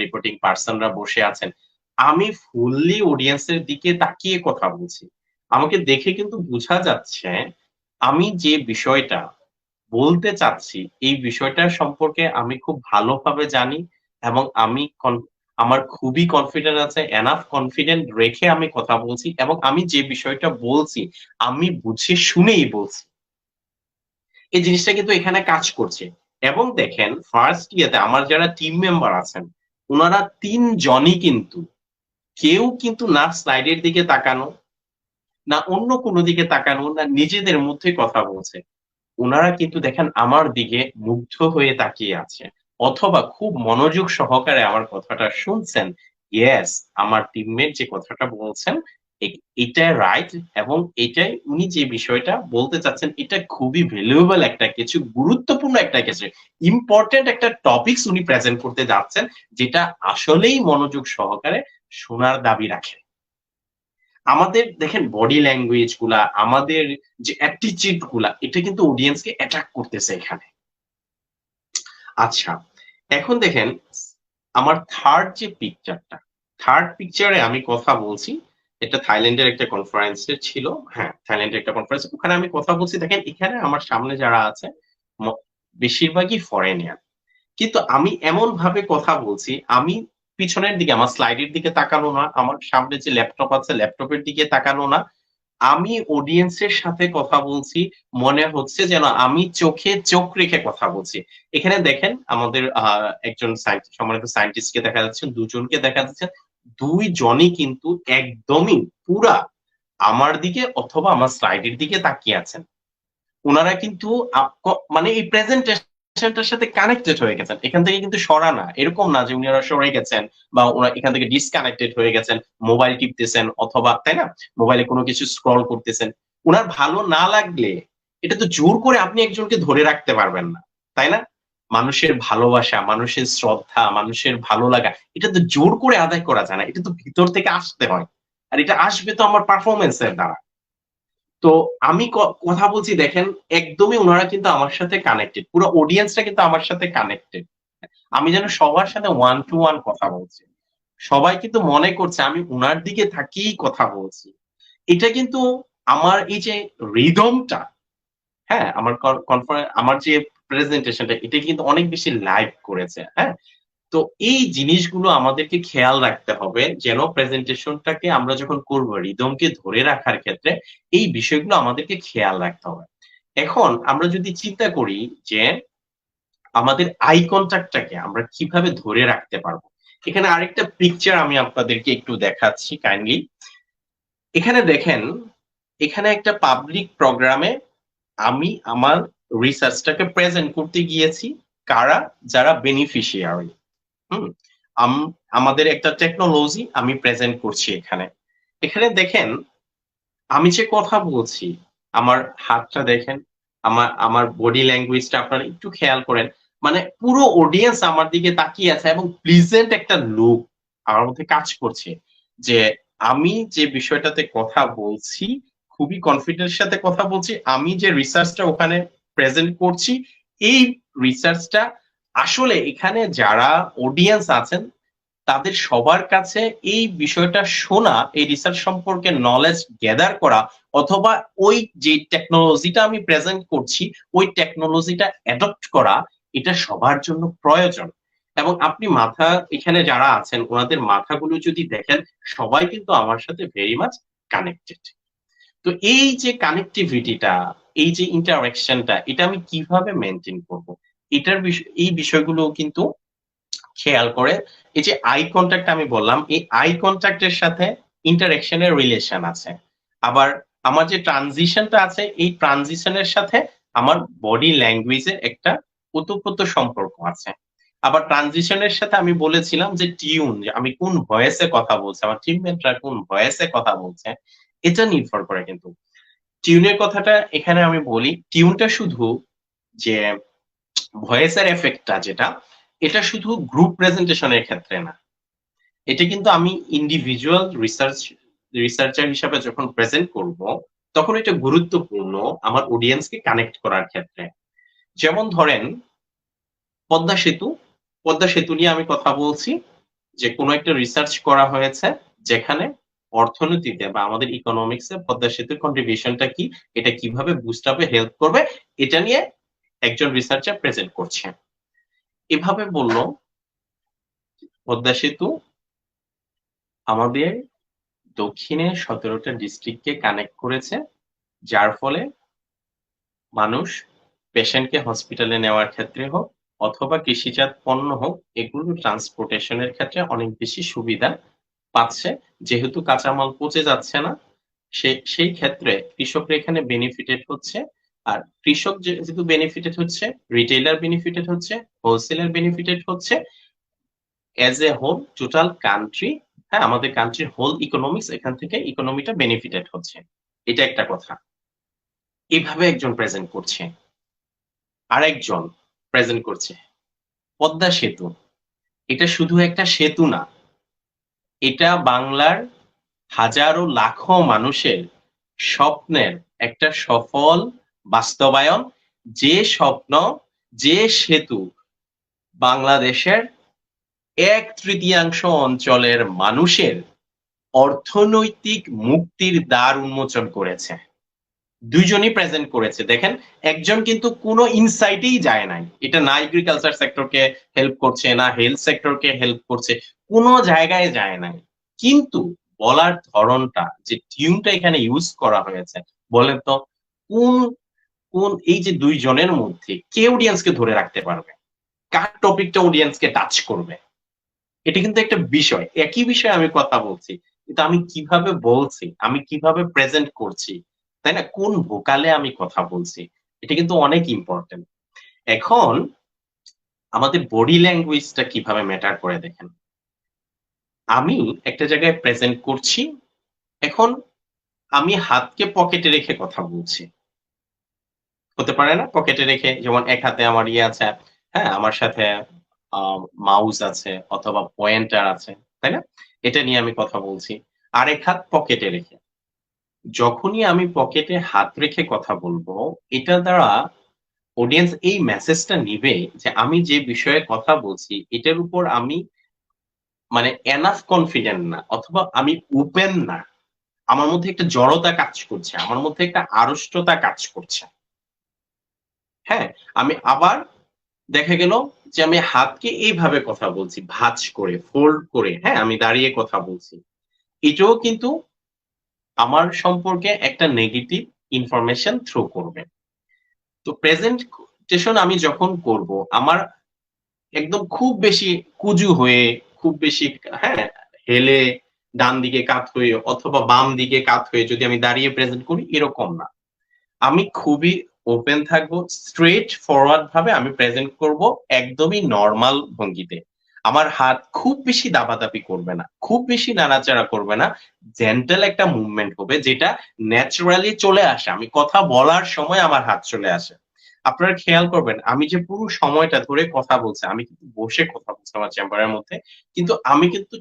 রিপোর্টিং পারসনরা বসে আছেন। আমি ফুললি অডিয়েন্সের দিকে তাকিয়ে কথা বলছি। আমাকে দেখে কিন্তু বোঝা যাচ্ছে আমি যে বিষয়টা বলতে চাচ্ছি, এই বিষয়টার সম্পর্কে আমি খুব ভালোভাবে জানি এবং আমার খুবই কনফিডেন্ট আছে, এনাফ কনফিডেন্ট রেখে আমি কথা বলছি এবং আমি যে বিষয়টা বলছি, আমি বুঝে শুনেই বলছি। এই জিনিসটা কিন্তু এখানে কাজ করছে। এবং দেখেন ফার্স্ট ইয়েতে আমার যারা টিম মেম্বার আছেন, উনারা ৩ জনই কিন্তু কেউ কিন্তু না স্লাইডের দিকে তাকানো, না অন্য কোনো দিকে তাকানো, না নিজেদের মধ্যে কথা বলছে। উনারা কিন্তু দেখেন আমার দিকে মুগ্ধ হয়ে তাকিয়ে আছে। অথবা খুব মনোযোগ সহকারে আমার কথাটা শুনছেন। ইয়েস, আমার টিমমেট যে কথাটা বলছেন এটা রাইট এবং এটাই উনি যে বিষয়টা বলতে চাচ্ছেন এটা খুবই ভ্যালুয়েবল একটা কিছু, গুরুত্বপূর্ণ একটা কিছু। ইম্পোর্টেন্ট একটা টপিকস উনি প্রেজেন্ট করতে যাচ্ছেন যেটা আসলেই মনোযোগ সহকারে শোনার দাবি রাখে। আমাদের দেখেন বডি ল্যাঙ্গুয়েজ গুলা, আমাদের যে অ্যাটিচিউড গুলা, এটা কিন্তু অডিয়েন্সকে অ্যাট্রাক্ট করতেছে এখানে। আচ্ছা, এখন দেখেন আমার থার্ড পিকচারে আমি কথা বলছি। এটা থাইল্যান্ডের একটা কনফারেন্সে ছিল। হ্যাঁ, থাইল্যান্ডের একটা কনফারেন্স। ওখানে আমি কথা বলছি, দেখেন এখানে আমার সামনে যারা আছে বেশিরভাগই ফরেনিয়ার। কিন্তু আমি এমন ভাবে কথা বলছি, আমি পিছনের দিকে আমার স্লাইডের দিকে তাকানো না, আমার সামনে যে ল্যাপটপ আছে ল্যাপটপের দিকে তাকানো না, আমি অডিয়েন্সের সাথে কথা বলছি, মনে হচ্ছে যেন আমি চোখে চোখ রেখে কথা বলছি। এখানে দেখেন আমাদের একজন সম্মানিত সায়েন্টিস্টকে দেখা যাচ্ছে, দুজনকে দেখা যাচ্ছে। ২ জনই কিন্তু একদমই পুরা আমার দিকে অথবা আমার স্লাইডের দিকে তাকিয়ে আছেন। উনারা কিন্তু মানে এই প্রেজেন্টেশনটার সাথে কানেক্টেড হয়ে গেছেন। এখান থেকে কিন্তু সরা না। এরকম না যে উনারা সরে গেছেন বা ওরা এখান থেকে ডিসকানেক্টেড হয়ে গেছেন, মোবাইল টিপতেছেন অথবা তাই না? মোবাইলে কোনো কিছু স্ক্রল করতেছেন। উনার ভালো না লাগলে এটা তো জোর করে আপনি একজনকে ধরে রাখতে পারবেন না। তাই না? মানুষের ভালোবাসা, মানুষের শ্রদ্ধা, মানুষের ভালো লাগা এটা তো জোর করে আদায় করা যায় না। এটা তো ভিতর থেকে আসতে হয়। আর এটা আসবে তো আমার পারফরম্যান্স এর দ্বারা। তো আমি কথা বলছি দেখেন একদমই উনারা কিন্তু আমার সাথে কানেক্টেড। পুরো অডিয়েন্সটা কিন্তু আমার সাথে কানেক্টেড। আমি যেন সবার সাথে ওয়ান টু ওয়ান কথা বলছি। সবাই কিন্তু মনে করছে আমি উনার দিকে তাকিয়েই কথা বলছি। এটা কিন্তু আমার এই যে রিদমটা, হ্যাঁ, আমার যে প্রেজেন্টেশনটা এটা কিন্তু অনেক বেশি লাইভ করেছে। হ্যাঁ? তো এই জিনিসগুলো আমাদেরকে খেয়াল রাখতে হবে যেন প্রেজেন্টেশনটাকে আমরা যখন করব রিদমকে ধরে রাখার ক্ষেত্রে এই বিষয়গুলো আমাদেরকে খেয়াল রাখতে হবে। এখন আমরা যদি চিন্তা করি যে আমাদের আই কনট্যাক্টটাকে আমরা কিভাবে ধরে রাখতে পারবো। এখানে আরেকটা পিকচার আমি আপনাদেরকে একটু দেখাচ্ছি কাইন্ডলি। এখানে দেখেন, এখানে একটা পাবলিক প্রোগ্রামে আমি আমার রিসার্চটাকে প্রেজেন্ট করতে গিয়েছি। কারা? যারা বেনিফিশিয়ারি। হুম? আমাদের একটা টেকনোলজি আমি প্রেজেন্ট করছি এখানে। এখানে দেখেন আমি যে কথা বলছি, আমার হাতটা দেখেন, আমার বডি ল্যাঙ্গুয়েজটা আপনারা একটু খেয়াল করেন। মানে পুরো অডিয়েন্স আমার দিকে তাকিয়ে আছে এবং প্লিজেন্ট একটা লুক আমার মধ্যে কাজ করছে। যে আমি যে বিষয়টাতে কথা বলছি, খুবই কনফিডেন্স সাথে কথা বলছি। আমি যে রিসার্চটা ওখানে প্রেজেন্ট করছি, এই রিসার্চটা আসলে এখানে যারা অডিয়েন্স আছেন তাদের সবার কাছে এই বিষয়টা শোনা, এই রিসার্চ সম্পর্কে নলেজ গ্যাদার করা অথবা ওই যে টেকনোলজিটা আমি প্রেজেন্ট করছি ওই টেকনোলজিটা অ্যাডপ্ট করা, এটা সবার জন্য প্রয়োজন। এবং আপনি মাথা এখানে যারা আছেন ওনাদের মাথাগুলো যদি দেখেন সবাই কিন্তু আমার সাথে ভেরি মাচ কানেক্টেড। তো এই যে কানেক্টিভিটিটা, এই যে ইন্টারাকশনটা, এটা আমি কিভাবে মেনটেন করব, এই বিষয়গুলো কিন্তু খেয়াল করে। এই যে আই কন্ট্যাক্ট আমি বললাম, এই আই কন্ট্যাক্টের সাথে ইন্টারাকশনের রিলেশন আছে। আবার আমার যে ট্রানজিশনটা আছে, এই ট্রানজিশনের সাথে আমার বডি ল্যাঙ্গুয়েজের একটা ওতপ্রোত সম্পর্ক আছে। আবার ট্রানজিশনের সাথে আমি বলেছিলাম যে টিউন, যে আমি কোন ভয়েসে কথা বলছি, আমার টিমমেটরা কোন ভয়েসে কথা বলছে, এটা নির্ভর করে। কিন্তু টিউনের কথাটা এখানে আমি বলি, টিউনটা শুধু যে ভয়েসের এফেক্টটা যেটা, এটা শুধু গ্রুপ প্রেজেন্টেশনের ক্ষেত্রে না, এটা কিন্তু আমি ইন্ডিভিজুয়াল রিসার্চার হিসাবে যখন প্রেজেন্ট করব তখন এটা গুরুত্বপূর্ণ আমার অডিয়েন্সকে কানেক্ট করার ক্ষেত্রে। যেমন ধরেন পদ্মা সেতু, পদ্মা সেতু নিয়ে আমি কথা বলছি, যে কোনো একটা রিসার্চ করা হয়েছে যেখানে অর্থনীতিতে বা আমাদের ইকোনমিক্সে পদ্মা সেতুর কন্ট্রিবিউশনটা কি, এটা কিভাবে বুস্ট আপে হেল্প করবে, এটা নিয়ে একজন রিসার্চার প্রেজেন্ট করছে। এভাবে বলল পদ্মা সেতু আমাদের দক্ষিণে 17টা ডিস্ট্রিক্টকে কানেক্ট করেছে, যার ফলে মানুষ পেশেন্টকে হসপিটালে নেওয়ার ক্ষেত্রে হোক অথবা কৃষিজাত পণ্য হোক, এগুলো ট্রান্সপোর্টেশনের ক্ষেত্রে অনেক বেশি সুবিধা পাচ্ছে। যেহেতু কাঁচামাল পচে যাচ্ছে না, সেই ক্ষেত্রে কৃষকরা এখানে বেনিফিটেড হচ্ছে। আর কৃষক যেহেতু বেনিফিটেড হচ্ছে, রিটেইলার বেনিফিটেড হচ্ছে, হোলসেলার বেনিফিটেড হচ্ছে, as a whole total country, হ্যাঁ আমাদের কান্ট্রির হোল ইকোনমিক্স এখান থেকে ইকোনমিটা বেনিফিটেড হচ্ছে। এটা একটা কথা। এভাবে একজন প্রেজেন্ট করছে, আরেকজন প্রেজেন্ট করছে পদ্মা সেতু। এটা শুধু একটা সেতু না, এটা বাংলার হাজারো লাখো মানুষের স্বপ্নের একটা সফল বাস্তবায়ন। যে স্বপ্ন, যে সেতু বাংলাদেশের 1/3 অঞ্চলের মানুষের অর্থনৈতিক মুক্তির দ্বার উন্মোচন করেছে। দুইজনই প্রেজেন্ট করেছে। দেখেন একজন কিন্তু কোনো ইনসাইটেই যায় নাই, এটা না এগ্রিকালচার সেক্টরকে হেল্প করছে, না হেলথ সেক্টরকে হেল্প করছে, কোনো জায়গায় যায় নাই। কিন্তু বলার ধরনটা, যে টিউনটা এখানে ইউজ করা হয়েছে, বলেন তো কোন কোন এই যে দুইজনের মধ্যে কে অডিয়েন্সকে ধরে রাখতে পারবে, কার টপিকটা অডিয়েন্সকে টাচ করবে? এটা কিন্তু একটা বিষয়, একই বিষয়ে আমি কথা বলছি, কিন্তু আমি কিভাবে বলছি, আমি কিভাবে প্রেজেন্ট করছি, তাই না, কোন ভোকালে আমি কথা বলছি, এটা কিন্তু অনেক ইম্পর্টেন্ট। এখন আমাদের বডি ল্যাঙ্গুয়েজটা কিভাবে ম্যাটার করে দেখেন। আমি একটা জায়গায় প্রেজেন্ট করছি, এখন আমি হাতকে পকেটে রেখে কথা বলছি, হতে পারে না পকেটে রেখে, যেমন এক হাতে আমার ইয়ে আছে, হ্যাঁ আমার সাথে মাউস আছে অথবা পয়েন্টার আছে, তাই না, এটা নিয়ে আমি কথা বলছি। আরেক হাত পকেটে রেখে, যখনই আমি পকেটে হাত রেখে কথা বলবো, এটা দ্বারা অডিয়েন্স এই মেসেজটা নিবে যে আমি যে বিষয়ে কথা বলছি এটার উপর আমি মানে এনাফ কনফিডেন্ট না, অথবা আমি ওপেন না, আমার মধ্যে একটা জড়তা কাজ করছে, আমার মধ্যে একটা আড়ষ্টতা কাজ করছে। হ্যাঁ, আমি আবার দেখা গেল যে আমি হাতকে এইভাবে কথা বলছি, ভাঁজ করে ফোল্ড করে, হ্যাঁ আমি দাঁড়িয়ে কথা বলছি, এটাও কিন্তু আমার সম্পর্কে একটা নেগেটিভ ইনফরমেশন থ্রো করবে। তো প্রেজেন্টেশন আমি যখন করব, আমার একদম খুব বেশি কুজু হয়ে, খুব বেশি হ্যাঁ হেলে, ডান দিকে কাত হয়ে অথবা বাম দিকে কাত হয়ে যদি আমি দাঁড়িয়ে প্রেজেন্ট করি, এরকম না। আমি খুবই ওপেন থাকবো, স্ট্রেট ফরওয়ার্ড ভাবে আমি প্রেজেন্ট করব, একদমই নরমাল ভঙ্গিতে। আমার হাত খুব বেশি দাবাদাবি করবে না, খুব বেশি নাড়াচাড়া করবে না, জেন্টাল একটা মুভমেন্ট হবে যেটা ন্যাচারালি চলে আসে, আমি কথা বলার সময় আমার হাত চলে আসে। আপনারা খেয়াল করবেন আমি যে পুরো সময়টা ধরে কথা বলছি, আমি কিন্তু বসে কথা বলছি আমার চেম্বারের মধ্যে, কিন্তু আমি কিন্তু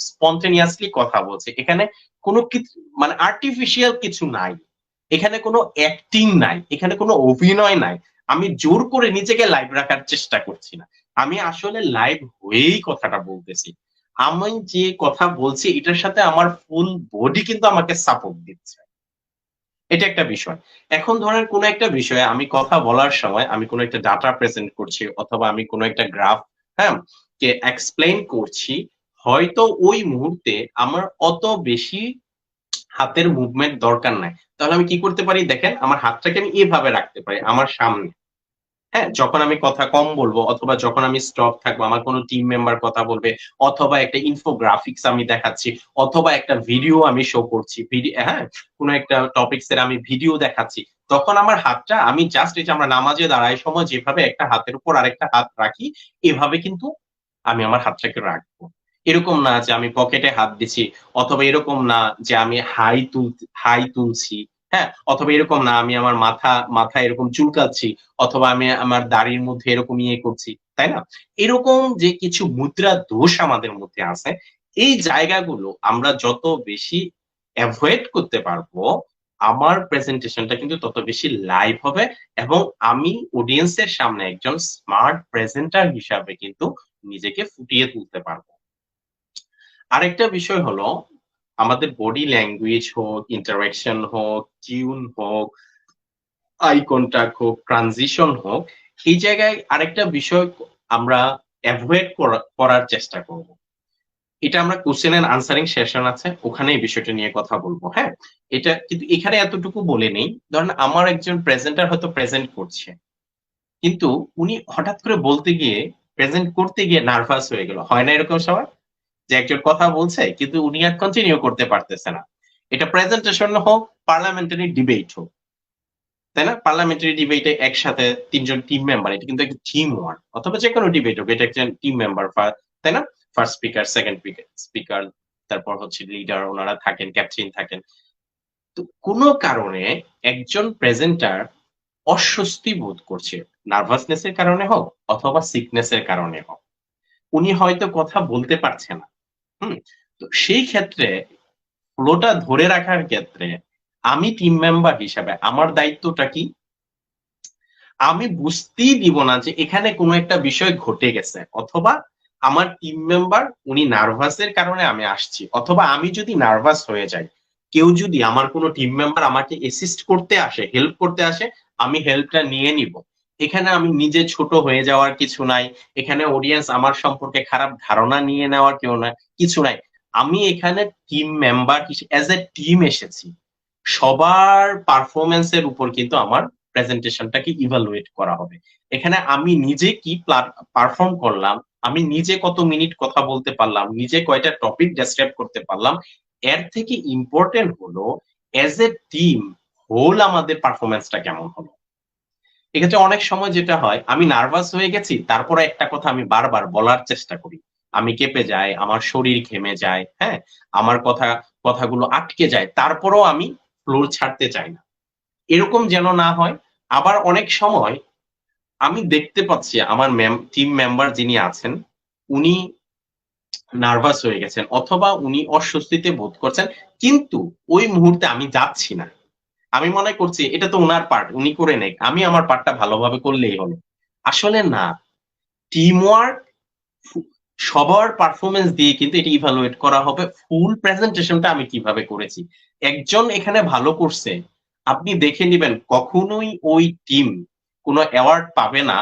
স্পন্টেনিয়াসলি কথা বলছি, এখানে কোনো কিছু মানে আর্টিফিশিয়াল কিছু নাই, এখানে কোনো অ্যাক্টিং নাই, এখানে কোনো অভিনয় নাই, আমি জোর করে নিজেকে লাইভ রাখার চেষ্টা করছি না, আমি আসলে লাইভ হয়েই কথাটা বলতেছি। আমি যে কথা বলছি এটার সাথে আমার ফুল বডি কিন্তু আমাকে সাপোর্ট দিচ্ছে। এটা একটা বিষয়। এখন ধরেন কোনো একটা বিষয়ে আমি কথা বলার সময় আমি কোনো একটা ডাটা প্রেজেন্ট করছি অথবা আমি কোনো একটা গ্রাফ হ্যাঁ, কে এক্সপ্লেইন করছি, হয়তো ওই মুহূর্তে আমার অত বেশি হাতের মুভমেন্ট দরকার নাই। তাহলে আমি কি করতে পারি দেখেন, আমার হাতটাকে আমি এভাবে রাখতে পারি আমার সামনে। হ্যাঁ, যখন আমি কথা কম বলবো অথবা যখন আমি স্টপ থাকবো, আমার কোনো টিম মেম্বার কথা বলবে অথবা একটা ইনফোগ্রাফিক্স আমি দেখাচ্ছি অথবা একটা ভিডিও আমি শো করছি, হ্যাঁ, কোনো একটা টপিকস এর আমি ভিডিও দেখাচ্ছি। তখন আমার হাতটা আমি জাস্ট এই যে আমরা নামাজে দাঁড়াই সময় যেভাবে একটা হাতের উপর আরেকটা হাত রাখি, এভাবে কিন্তু আমি আমার হাতটাকে রাখবো। এরকম না যে আমি পকেটে হাত দিছি অথবা এরকম না যে আমি হাই তুলছি, হ্যাঁ? অথবা এরকম না আমি আমার মাথা এরকম চুলকাচ্ছি অথবা আমি আমার দাড়ির মধ্যে এরকম ইয়ে করছি, তাই না? এরকম যে কিছু মুদ্রা দোষ আমাদের মধ্যে আছে, এই জায়গাগুলো আমরা যত বেশি এভয়েড করতে পারবো, আমার প্রেজেন্টেশনটা কিন্তু তত বেশি লাইভ হবে এবং আমি অডিয়েন্সের সামনে একজন স্মার্ট প্রেজেন্টার হিসাবে কিন্তু নিজেকে ফুটিয়ে তুলতে পারবো। আরেকটা বিষয় হলো আমাদের বডি ল্যাঙ্গুয়েজ হোক, ইন্টারেকশন হোক, টিউন হোক, আই কনট্যাক্ট হোক, ট্রানজিশন হোক, এই জায়গায় আরেকটা বিষয় আমরা এভয়েড করার চেষ্টা করব। এটা আমরা কোশ্চেন এন্ড আনসারিং সেশন আছে, ওখানে এই বিষয়টা নিয়ে কথা বলবো। হ্যাঁ, এটা কিন্তু এখানে এতটুকু বলে নেই, ধরেন আমার একজন প্রেজেন্টার হয়তো প্রেজেন্ট করছে, কিন্তু উনি হঠাৎ করে বলতে গিয়ে প্রেজেন্ট করতে গিয়ে নার্ভাস হয়ে গেল, হয় না এরকম সময় যে একজন কথা বলছে কিন্তু উনি আর কন্টিনিউ করতে পারতেছে না। এটা প্রেজেন্টেশন হোক, পার্লামেন্টারি ডিবেট হোক, তাই না? পার্লামেন্টারি ডিবেটে একসাথে ৩ জন টিম মেম্বার, এটা কিন্তু একটা টিম ওয়ার্ক, অথবা যেকোনো ডিবেট হোক, এটা একজন টিম মেম্বার, তাই না? ফার্স্ট স্পিকার, সেকেন্ড স্পিকার, তারপর হচ্ছে লিডার, ওনারা থাকেন, ক্যাপ্টেন থাকেন। তো কোনো কারণে একজন প্রেজেন্টার অস্বস্তি বোধ করছে, নার্ভাসনেস এর কারণে হোক অথবা সিকনেস এর কারণে হোক, উনি হয়তো কথা বলতে পারছে না। হুম? তো সেই ক্ষেত্রে ফ্লোটা ধরে রাখার ক্ষেত্রে আমি টিম মেম্বার হিসাবে আমার দায়িত্বটা কি? আমি বুঝতেই দিব না যে এখানে কোনো একটা বিষয় ঘটে গেছে, অথবা আমার টিম মেম্বার উনি নার্ভাস এর কারণে আমি আসছি, অথবা আমি যদি নার্ভাস হয়ে যাই, কেউ যদি আমার কোনো টিম মেম্বার আমাকে অ্যাসিস্ট করতে আসে, হেল্প করতে আসে, আমি হেল্পটা নিয়ে নিব। এখানে আমি নিজে ছোট হয়ে যাওয়ার কিছু নাই, এখানে অডিয়েন্স আমার সম্পর্কে খারাপ ধারণা নিয়ে নেওয়ার কেউ না, কিছু নাই। আমি এখানে team member as a team এসেছি, সবার পারফরমেন্স এর উপর কিন্তু আমার প্রেজেন্টেশনটাকে ইভালুয়েট করা হবে। এখানে আমি নিজে কি পারফর্ম করলাম, আমি নিজে কত মিনিট কথা বলতে পারলাম, নিজে কয়টা টপিক ডেসক্রাইব করতে পারলাম, এর থেকে ইম্পর্টেন্ট হলো এজ এ টিম হোল আমাদের পারফরমেন্সটা কেমন হলো। এক্ষেত্রে অনেক সময় যেটা হয়, আমি নার্ভাস হয়ে গেছি, তারপরে একটা কথা আমি বারবার বলার চেষ্টা করি, আমি কেঁপে যাই, আমার শরীর ঘেমে যায়, হ্যাঁ, আমার কথাগুলো আটকে যায়, তারপরেও আমি ফ্লোর ছাড়তে চাই না। এরকম যেন না হয়। আবার অনেক সময় আমি দেখতে পাচ্ছি আমার টিম মেম্বার যিনি আছেন, উনি নার্ভাস হয়ে গেছেন অথবা উনি অস্বস্তিতে বোধ করছেন, কিন্তু ওই মুহূর্তে আমি যাচ্ছি না। আমি মনে করছি এটা তো উনার পার্ট, উনি করে নেক, আমি আমার পার্টটা ভালোভাবে করলেই হলো। আসলে না, টিম ওয়ার্ক, সবার পারফরমেন্স দিয়ে কিন্তু এটা ইভালুয়েট করা হবে, ফুল প্রেজেন্টেশনটা আমি কিভাবে করেছি। একজন এখানে ভালো করছে, আপনি দেখে নিবেন কখনোই ওই টিম কোনো অ্যাওয়ার্ড পাবে না।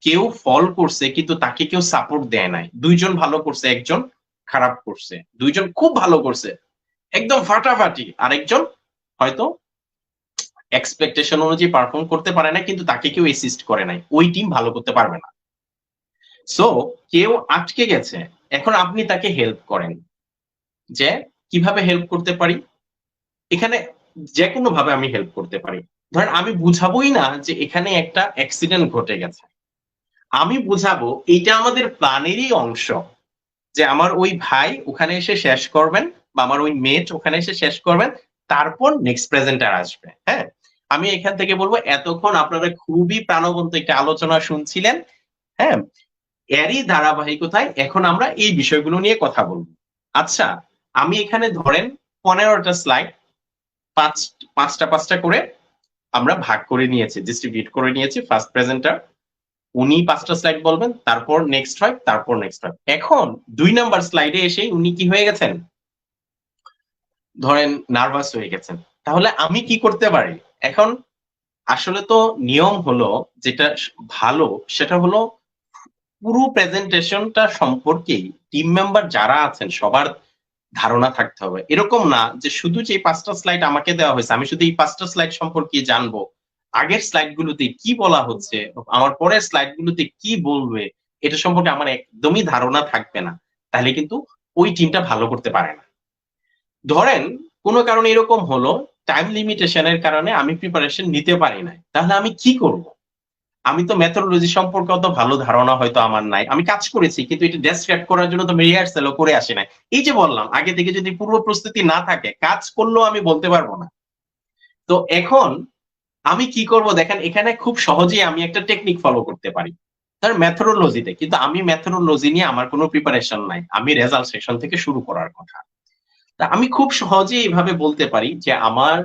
কেউ ফল করছে কিন্তু তাকে কেউ সাপোর্ট দেয় নাই। ২ জন ভালো করছে, একজন খারাপ করছে। ২ জন খুব ভালো করছে, একদম ফাটাফাটি। আরেকজন হয়তো এক্সপেকটেশন অনুযায়ী পারফর্ম করতে পারে না, কিন্তু তাকে কেউ অ্যাসিস্ট করে নাই। ওই টিম ভালো করতে পারবে না। সো কেউ আটকে গেছে, এখন আপনি তাকে হেল্প করেন। যে কিভাবে হেল্প করতে পারি? এখানে যেকোনো ভাবে আমি হেল্প করতে পারি। ধরেন আমি বুঝাবোই না যে এখানে একটা অ্যাক্সিডেন্ট ঘটে গেছে। আমি বুঝাবো এইটা আমাদের প্ল্যানেরই অংশ। যে আমার ওই ভাই ওখানে এসে শেষ করবেন বা আমার ওই মেট ওখানে এসে শেষ করবেন, তারপর নেক্সট প্রেজেন্টার আসবে। হ্যাঁ? আমি এখান থেকে বলবো এতক্ষণ আপনারা খুবই প্রাণবন্ত একটা আলোচনা শুনছিলেন। হ্যাঁ? এরই ধারাবাহিকতায় এখন আমরা এই বিষয়গুলো নিয়ে কথা বলবো। আচ্ছা, আমি এখানে ধরেন 15টা স্লাইড, পাঁচটা করে আমরা ভাগ করে নিয়েছি, ডিস্ট্রিবিউট করে নিয়েছি। ফার্স্ট প্রেজেন্টার উনি 5টা স্লাইড বলবেন, তারপর নেক্সট হয়, তারপর নেক্সট হয়। এখন 2 নাম্বার স্লাইডে এসে উনি কি হয়ে গেছেন, ধরেন নার্ভাস হয়ে গেছেন। তাহলে আমি কি করতে পারি এখন? আসলে তো নিয়ম হলো যেটা ভালো, সেটা হলো পুরো প্রেজেন্টেশনটা সম্পর্কেই টিম মেম্বার যারা আছেন সবার ধারণা থাকতে হবে। এরকম না যে শুধু যে 5টা স্লাইড আমাকে দেওয়া হয়েছে আমি শুধু এই 5টা স্লাইড সম্পর্কে জানবো, আগের স্লাইড গুলোতে কি বলা হচ্ছে, আমার পরের স্লাইড গুলোতে কি বলবে এটা সম্পর্কে আমার একদমই ধারণা থাকবে না, তাহলে কিন্তু ওই টিমটা ভালো করতে পারে না। ধরেন কোনো কারণে এরকম হলো, টাইম লিমিটেশনের কারণে আমি প্রিপারেশন নিতে পারি নাই, তাহলে আমি কি করব? আমি তো মেথোডোলজি সম্পর্কে অত ভালো ধারণা হয়তো আমার নাই, আমি কাজ করেছি কিন্তু এটা ডেসক্রাইব করার জন্য তো আমি রিহার্সালও করে আসি নাই। এই যে বললাম আগে থেকে যদি পূর্ব প্রস্তুতি না থাকে কাজ করলেও আমি বলতে পারবো না। তো এখন আমি কি করব দেখেন, এখানে খুব সহজেই আমি একটা টেকনিক ফলো করতে পারি তার মেথোডোলজিতে, কিন্তু আমি মেথোডোলজি নিয়ে আমার কোনো প্রিপারেশন নাই, আমি রেজাল্ট সেকশন থেকে শুরু করার কথা। তা আমি খুব সহজেই এইভাবে বলতে পারি যে আমার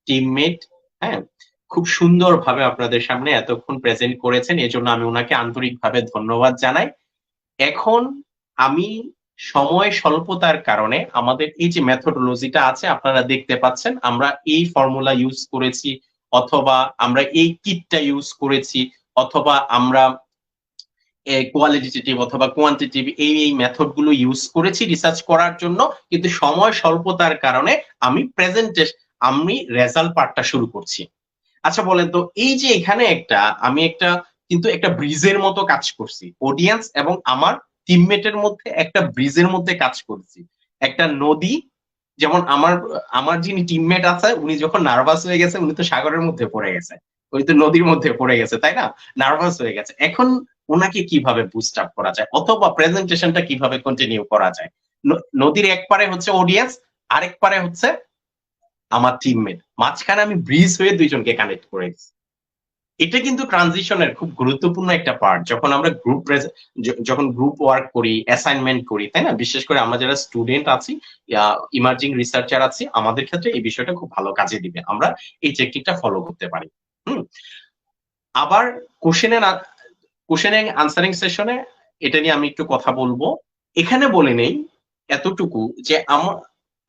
টিমমেট, হ্যাঁ, খুব সুন্দরভাবে আপনাদের সামনে এতক্ষণ প্রেজেন্ট করেছেন, এজন্য আমি ওনাকে আন্তরিকভাবে ধন্যবাদ জানাই। এখন আমি সময় স্বল্পতার কারণে আমাদের এই যে মেথোডোলজিটা আছে আপনারা দেখতে পাচ্ছেন, আমরা এই ফর্মুলা ইউজ করেছি, অথবা আমরা এই কিটটা ইউজ করেছি, অথবা আমরা কোয়ালিটেটিভ অথবা কোয়ান্টিটিভ এই মেথড গুলো ইউজ করেছি রিসার্চ করার জন্য, কিন্তু সময় স্বল্পতার কারণে আমি রেজাল্ট পার্টটা শুরু করছি। আচ্ছা বলেন তো, এই যে এখানে আমি একটা ব্রিজের মতো কাজ করছি, অডিয়েন্স এবং আমার টিমমেটের মধ্যে একটা ব্রিজের মধ্যে কাজ করছি, একটা নদী। যেমন আমার যিনি টিমমেট আছে উনি যখন নার্ভাস হয়ে গেছে উনি তো সাগরের মধ্যে পড়ে গেছে, উনি তো নদীর মধ্যে পড়ে গেছে, তাই না? নার্ভাস হয়ে গেছে। এখন ওনাকে কিভাবে বুস্ট আপ করা যায় অথবা প্রেজেন্টেশনটা কিভাবে কন্টিনিউ করা যায়? নদীর এক পারে হচ্ছে অডিয়েন্স, আরেক পারে হচ্ছে আমার টিমমেট, মাঝখানে আমি ব্রিজ হয়ে দুইজনকে কানেক্ট করে দিচ্ছি। এটা কিন্তু ট্রানজিশনের খুব গুরুত্বপূর্ণ একটা পার্ট। যখন গ্রুপ ওয়ার্ক করি, অ্যাসাইনমেন্ট করি, তাই না? বিশেষ করে আমরা যারা স্টুডেন্ট আছি, ইমার্জিং রিসার্চার আছি, আমাদের ক্ষেত্রে এই বিষয়টা খুব ভালো কাজে দিবে, আমরা এই টেকনিকটা ফলো করতে পারি। আবার কোশ্চেন এন্ড আনসারিং সেশনে এটা নিয়ে আমি একটু কথা বলবো। এখানে বলে নেই এতটুকু যে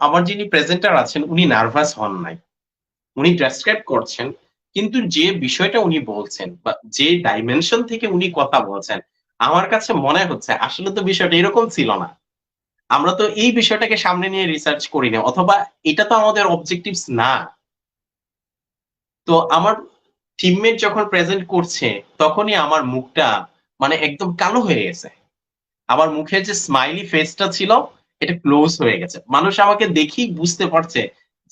আমার যিনি প্রেজেন্টার আছেন উনি নার্ভাস হন নাই, উনি ডেসক্রাইব করছেন, কিন্তু যে বিষয়টা উনি বলছেন বা যে ডাইমেনশন থেকে উনি কথা বলছেন আমার কাছে মনে হচ্ছে আসলে তো বিষয়টা এরকম ছিল না, আমরা তো এই বিষয়টাকে সামনে নিয়ে রিসার্চ করি না, অথবা এটা তো আমাদের অবজেক্টিভস না। তো আমার টিমমেট যখন প্রেজেন্ট করছে তখনই আমার মুখটা মানে একদম কালো হয়ে গেছে, আমার মুখে যে স্মাইলি ফেসটা ছিল এটা ক্লোজ হয়ে গেছে। মানুষ আমাকে দেখেই বুঝতে পারছে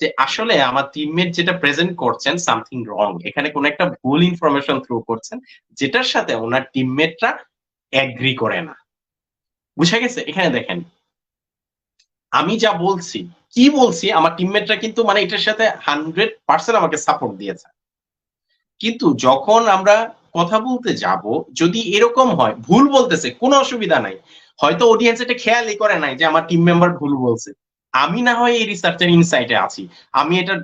যে আসলে আমার টিমমেট যেটা প্রেজেন্ট করছেন সামথিং রং, এখানে কোন একটা ভুল ইনফরমেশন থ্রু করছেন যেটার সাথে ওনার টিমমেটরা এগ্রি করে না। বুঝা গেছে? এখানে দেখেন আমি যা বলছি কি বলছি আমার টিমমেটরা কিন্তু মানে এটার সাথে 100% আমাকে সাপোর্ট দিয়েছে। কিন্তু যখন আমরা কথা বলতে যাব, যদি এরকম হয় ভুল বলতেছে কোনো অসুবিধা নাই, হয়তো অডিয়েন্স এটা খেয়ালই করে নাই যে আমার টিম মেম্বার ভুল বলছে, আমি না হয় এই রিসার্চের ইনসাইটে আছি, আমি এটা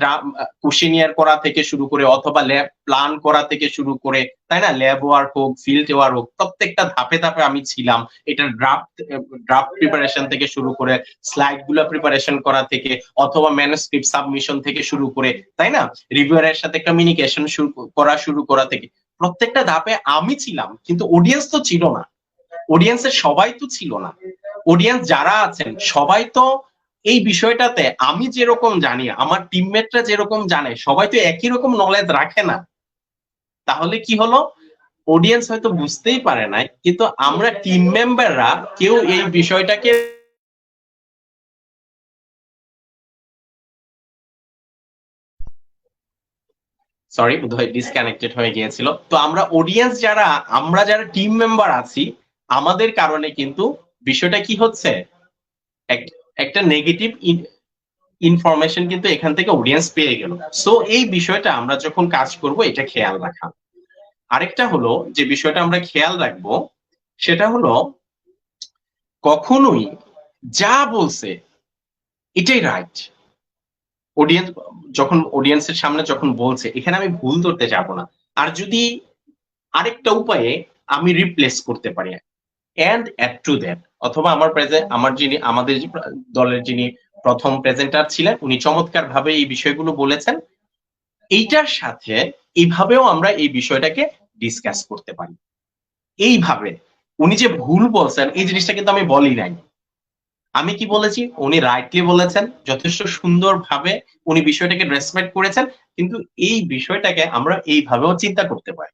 কোশ্চেনিয়ার করা থেকে শুরু করে অথবা ল্যাব প্ল্যান করা থেকে শুরু করে, তাই না, ল্যাব ওয়ার্ক হোক ফিল্ড ওয়ার্ক হোক, প্রত্যেকটা ধাপে ধাপে আমি ছিলাম। এটার ড্রাফট প্রিপারেশন থেকে শুরু করে স্লাইড গুলা প্রিপারেশন করা থেকে অথবা ম্যানুস্ক্রিপ্ট সাবমিশন থেকে শুরু করে, তাই না, রিভিউয়ারের সাথে কমিউনিকেশন শুরু করা থেকে প্রত্যেকটা ধাপে আমি ছিলাম, কিন্তু অডিয়েন্স তো ছিল না, অডিয়েন্সের সবাই তো ছিল না, অডিয়েন্স যারা আছেন সবাই তো এই বিষয়টাতে আমি যেরকম জানি আমার টিমমেটরা যেরকম জানে সবাই তো একই রকম নলেজ রাখে না। তাহলে কি হলো, অডিয়েন্স হয়তো বুঝতেই পারে নাই, কিন্তু আমরা টিম মেম্বাররা কেউ এই বিষয়টাকে সরি বোধহয় ডিসকানেক্টেড হয়ে গিয়েছিল। তো আমরা যারা টিম মেম্বার আছি আমাদের কারণে কিন্তু বিষয়টা কি হচ্ছে, একটা নেগেটিভ ইনফরমেশন কিন্তু এখান থেকে অডিয়েন্স পেয়ে গেল। সো এই বিষয়টা আমরা যখন কাজ করব এটা খেয়াল রাখা। আরেকটা হলো যে বিষয়টা আমরা খেয়াল রাখবো সেটা হলো কখনোই যা বলছে এটাই রাইট। অডিয়েন্সের সামনে যখন বলছে এখানে আমি ভুল ধরতে যাব না, আর যদি আরেকটা উপায়ে আমি রিপ্লেস করতে পারি এন্ড অ্যাড টু দ্যাট, অথবা আমাদের দলের যিনি প্রথম প্রেজেন্টার ছিলেন উনি চমৎকার ভাবে এই বিষয়গুলো বলেছেন, এইটার সাথে এইভাবেও আমরা এই বিষয়টাকে ডিসকাস করতে পারি। এইভাবে উনি যে ভুল বলছেন এই জিনিসটা কিন্তু আমি বলি নাই। আমি কি বলেছি, উনি রাইটলি বলেছেন, যথেষ্ট সুন্দরভাবে উনি বিষয়টাকে রেসপেক্ট করেছেন, কিন্তু এই বিষয়টাকে আমরা এইভাবেও চিন্তা করতে পারি।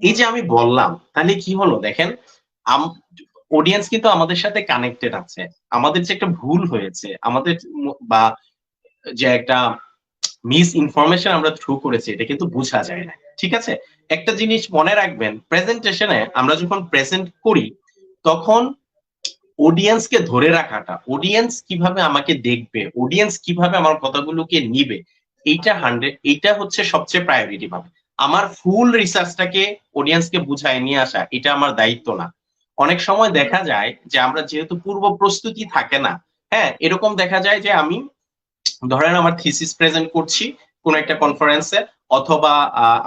এই যে আমি বললাম, তাহলে কি হলো দেখেন, অডিয়েন্স কিন্তু আমাদের সাথে কানেক্টেড আছে। আমাদের যে একটা ভুল হয়েছে, আমাদের বা যে একটা মিস ইনফরমেশন আমরা থ্রু করেছি, এটা কিন্তু বোঝা যায় না। ঠিক আছে, একটা জিনিস মনে রাখবেন, প্রেজেন্টেশনে আমরা যখন প্রেজেন্ট করি তখন অডিয়েন্সকে ধরে রাখাটা, অডিয়েন্স কিভাবে আমাকে দেখবে, অডিয়েন্স কিভাবে আমার কথাগুলোকে নিবে, এইটা হচ্ছে সবচেয়ে প্রায়োরিটি পাবে। আমার ফুল রিসার্চটাকে অডিয়েন্সকে বুঝায় নিয়ে আসা এটা আমার দায়িত্ব না। অনেক সময় দেখা যায় যে আমরা যেহেতু পূর্ব প্রস্তুতি থাকে না, হ্যাঁ, এরকম দেখা যায় যে আমি ধরেন আমার থিসিস প্রেজেন্ট করছি কোন একটা কনফারেন্সে, অথবা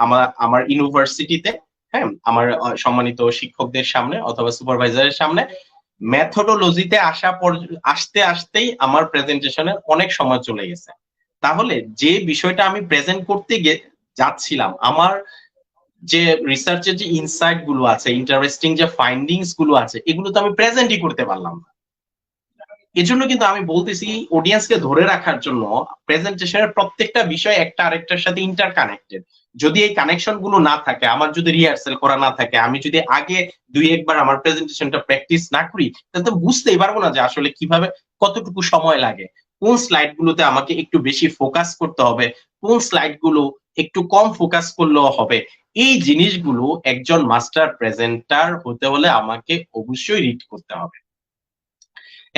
আমার আমার ইউনিভার্সিটিতে, হ্যাঁ, আমার সম্মানিত শিক্ষকদের সামনে অথবা সুপারভাইজারের সামনে, মেথোডোলজিতে আসতে আসতেই আমার প্রেজেন্টেশনের অনেক সময় চলে গেছে। তাহলে যে বিষয়টা আমি প্রেজেন্ট করতে যাচ্ছিলাম, আমার যে রিসার্চের যে ইনসাইট গুলো আছে, ইন্টারেস্টিং যে ফাইন্ডিংস গুলো আছে, এগুলো তো আমি প্রেজেন্টই করতে পারলাম না। এজন্য কিন্তু আমি বলতেছি অডিয়েন্সকে ধরে রাখার জন্য প্রেজেন্টেশনের প্রত্যেকটা বিষয় একটা আরেকটার সাথে ইন্টার কানেক্টেড। যদি এই কানেকশন গুলো না থাকে, আমার যদি রিহার্সাল করা না থাকে, আমি যদি আগে দুই একবার আমার প্রেজেন্টেশনটা প্র্যাকটিস না করি, তাহলে তো বুঝতেই পারবো না যে আসলে কিভাবে, কতটুকু সময় লাগে, কোন স্লাইড গুলোতে আমাকে একটু বেশি ফোকাস করতে হবে, কোন স্লাইড গুলো একটু কম ফোকাস করলেও হবে। এই জিনিসগুলো একজন মাস্টার প্রেজেন্টার হতে হলে আমাকে অবশ্যই রিড করতে হবে।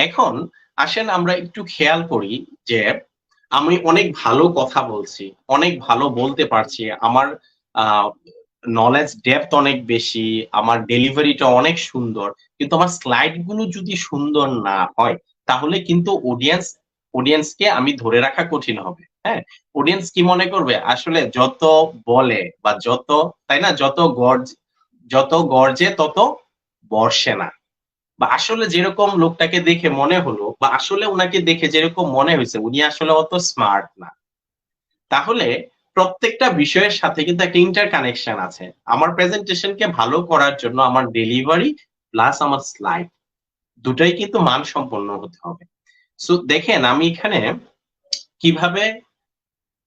এখন আসেন আমরা একটু খেয়াল করি যে আমি অনেক ভালো কথা বলছি, অনেক ভালো বলতে পারছি, আমার নলেজ ডেপথ অনেক বেশি, আমার ডেলিভারিটা অনেক সুন্দর, কিন্তু আমার স্লাইড গুলো যদি সুন্দর না হয়, তাহলে কিন্তু অডিয়েন্সকে আমি ধরে রাখা কঠিন হবে। হ্যাঁ, অডিয়েন্স কি মনে করবে, আসলে যত বলে বা যত, তাই না, যত গর্জে তত বর্ষে না, বা আসলে যেরকম লোকটাকে দেখে মনে হলো, বা আসলে উনাকে দেখে যেরকম মনে হয়েছে, উনি আসলে অত স্মার্ট না। তাহলে প্রত্যেকটা বিষয়ের সাথে কিন্তু একটা ইন্টার কানেকশন আছে। আমার প্রেজেন্টেশনকে ভালো করার জন্য আমার ডেলিভারি প্লাস আমার স্লাইড দুটাই কিন্তু মানসম্পন্ন হতে হবে। সো দেখেন আমি এখানে কিভাবে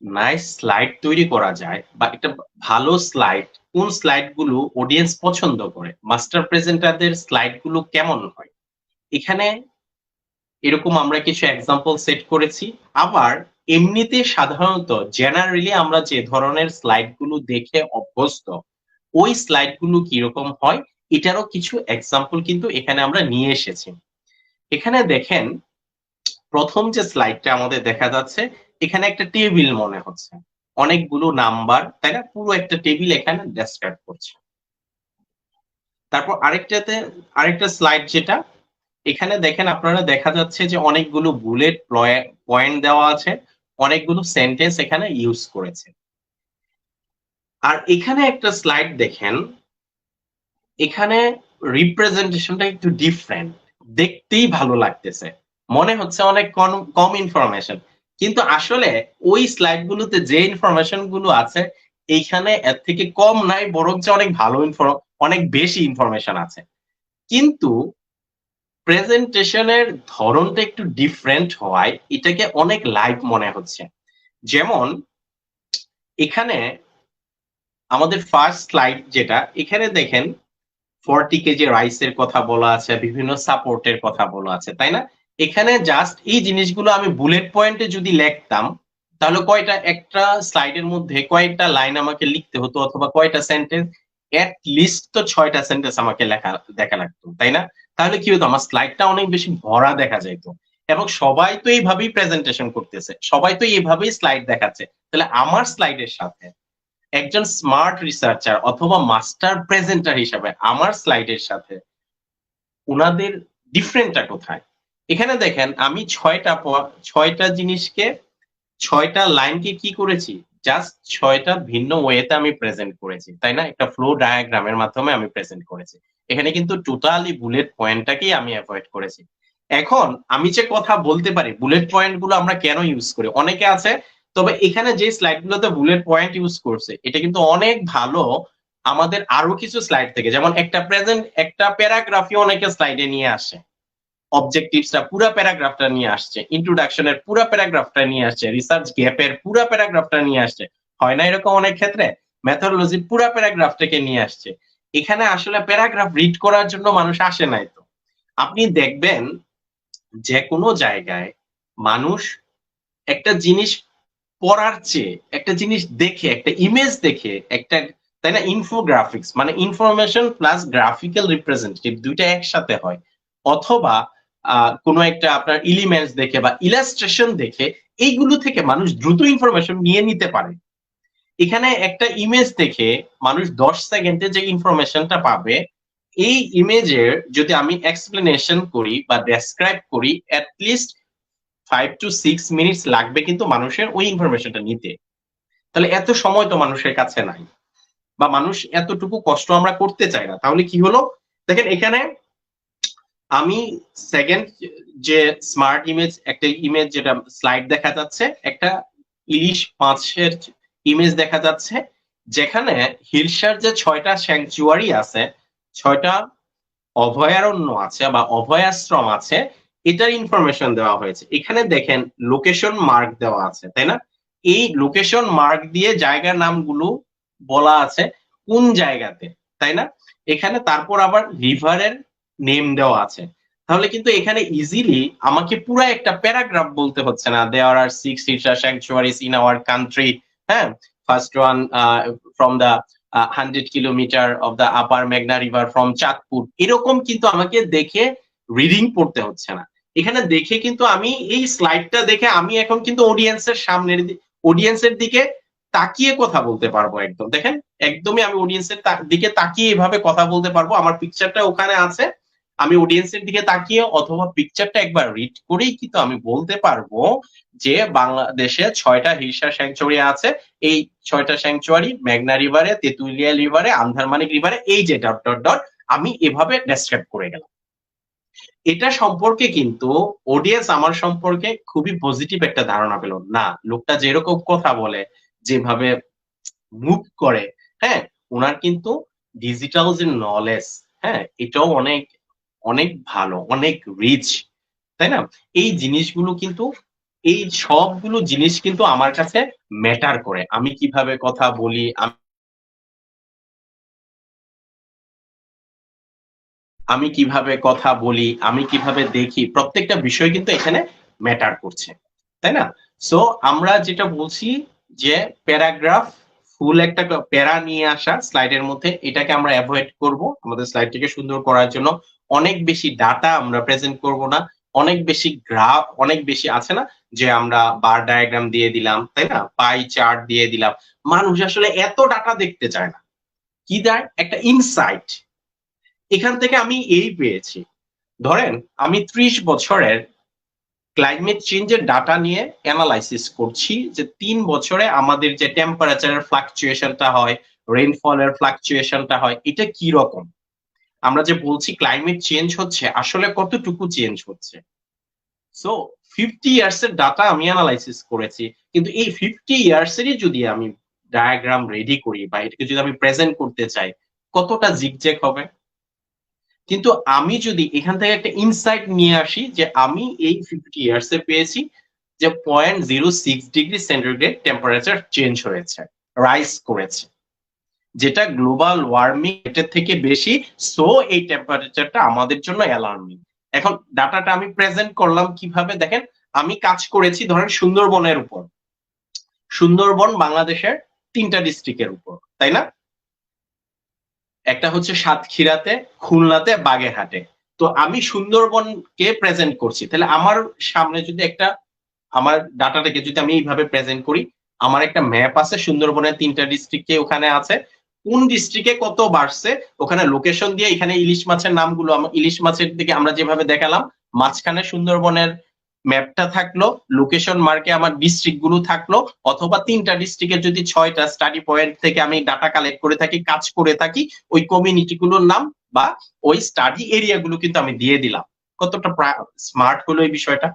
নাইস স্লাইড তৈরি করা যায়, বা একটা ভালো স্লাইড, কোন স্লাইড গুলো অডিয়েন্স পছন্দ করে, মাস্টার প্রেজেন্টারদের স্লাইড গুলো কেমন হয়, এখানে এরকম আমরা কিছু এক্সাম্পল সেট করেছি। আবার এমনিতে সাধারণত জেনারেলি আমরা যে ধরনের স্লাইড গুলো দেখে অভ্যস্ত, ওই স্লাইড গুলো কিরকম হয় এটারও কিছু এক্সাম্পল কিন্তু এখানে আমরা নিয়ে এসেছি। এখানে দেখেন, প্রথম যে স্লাইডটা আমাদের দেখা যাচ্ছে, এখানে একটা টেবিল মনে হচ্ছে, অনেকগুলো নাম্বার, তাই না, পুরো একটা টেবিল এখানে ডেসক্রাইব করছে। তারপর আরেকটা স্লাইড যেটা, এখানে দেখেন আপনারা, দেখা যাচ্ছে যে অনেকগুলো বুলেট পয়েন্ট দেওয়া আছে, অনেকগুলো সেন্টেন্স এখানে ইউজ করেছে। আর এখানে একটা স্লাইড দেখেন, এখানে রিপ্রেজেন্টেশনটা একটু ডিফারেন্ট, দেখতেই ভালো লাগতেছে, মনে হচ্ছে অনেক কম ইনফরমেশন, কিন্তু আসলে ওই স্লাইড গুলোতে যে ইনফরমেশন গুলো আছে এইখানে এর থেকে কম নাই, বরং যে অনেক ভালো অনেক বেশি ইনফরমেশন আছে। কিন্তু প্রেজেন্টেশনের ধরনটা একটু ডিফারেন্ট হওয়ায় এটাকে অনেক লাইভ মনে হচ্ছে। যেমন এখানে আমাদের ফার্স্ট স্লাইড যেটা, এখানে দেখেন 40 কেজি রাইসের কথা বলা আছে, বিভিন্ন সাপোর্টের কথা বলা আছে, তাই না? এখানে জাস্ট এই জিনিসগুলো আমি বুলেট পয়েন্টে যদি লিখতাম, তাহলে একটা স্লাইডের মধ্যে কয়েকটা লাইন আমাকে লিখতে হতো, অথবা কয়টা সেন্টেন্স, এট লিস্ট তো 6টা সেন্টেন্স আমাকে দেখা লাগতো, তাই না? তাহলে কি হতো, আমার স্লাইডটা অনেক বেশি ভরা দেখা যাইতো। এবং সবাই তো এইভাবেই প্রেজেন্টেশন করতেছে, সবাই তো এইভাবেই স্লাইড দেখাচ্ছে, তাহলে আমার স্লাইডের সাথে একজন স্মার্ট রিসার্চার অথবা মাস্টার প্রেজেন্টার হিসাবে আমার স্লাইডের সাথে উনাদের ডিফারেন্টটা কোথায়? এখানে দেখেন আমি 6টা জিনিসকে, 6টা লাইনকে কি করেছি, জাস্ট 6টা ভিন্ন ওয়েতে আমি প্রেজেন্ট করেছি, তাই না? একটা ফ্লো ডায়াগ্রামের মাধ্যমে আমি প্রেজেন্ট করেছি। এখানে কিন্তু টোটালি বুলেট পয়েন্টটাকেই আমি অ্যাভয়েড করেছি। এখন আমি যে কথা বলতে পারি, বুলেট পয়েন্ট গুলো আমরা কেন ইউজ করি, অনেকে আছে, তবে এখানে যে স্লাইড গুলোতে বুলেট পয়েন্ট ইউজ করছে এটা কিন্তু অনেক ভালো আমাদের আরো কিছু স্লাইড থেকে, যেমন একটা প্যারাগ্রাফই অনেকে স্লাইডে নিয়ে আসে, অবজেক্টিভসটা পুরো প্যারাগ্রাফটা নিয়ে আসছে, ইন্ট্রোডাকশনের পুরো প্যারাগ্রাফটা নিয়ে আসছে, রিসার্চ গ্যাপের পুরো প্যারাগ্রাফটা নিয়ে আসছে, হয় না এরকম অনেক ক্ষেত্রে? মেথোডোলজির পুরো প্যারাগ্রাফটাকে নিয়ে আসছে। এখানে আসলে প্যারাগ্রাফ রিড করার জন্য মানুষ আসে নাই। তো আপনি দেখবেন যে কোনো জায়গায় মানুষ একটা জিনিস পড়ার চেয়ে একটা জিনিস দেখে, একটা ইমেজ দেখে, একটা, তাই না, ইনফোগ্রাফিক্স মানে ইনফরমেশন প্লাস গ্রাফিক্যাল রিপ্রেজেন্টেটিভ দুইটা একসাথে হয়, অথবা কোনো একটা আপনার এলিমেন্টস দেখে বা ইলাস্ট্রেশন দেখে এইগুলো থেকে মানুষ দ্রুত ইনফরমেশন নিয়ে নিতে পারে। এখানে একটা ইমেজ দেখে মানুষ 10 সেকেন্ডে যে ইনফরমেশনটা পাবে, এই ইমেজের যদি আমি এক্সপ্লেনেশন করি বা ডেসক্রাইব করি, অ্যাটলিস্ট 5 to 6 মিনিটস লাগবে কিন্তু মানুষের ওই ইনফরমেশনটা নিতে। তাহলে এত সময় তো মানুষের কাছে নাই, বা মানুষ এতটুকু কষ্ট আমরা করতে চাই না। তাহলে কি হলো, দেখেন এখানে আমি সেকেন্ড যে স্মার্ট ইমেজ, একটা ইমেজ যেটা স্লাইড দেখা যাচ্ছে, একটা ইলিশ মাছের ইমেজ দেখা যাচ্ছে, যেখানে হিলসার যে 6টা স্যাংচুয়ারি আছে, 6টা অভয়ারণ্য আছে বা অভয়াশ্রম আছে, এটার ইনফরমেশন দেওয়া হয়েছে। এখানে দেখেন লোকেশন মার্ক দেওয়া আছে, তাই না? এই লোকেশন মার্ক দিয়ে জায়গার নামগুলো বলা আছে কোন জায়গাতে, তাই না? এখানে তারপর আবার রিভারের নেম দেওয়া আছে। তাহলে কিন্তু এখানে ইজিলি আমাকে পুরো একটা প্যারাগ্রাফ বলতে হচ্ছে না, there are 6 hilsa sanctuaries in our country, হ্যাঁ, first one from the 100 kilometre of the upper মেঘনা রিভার ফ্রম চাঁদপুর, এরকম কিন্তু আমাকে দেখে রিডিং পড়তে হচ্ছে না। এখানে দেখে কিন্তু আমি এই স্লাইডটা দেখে আমি এখন কিন্তু অডিয়েন্সের দিকে তাকিয়ে কথা বলতে পারবো। একদম দেখেন, একদমই আমি অডিয়েন্সের দিকে তাকিয়ে এভাবে কথা বলতে পারবো। আমার পিকচারটা ওখানে আছে, আমি অডিয়েন্সের দিকে তাকিয়ে অথবা পিকচারটা একবার রিড করেই কিন্তু আমি বলতে পারবো যে বাংলাদেশে 6টা হিলসা স্যাংচুয়ারি আছে, এই 6টা স্যাংচুয়ারি মেঘনা রিভারে, তেঁতুলিয়া রিভারে, আন্ধারমানিক রিভারে, এই যে ডট ডট ডট, আমি এভাবে ডেসক্রাইব করে গেলাম। এটা সম্পর্কে কিন্তু অডিয়েন্স আমার সম্পর্কে খুবই পজিটিভ একটা ধারণা পেল। না, লোকটা যেরকম কথা বলে, যেভাবে মুভ করে, হ্যাঁ, ওনার কিন্তু ডিজিটাল যে নলেজ, হ্যাঁ, এটাও অনেক অনেক ভালো, অনেক রিচ, তাই না? এই জিনিসগুলো কিন্তু, এই সবগুলো জিনিস কিন্তু আমার কাছে ম্যাটার করে। আমি কিভাবে কথা বলি, আমি কিভাবে কথা বলি, আমি কিভাবে দেখি, প্রত্যেকটা বিষয় কিন্তু এখানে ম্যাটার করছে, তাই না? সো আমরা যেটা বলছি যে প্যারাগ্রাফ, ফুল একটা প্যারা নিয়ে আসা স্লাইডের মধ্যে, এটাকে আমরা অ্যাভয়েড করব। আমাদের স্লাইডটিকে সুন্দর করার জন্য অনেক বেশি ডাটা আমরা প্রেজেন্ট করব না, অনেক বেশি গ্রাফ, অনেক বেশি আছে না যে আমরা বার ডায়াগ্রাম দিয়ে দিলাম, তাই না, পাই চার্ট দিয়ে দিলাম। মানুষ আসলে এত ডাটা দেখতে চায় না, কি দেয়, একটা ইনসাইট। এখান থেকে আমি এই পেয়েছি, ধরেন আমি 30 বছরের ক্লাইমেট চেঞ্জের ডাটা নিয়ে অ্যানালাইসিস করছি, যে 3 বছরে আমাদের যে টেম্পারেচারের ফ্লাকচুয়েশনটা হয়, রেইনফলের ফ্লাকচুয়েশনটা হয়, এটা কি রকম। আমরা যে বলছি ক্লাইমেট চেঞ্জ হচ্ছে, আসলে কতটুকু চেঞ্জ হচ্ছে। সো 50 ইয়ার্স এর ডাটা আমি অ্যানালাইসিস করেছি, কিন্তু এই 50 ইয়ার্স এরই যদি আমি ডায়াগ্রাম রেডি করি বা এটাকে যদি আমি প্রেজেন্ট করতে চাই, কতটা জিগজ্যাগ হবে। কিন্তু আমি যদি এখান থেকে একটা ইনসাইট নিয়ে আসি যে আমি এই 50 ইয়ার্স এ পেয়েছি যে 0.06 ডিগ্রি সেন্টিগ্রেড টেম্পারেচার চেঞ্জ হয়েছে, রাইজ করেছে, যেটা গ্লোবাল ওয়ার্মিং এর থেকে বেশি। সো এই টেম্পারেচারটা আমাদের জন্য অ্যালার্মিং। এখন ডাটাটা আমি প্রেজেন্ট করলাম কিভাবে, দেখেন আমি কাজ করেছি ধরেন সুন্দরবনের উপর। সুন্দরবন বাংলাদেশের 3টা ডিস্ট্রিক্টের উপর, তাই না? একটা হচ্ছে সাতক্ষীরাতে, খুলনাতে, বাগেরহাটে। তো আমি সুন্দরবনকে প্রেজেন্ট করছি, তাহলে আমার সামনে যদি একটা, আমার ডাটাটাকে যদি আমি এইভাবে প্রেজেন্ট করি, আমার একটা ম্যাপ আছে সুন্দরবনের 3টা ডিস্ট্রিক্টে, ওখানে আছে কোন ডিস্ট্রিক্টে কত বাড়ছে, ওখানে লোকেশন দিয়ে, এখানে ইলিশ মাছের নামগুলো, ইলিশ মাছের দিকে আমরা যেভাবে দেখালাম, মাঝখানে সুন্দরবনের ম্যাপটা থাকলো, লোকেশন মার্কে আমার ডিস্ট্রিক্ট গুলো থাকলো, অথবা 3টা ডিস্ট্রিক্টের যদি 6টা স্টাডি পয়েন্ট থেকে আমি ডাটা কালেক্ট করে থাকি, কাজ করে থাকি, ওই কমিউনিটি গুলোর নাম বা ওই স্টাডি এরিয়া গুলো কিন্তু আমি দিয়ে দিলাম। কতটা স্মার্ট হলো এই বিষয়টা।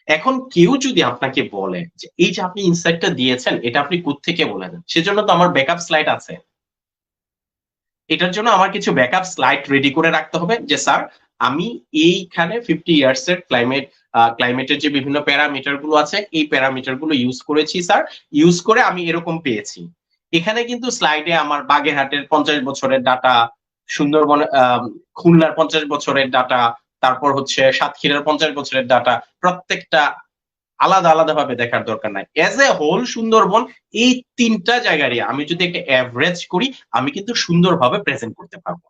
এখন কেউ যদি আপনাকে বলে যে এই যে আপনি ইনসাইটটা দিয়েছেন, এটা আপনি কোত্থেকে বলেছেন, সেজন্য তো আমার ব্যাকআপ স্লাইড আছে। এটার জন্য আমার কিছু ব্যাকআপ স্লাইড রেডি করে রাখতে হবে যে স্যার আমি এইখানে 50 ইয়ার্স এর ক্লাইমেটের যে বিভিন্ন প্যারামিটার গুলো আছে এই প্যারামিটার গুলো ইউজ করেছি স্যার, ইউজ করে আমি এরকম পেয়েছি। এখানে কিন্তু স্লাইডে আমার বাগেরহাটের 50 বছরের ডাটা, সুন্দরবন খুলনার 50 বছরের ডাটা, তারপর হচ্ছে সাতক্ষীরার 50 বছরের ডাটা, প্রত্যেকটা আলাদা আলাদা ভাবে দেখার দরকার নাই। এজ এ হোল সুন্দরবন এই তিনটা জায়গারই আমি যদি একটা অ্যাভারেজ করি আমি কিন্তু সুন্দরভাবে প্রেজেন্ট করতে পারবো।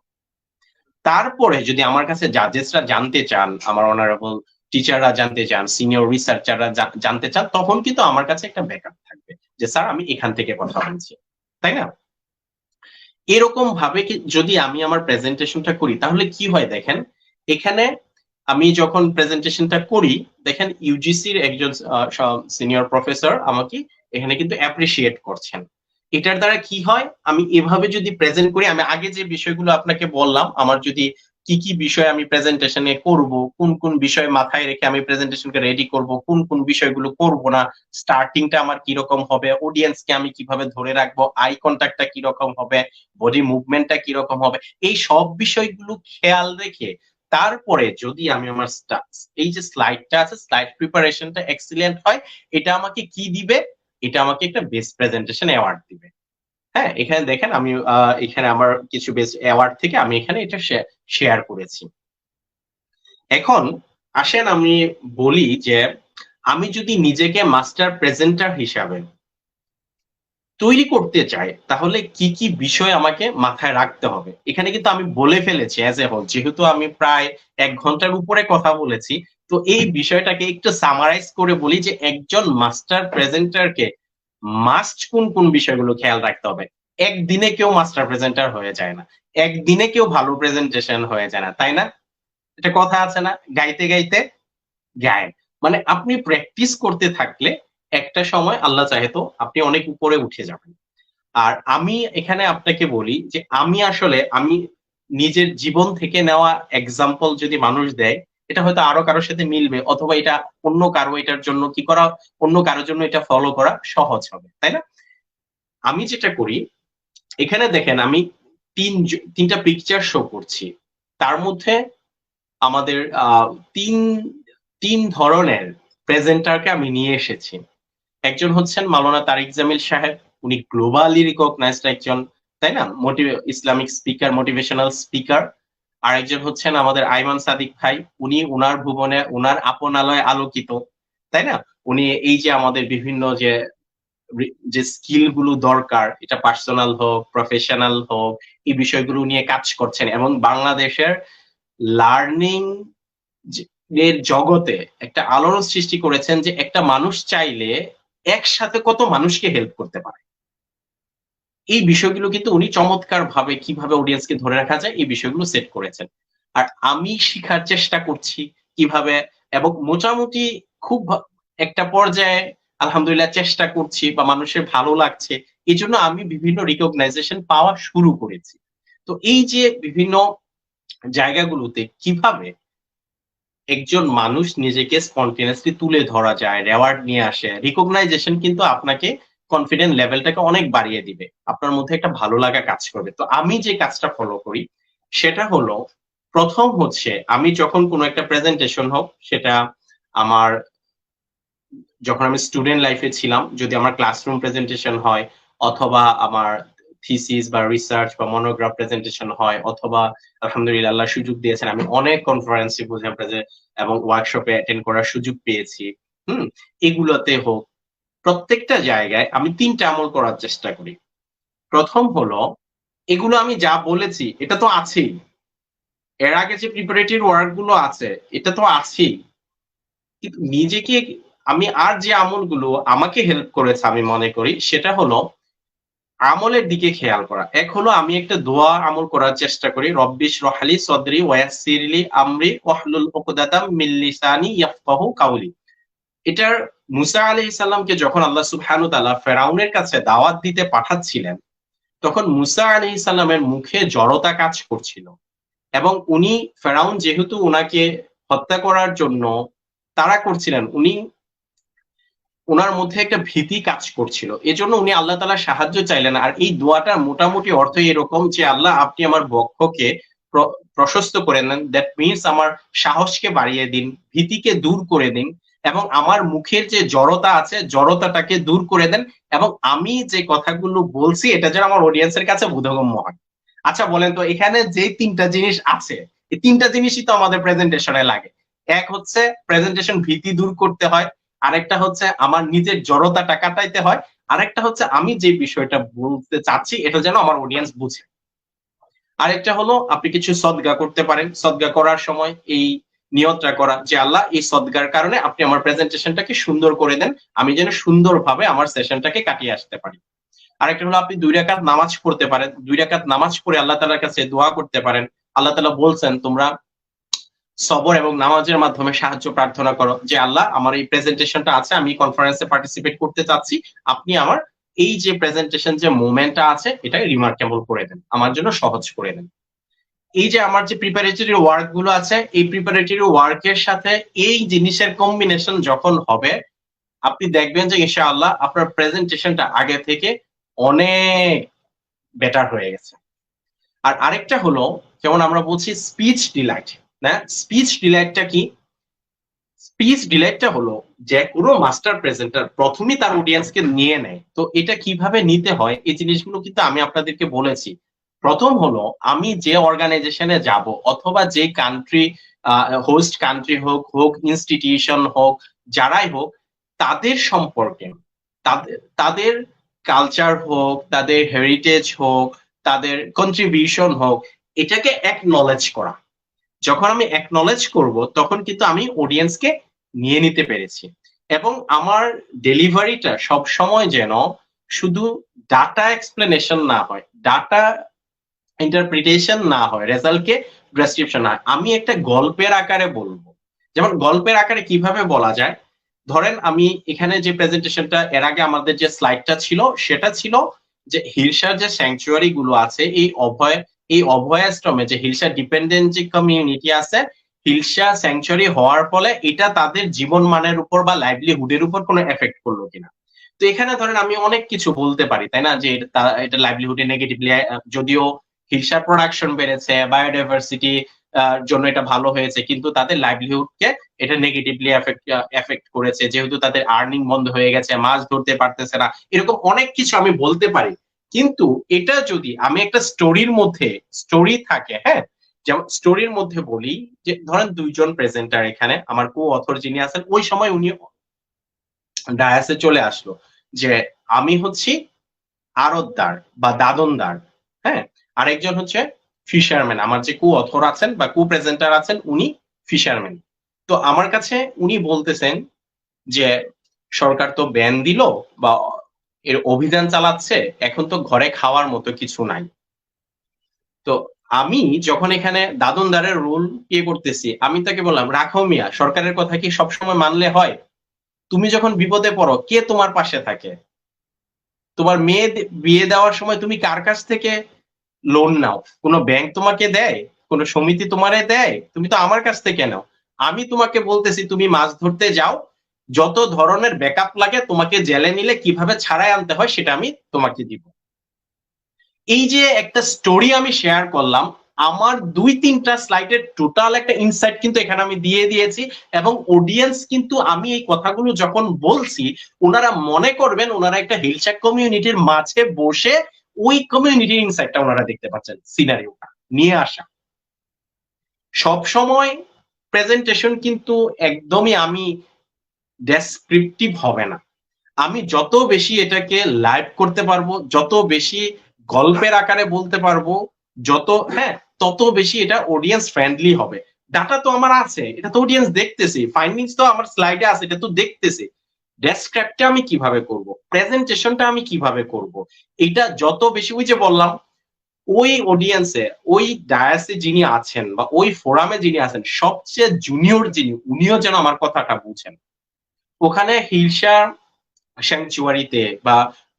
তারপরে যদি আমার কাছে জাজেসরা জানতে চান, আমার অনারেবল টিচাররা জানতে চান, সিনিয়র রিসার্চাররা জানতে চান, তখন কিন্তু আমার কাছে একটা ব্যাকআপ থাকবে যে স্যার আমি এখান থেকে কথা বলছি, তাই না? এরকম ভাবে যদি আমি আমার প্রেজেন্টেশনটা করি তাহলে কি হয় দেখেন, এখানে আমি যখন প্রেজেন্টেশনটা করি দেখেন ইউজিসির একজন সিনিয়র প্রফেসর আমাকে এখানে কিন্তু অ্যাপ্রিসিয়েট করছেন। এটার দ্বারা কি হয়, আমি এভাবে যদি প্রেজেন্ট করি, আমি আগে যে বিষয়গুলো আপনাকে বললাম, আমার যদি কি কি বিষয় আমি প্রেজেন্টেশনে করব, কোন কোন বিষয় মাথায় রেখে আমি প্রেজেন্টেশনকে রেডি করব, কোন কোন বিষয়গুলো করব না, স্টার্টিংটা আমার কি রকম হবে, অডিয়েন্সকে আমি কিভাবে ধরে রাখবো, আই কন্টাক্টটা কি রকম হবে, বডি মুভমেন্টটা কি রকম হবে, এই সব বিষয়গুলো খেয়াল রেখে তারপরে যদি আমি আমার এই যে স্লাইডটা আছে স্লাইড প্রিপারেশনটা এক্সিলেন্ট হয়, এটা আমাকে কি দিবে, এটা আমাকে একটা বেস্ট প্রেজেন্টেশন অ্যাওয়ার্ড দিবে। হ্যাঁ, এখানে দেখেন আমি এখানে আমার কিছু বেস্ট অ্যাওয়ার্ড থেকে আমি এখানে এটা শেয়ার করেছি। এখন আসেন আমি বলি যে আমি যদি নিজেকে মাস্টার প্রেজেন্টার হিসাবে তৈরি করতে চাই তাহলে কি কি বিষয় আমাকে মাথায় রাখতে হবে। এখানে কিন্তু আমি বলে ফেলেছি অ্যাজ এ হোল, যেহেতু আমি প্রায় 1 ঘন্টার উপরে কথা বলেছি, তো এই বিষয়টাকে একটু সামারাইজ করে বলি যে একজন মাস্টার প্রেজেন্টারকে মাস্ট কোন কোন বিষয়গুলো খেয়াল রাখতে হবে। একদিনে কেউ মাস্টার প্রেজেন্টার হয়ে যায় না, একদিনে কেউ ভালো প্রেজেন্টেশন হয়ে যায় না, তাই না? এটা কথা আছে না, গাইতে গাইতে গায়েন। মানে আপনি প্র্যাকটিস করতে থাকলে একটা সময় আল্লাহ চাহে তো আপনি অনেক উপরে উঠে যাবেন। আর আমি এখানে আপনাকে বলি যে আমি নিজের জীবন থেকে নেওয়া এক্সাম্পল যদি মানুষ দেয়, এটা হয়তো আরো কারোর সাথে মিলবে, অথবা এটা অন্য কারো এটার জন্য কি করা, অন্য কারোর জন্য এটা ফলো করা সহজ হবে, তাই না? আমি যেটা করি এখানে দেখেন আমি তিনটা পিকচার শো করছি, তার মধ্যে আমাদের তিন তিন ধরনের প্রেজেন্টারকে আমি নিয়ে এসেছি। একজন হচ্ছেন মাওলানা তারিক জামিল সাহেব, উনি গ্লোবালি রিকগনাইজড একজন, তাই না, ইসলামিক স্পিকার, মোটিভেশনাল স্পিকার। আর একজন হচ্ছেন আমাদের আইমান সাদিক ভাই, উনি উনার ভুবনে উনার আপনালয় আলোকিত, তাই না? উনি এই যে আমাদের বিভিন্ন যে স্কিল গুলো দরকার, এটা পার্সোনাল হোক প্রফেশনাল হোক, এই বিষয়গুলো নিয়ে কাজ করছেন এবং বাংলাদেশের লার্নিং এর জগতে একটা আলোড়ন সৃষ্টি করেছেন যে একটা মানুষ চাইলে একসাথে কত মানুষকে হেল্প করতে পারে। এই বিষয়গুলো কিন্তু উনি চমৎকার ভাবে কিভাবে অডিয়েন্সকে ধরে রাখা যায় এই বিষয়গুলো সেট করেছেন। আর আমি শিখার চেষ্টা করছি কিভাবে, এবং মোটামুটি খুব একটা পর্যায়ে আলহামদুলিল্লাহ চেষ্টা করছি বা মানুষের ভালো লাগছে, এই জন্য আমি বিভিন্ন রিকগনাইজেশন পাওয়া শুরু করেছি। তো এই যে বিভিন্ন জায়গাগুলোতে কিভাবে একজন মানুষ নিজেকে স্পন্টেনিয়াসলি তুলে ধরা যায়, অ্যাওয়ার্ড নিয়ে আসে, রিকগনাইজেশন কিন্তু আপনাকে কনফিডেন্ট লেভেলটাকে অনেক বাড়িয়ে দিবে, আপনার মধ্যে একটা ভালো লাগা কাজ করবে। তো আমি যে কাজটা ফলো করি সেটা হলো, প্রথম হচ্ছে আমি যখন কোনো একটা প্রেজেন্টেশন হোক, সেটা আমার যখন আমি স্টুডেন্ট লাইফে ছিলাম, যদি আমার ক্লাসরুম প্রেজেন্টেশন হয়, অথবা আমার থিসিস বা রিসার্চ বা মনোগ্রাফ প্রেজেন্টেশন হয়, অথবা আলহামদুলিল্লাহ আল্লাহ সুযোগ দিয়েছেন আমি অনেক কনফারেন্সে এবং ওয়ার্কশপে অ্যাটেন্ড করার সুযোগ পেয়েছি, এগুলোতে হোক, প্রত্যেকটা জায়গায় আমি 3টা আমল করার চেষ্টা করি। প্রথম হলো, এগুলো আমি যা বলেছি এটা তো আছেই, এর আগে যে প্রিপারেটরি ওয়ার্ক গুলো আছে এটা তো আছেই, কিন্তু নিজেকে আমি আর যে আমলগুলো আমাকে হেল্প করেছে আমি মনে করি সেটা হলো আমলের দিকে খেয়াল করা। এক হলো আমি একটা দোয়া আমল করার চেষ্টা করি, রব্বিশ রহালি সদরি ওয়াসিরলি আমরি ওয়াহলুল উকদাতাম মিন লিসানি ইয়াফকাহু কাওলি। এটার মুসা আলাইহিস সালামকে যখন আল্লাহ সুবহানাহু ওয়া তাআলা ফেরাউনের কাছে দাওয়াত দিতে পাঠাচ্ছিলেন, তখন মুসা আলাইহিস সালামের মুখে জড়তা কাজ করছিল, এবং উনি ফেরাউন যেহেতু উনাকে হত্যা করার জন্য তাড়া করছিলেন, ওনার মধ্যে একটা ভীতি কাজ করছিল, এজন্য উনি আল্লাহ তাআলার সাহায্য চাইলেন। আর এই দোয়াটার মোটামুটি অর্থ এরকম যে আল্লাহ আপনি আমার বক্ষকে প্রশস্ত করে নেন, দ্যাট মিনস আমার সাহসকে বাড়িয়ে দিন, ভীতিকে দূর করে দিন, এবং আমার মুখের যে জড়তা আছে জড়তাটাকে দূর করে দেন, এবং আমি যে কথাগুলো বলছি এটা যেন আমার অডিয়েন্সের কাছে বোধগম্য হয়। আচ্ছা বলেন তো, এখানে যে তিনটা জিনিস আছে, এই তিনটা জিনিসই তো আমাদের প্রেজেন্টেশনে লাগে। এক হচ্ছে প্রেজেন্টেশন ভীতি দূর করতে হয়, আরেকটা হচ্ছে আমার নিজের জড়তাটা কাটাইতে হয়, আরেকটা হচ্ছে আমি যে বিষয়টা বলতে চাচ্ছি এটা যেন আমার অডিয়েন্স বুঝে। আরেকটা হলো আপনি কিছু সদগা করতে পারেন, সদগা করার সময় এই নিয়তটা করা যে আল্লাহ এই সদগার কারণে আপনি আমার প্রেজেন্টেশনটাকে সুন্দর করে দেন, আমি যেন সুন্দরভাবে আমার সেশনটাকে কাটিয়ে আসতে পারি। আরেকটা হলো আপনি 2 রাকাত নামাজ পড়তে পারেন, 2 রাকাত নামাজ পড়ে আল্লাহ তাআলার কাছে দোয়া করতে পারেন। আল্লাহ তাআলা বলছেন তোমরা সবর এবং নামাজের মাধ্যমে সাহায্য প্রার্থনা করো, যে আল্লাহ আমার এই প্রেজেন্টেশনটা আছে, আমি কনফারেন্সে পার্টিসিপেট করতে চাচ্ছি, আপনি আমার এই যে প্রেজেন্টেশন যে মোমেন্টটা আছে এটাকে রিমার্কেবল করে দেন, আমার জন্য সহজ করে দেন। এই যে আমার যে প্রিপারেটরি ওয়ার্ক গুলো আছে, এই প্রিপারেটরি ওয়ার্কের সাথে এই জিনিসের কম্বিনেশন যখন হবে, আপনি দেখবেন যে ইনশাআল্লাহ আপনার প্রেজেন্টেশনটা আগে থেকে অনেক বেটার হয়ে গেছে। আর আরেকটা হলো, যেমন আমরা বলছি স্পিচ ডিলাইট, না স্পিচ ডিলাইটটা কি? স্পিচ ডিলাইটটা হলো যে কোনো মাস্টার প্রেজেন্টার প্রথমেই তার অডিয়েন্সকে নিয়ে নেয়। তো এটা কিভাবে নিতে হয় এই জিনিসগুলো কিন্তু আমি আপনাদেরকে বলেছি। প্রথম হলো আমি যে অর্গানাইজেশনে যাব অথবা যে কান্ট্রি হোস্ট কান্ট্রি হোক ইনস্টিটিউশন হোক, যারাই হোক, তাদের সম্পর্কে, তাদের কালচার হোক, তাদের হেরিটেজ হোক, তাদের কন্ট্রিবিউশন হোক, এটাকে একনলেজ করা। যখন আমি একনলেজ করব তখন কিন্তু আমি অডিয়েন্সকে নিয়ে নিতে পেরেছি, এবং আমার ডেলিভারিটা সব সময় যেন শুধু ডাটা এক্সপ্লেনেশন না হয়, ডাটা ইন্টারপ্রিটেশন না হয়, রেজাল্টকে ডেসক্রিপশন না হয়, আমি একটা গল্পের আকারে বলবো। যেমন গল্পের আকারে কিভাবে বলা যায়, ধরেন আমি এখানে যে প্রেজেন্টেশনটা এর আগে আমাদের যে স্লাইডটা ছিল সেটা ছিল যে হিলসার যে স্যাংচুয়ারি গুলো আছে, এই অভয়াশ্রমে যে হিলসা ডিপেন্ডেন্ট যে কমিউনিটি আছে, হিলসা স্যাংচুয়ারি হওয়ার ফলে এটা তাদের জীবন মানের উপর বা লাইভলিহুডের উপর কোনো এফেক্ট করলো কিনা। তো এখানে ধরেন আমি অনেক কিছু বলতে পারি, তাই না, যে এটা লাইভলিহুডে নেগেটিভলি, যদিও হিলসার প্রোডাকশন বেড়েছে, বায়োডাইভার্সিটি জন্য এটা ভালো হয়েছে, কিন্তু তাদের লাইভলিহুডকে এটা নেগেটিভলি এফেক্ট করেছে, যেহেতু তাদের আর্নিং বন্ধ হয়ে গেছে, মাছ ধরতে পারতেছে না, এরকম অনেক কিছু আমি বলতে পারি। কিন্তু এটা যদি আমি একটা স্টোরির মধ্যে, স্টোরি থাকে, হ্যাঁ, যেমন স্টোরির মধ্যে বলি যে ধরেন দুইজন প্রেজেন্টার, এখানে আমার কো অথর যিনি আছেন ওই সময় উনি ডায়াসে চলে আসলো যে আমি হচ্ছি আড়তদার বা দাদনদার, হ্যাঁ, আরেকজন হচ্ছে ফিশারম্যান, আমার যে কো অথর আছেন বা কো প্রেজেন্টার আছেন উনি ফিশারম্যান। তো আমার কাছে উনি বলতেছেন যে সরকার তো ব্যান দিল বা এর অভিযান চালাচ্ছে, এখন তো ঘরে খাওয়ার মতো কিছু নাই। তো আমি যখন এখানে দাদনদারের রোল প্লে করতেছি, আমি তাকে বললাম রাখো মিয়া, সরকারের কথা কি সবসময় মানলে হয়? তুমি যখন বিপদে পড়ো কে তোমার পাশে থাকে? তোমার মেয়ে বিয়ে দেওয়ার সময় তুমি কার কাছ থেকে লোন নাও? কোনো ব্যাংক তোমাকে দেয়? কোনো সমিতি তোমারে দেয়? তুমি তো আমার কাছ থেকে নাও। আমি তোমাকে বলতেছি তুমি মাছ ধরতে যাও, যত ধরনের ব্যাকআপ লাগে তোমাকে জেলে নিলে কিভাবে ছাড়াই আনতে হয় সেটা আমি তোমাকে দিব। এই যে একটা স্টোরি আমি শেয়ার করলাম, আমার 2-3টা স্লাইডের টোটাল একটা ইনসাইট কিন্তু এখানে আমি দিয়ে দিয়েছি, এবং অডিয়েন্স কিন্তু আমি এই কথাগুলো যখন বলছি ওনারা মনে করবেন ওনারা একটা হিলশা কমিউনিটির মাঝে বসে ওই কমিউনিটির ইনসাইটটা ওনারা দেখতে পাচ্ছেন, সিনারিওটা নিয়ে আসা। সব সময় প্রেজেন্টেশন কিন্তু একদমই আমি ডেসক্রিপটিভ হবে না, আমি যত বেশি এটাকে লাইভ করতে পারবো, যত বেশি গল্পের আকারে বলতে পারবো, যত, হ্যাঁ, তত বেশি এটা অডিয়েন্স ফ্রেন্ডলি হবে। ডাটা তো আমার আছে, এটা তো অডিয়েন্স দেখতেছি, ফাইন্ডিংস তো আমার স্লাইডে আছে, এটা তো দেখতেছি। ডেসক্রিপ্টটা আমি কিভাবে করব, প্রেজেন্টেশনটা আমি কিভাবে করব, এটা যত বেশি, ওই যে বললাম, ওই অডিয়েন্সে, ওই ডায়াসে যিনি আছেন বা ওই ফোরামে যিনি আছেন, সবচেয়ে জুনিয়র যিনি, উনিও যেন আমার কথাটা বুঝেন। ওখানে হিলসা স্যাংচুয়ারিতে বা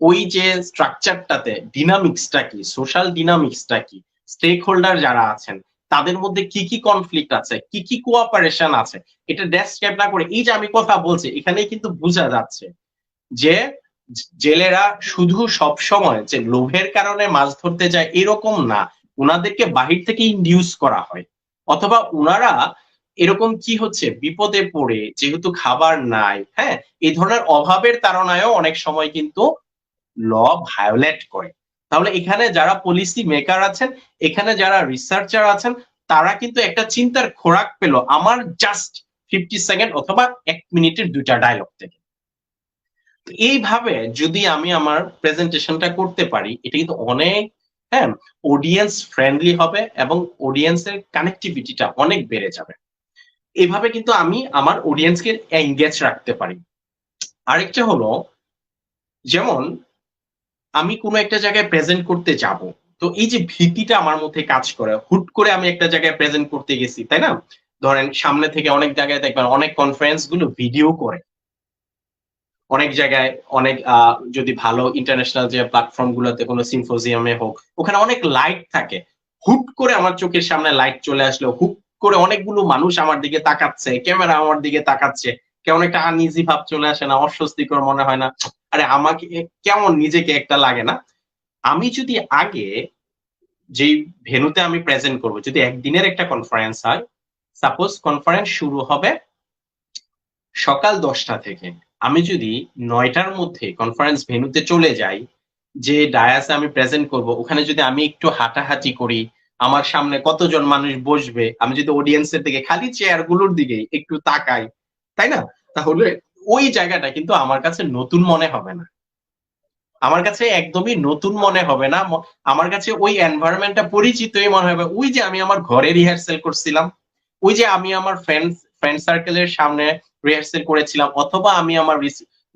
ওই যে স্ট্রাকচারটাতে ডিনামিক্সটা কি, সোশ্যাল ডিনামিক্সটা কি, স্টেক হোল্ডার যারা আছেন তাদের মধ্যে কি কি কনফ্লিক্ট আছে, কি কি কোঅপারেশন আছে, এটা ডেসক্রাইব না করে এই যে আমি কথা বলছি এখানেই কিন্তু বোঝা যাচ্ছে যে জেলেরা শুধু সব সময় যে লোভের কারণে মাছ ধরতে যায় এরকম না, উনাদেরকে বাহির থেকে ইনডিউস করা হয়, অথবা উনারা এরকম কি হচ্ছে বিপদে পড়ে যেহেতু খাবার নাই, হ্যাঁ, এই ধরনের অভাবের তাড়নায়ও অনেক সময় কিন্তু ল ভায়োলেট করে। তাহলে এখানে যারা পলিসি মেকার আছেন, এখানে যারা রিসার্চার আছেন, তারা কিন্তু একটা চিন্তার খোরাক পেল আমার জাস্ট 50 সেকেন্ড অথবা 1 মিনিটের 2টা ডায়লগ থেকে। এইভাবে যদি আমি আমার প্রেজেন্টেশনটা করতে পারি, এটা কিন্তু অনেক, হ্যাঁ, অডিয়েন্স ফ্রেন্ডলি হবে এবং অডিয়েন্সের কানেক্টিভিটিটা অনেক বেড়ে যাবে। এভাবে কিন্তু আমি আমার অডিয়েন্সকে এঙ্গেজ রাখতে পারি। আরেকটা হলো, যেমন আমি কোনো একটা জায়গায় প্রেজেন্ট করতে যাব, তো এই যে ভীতিটা আমার মধ্যে কাজ করে, হুট করে আমি একটা জায়গায় প্রেজেন্ট করতে গেছি, তাই না? ধরেন সামনে থেকে অনেক জায়গায় দেখবেন অনেক কনফারেন্স গুলো ভিডিও করে, অনেক জায়গায় অনেক যদি ভালো ইন্টারন্যাশনাল যে প্ল্যাটফর্ম গুলোতে কোনো সিম্পোজিয়ামে হোক, ওখানে অনেক লাইট থাকে, হুট করে আমার চোখের সামনে লাইট চলে আসলো, হুট করে অনেকগুলো মানুষ আমার দিকে তাকাচ্ছে, ক্যামেরা আমার দিকে তাকাচ্ছে, কেমন একটা আনইজি ভাব চলে আসে না? অস্বস্তিকর মনে হয় না? আরে আমাকে কেমন নিজেকে একটা লাগে না? আমি যদি আগে যেই ভেন্যুতে আমি প্রেজেন্ট করব, যদি একদিনের একটা কনফারেন্স হয়, সাপোজ কনফারেন্স শুরু হবে সকাল 10টা থেকে, আমি যদি 9টার মধ্যে কনফারেন্স ভেন্যুতে চলে যাই, যে ডায়াসে আমি প্রেজেন্ট করব ওখানে যদি আমি একটু হাঁটাহাঁটি করি, আমার সামনে কতজন মানুষ বসবে, আমি যদি অডিয়েন্সের দিকে খালি চেয়ার গুলোর দিকে একটু তাকাই, তাই না? তাহলে ওই জায়গাটা কিন্তু আমার কাছে নতুন মনে হবে না, আমার কাছে একদমই নতুন মনে হবে না, আমার কাছে ওই এনভায়রনমেন্টটা পরিচিতই মনে হবে। ওই যে আমি আমার ঘরে রিহার্সেল করছিলাম, ওই যে আমি আমার ফ্রেন্ড সার্কেলের সামনে রিহার্সেল করেছিলাম, অথবা আমি আমার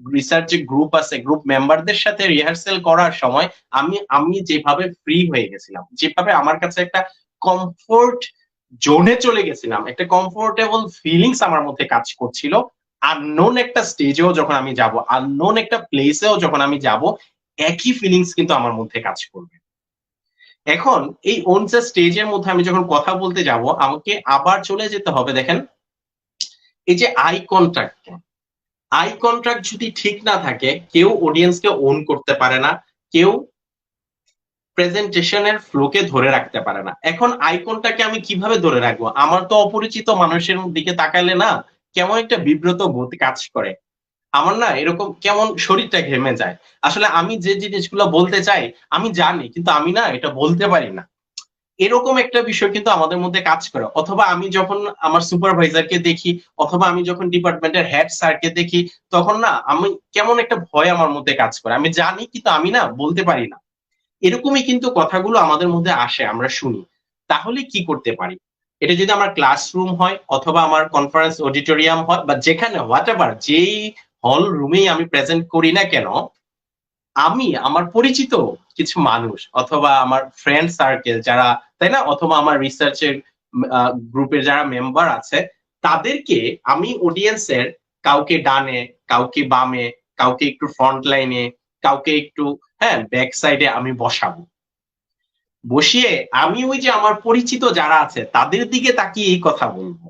রিসার্চ যে গ্রুপ আছে গ্রুপ মেম্বারদের সাথে রিহার্সেল করার সময় আমি আমি যেভাবে ফ্রি হয়ে গেছিলাম, যেভাবে আমার কাছে একটা কমফোর্ট জোনে চলে গেছিলাম, একটা কমফোর্টেবল ফিলিংস আমার মধ্যে কাজ করছিল, আননোন একটা স্টেজেও যখন আমি যাব, আননোন একটা প্লেসেও যখন আমি যাব, একই ফিলিংস কিন্তু আমার মধ্যে কাজ করবে। এখন এই ওনসা স্টেজের মধ্যে আমি যখন কথা বলতে যাব, আমাকে আবার চলে যেতে হবে, দেখেন এই যে আই কন্ট্রাক্ট যদি ঠিক না থাকে, কেউ অডিয়েন্সকে ওন করতে পারে না, কেউ প্রেজেন্টেশনের ফ্লোকে ধরে রাখতে পারে না। এখন আই কন্ট্যাক্টকে আমি কিভাবে ধরে রাখবো? আমার তো অপরিচিত মানুষের দিকে তাকালে না কেমন একটা বিব্রত বোধ কাজ করে, আমার না এরকম কেমন শরীরটা ঘেমে যায়। আসলে আমি যে জিনিসগুলো বলতে চাই আমি জানি, কিন্তু আমি না এটা বলতে পারি না, এরকম একটা বিষয় কিন্তু আমাদের মধ্যে কাজ করে। অথবা আমি যখন আমার সুপারভাইজারকে দেখি, অথবা আমি যখন ডিপার্টমেন্টের হেড স্যারকে দেখি, তখন না আমি কেমন একটা ভয় আমার মধ্যে কাজ করে, আমি জানি কিন্তু আমি না বলতে পারি না। এরকমই কিন্তু কথাগুলো আমাদের মধ্যে আসে, আমরা শুনি। তাহলে কি করতে পারি? এটা যদি আমার ক্লাসরুম হয়, অথবা আমার কনফারেন্স অডিটোরিয়াম হয়, বা যেখানে হোয়াট এভার, যেই হল রুমেই আমি প্রেজেন্ট করি না কেন, আমি আমার পরিচিত কিছু মানুষ, অথবা আমার ফ্রেন্ড সার্কেল যারা, তাই না, অথবা আমার রিসার্চের গ্রুপের যারা মেম্বার আছে, তাদেরকে আমি অডিয়েন্সের কাউকে ডানে, কাউকে বামে, কাউকে একটু ফ্রন্ট লাইনে, কাউকে একটু, হ্যাঁ, ব্যাক সাইডে আমি বসাবো। বসিয়ে আমি ওই যে আমার পরিচিত যারা আছে তাদের দিকে তাকিয়ে এই কথা বলবো।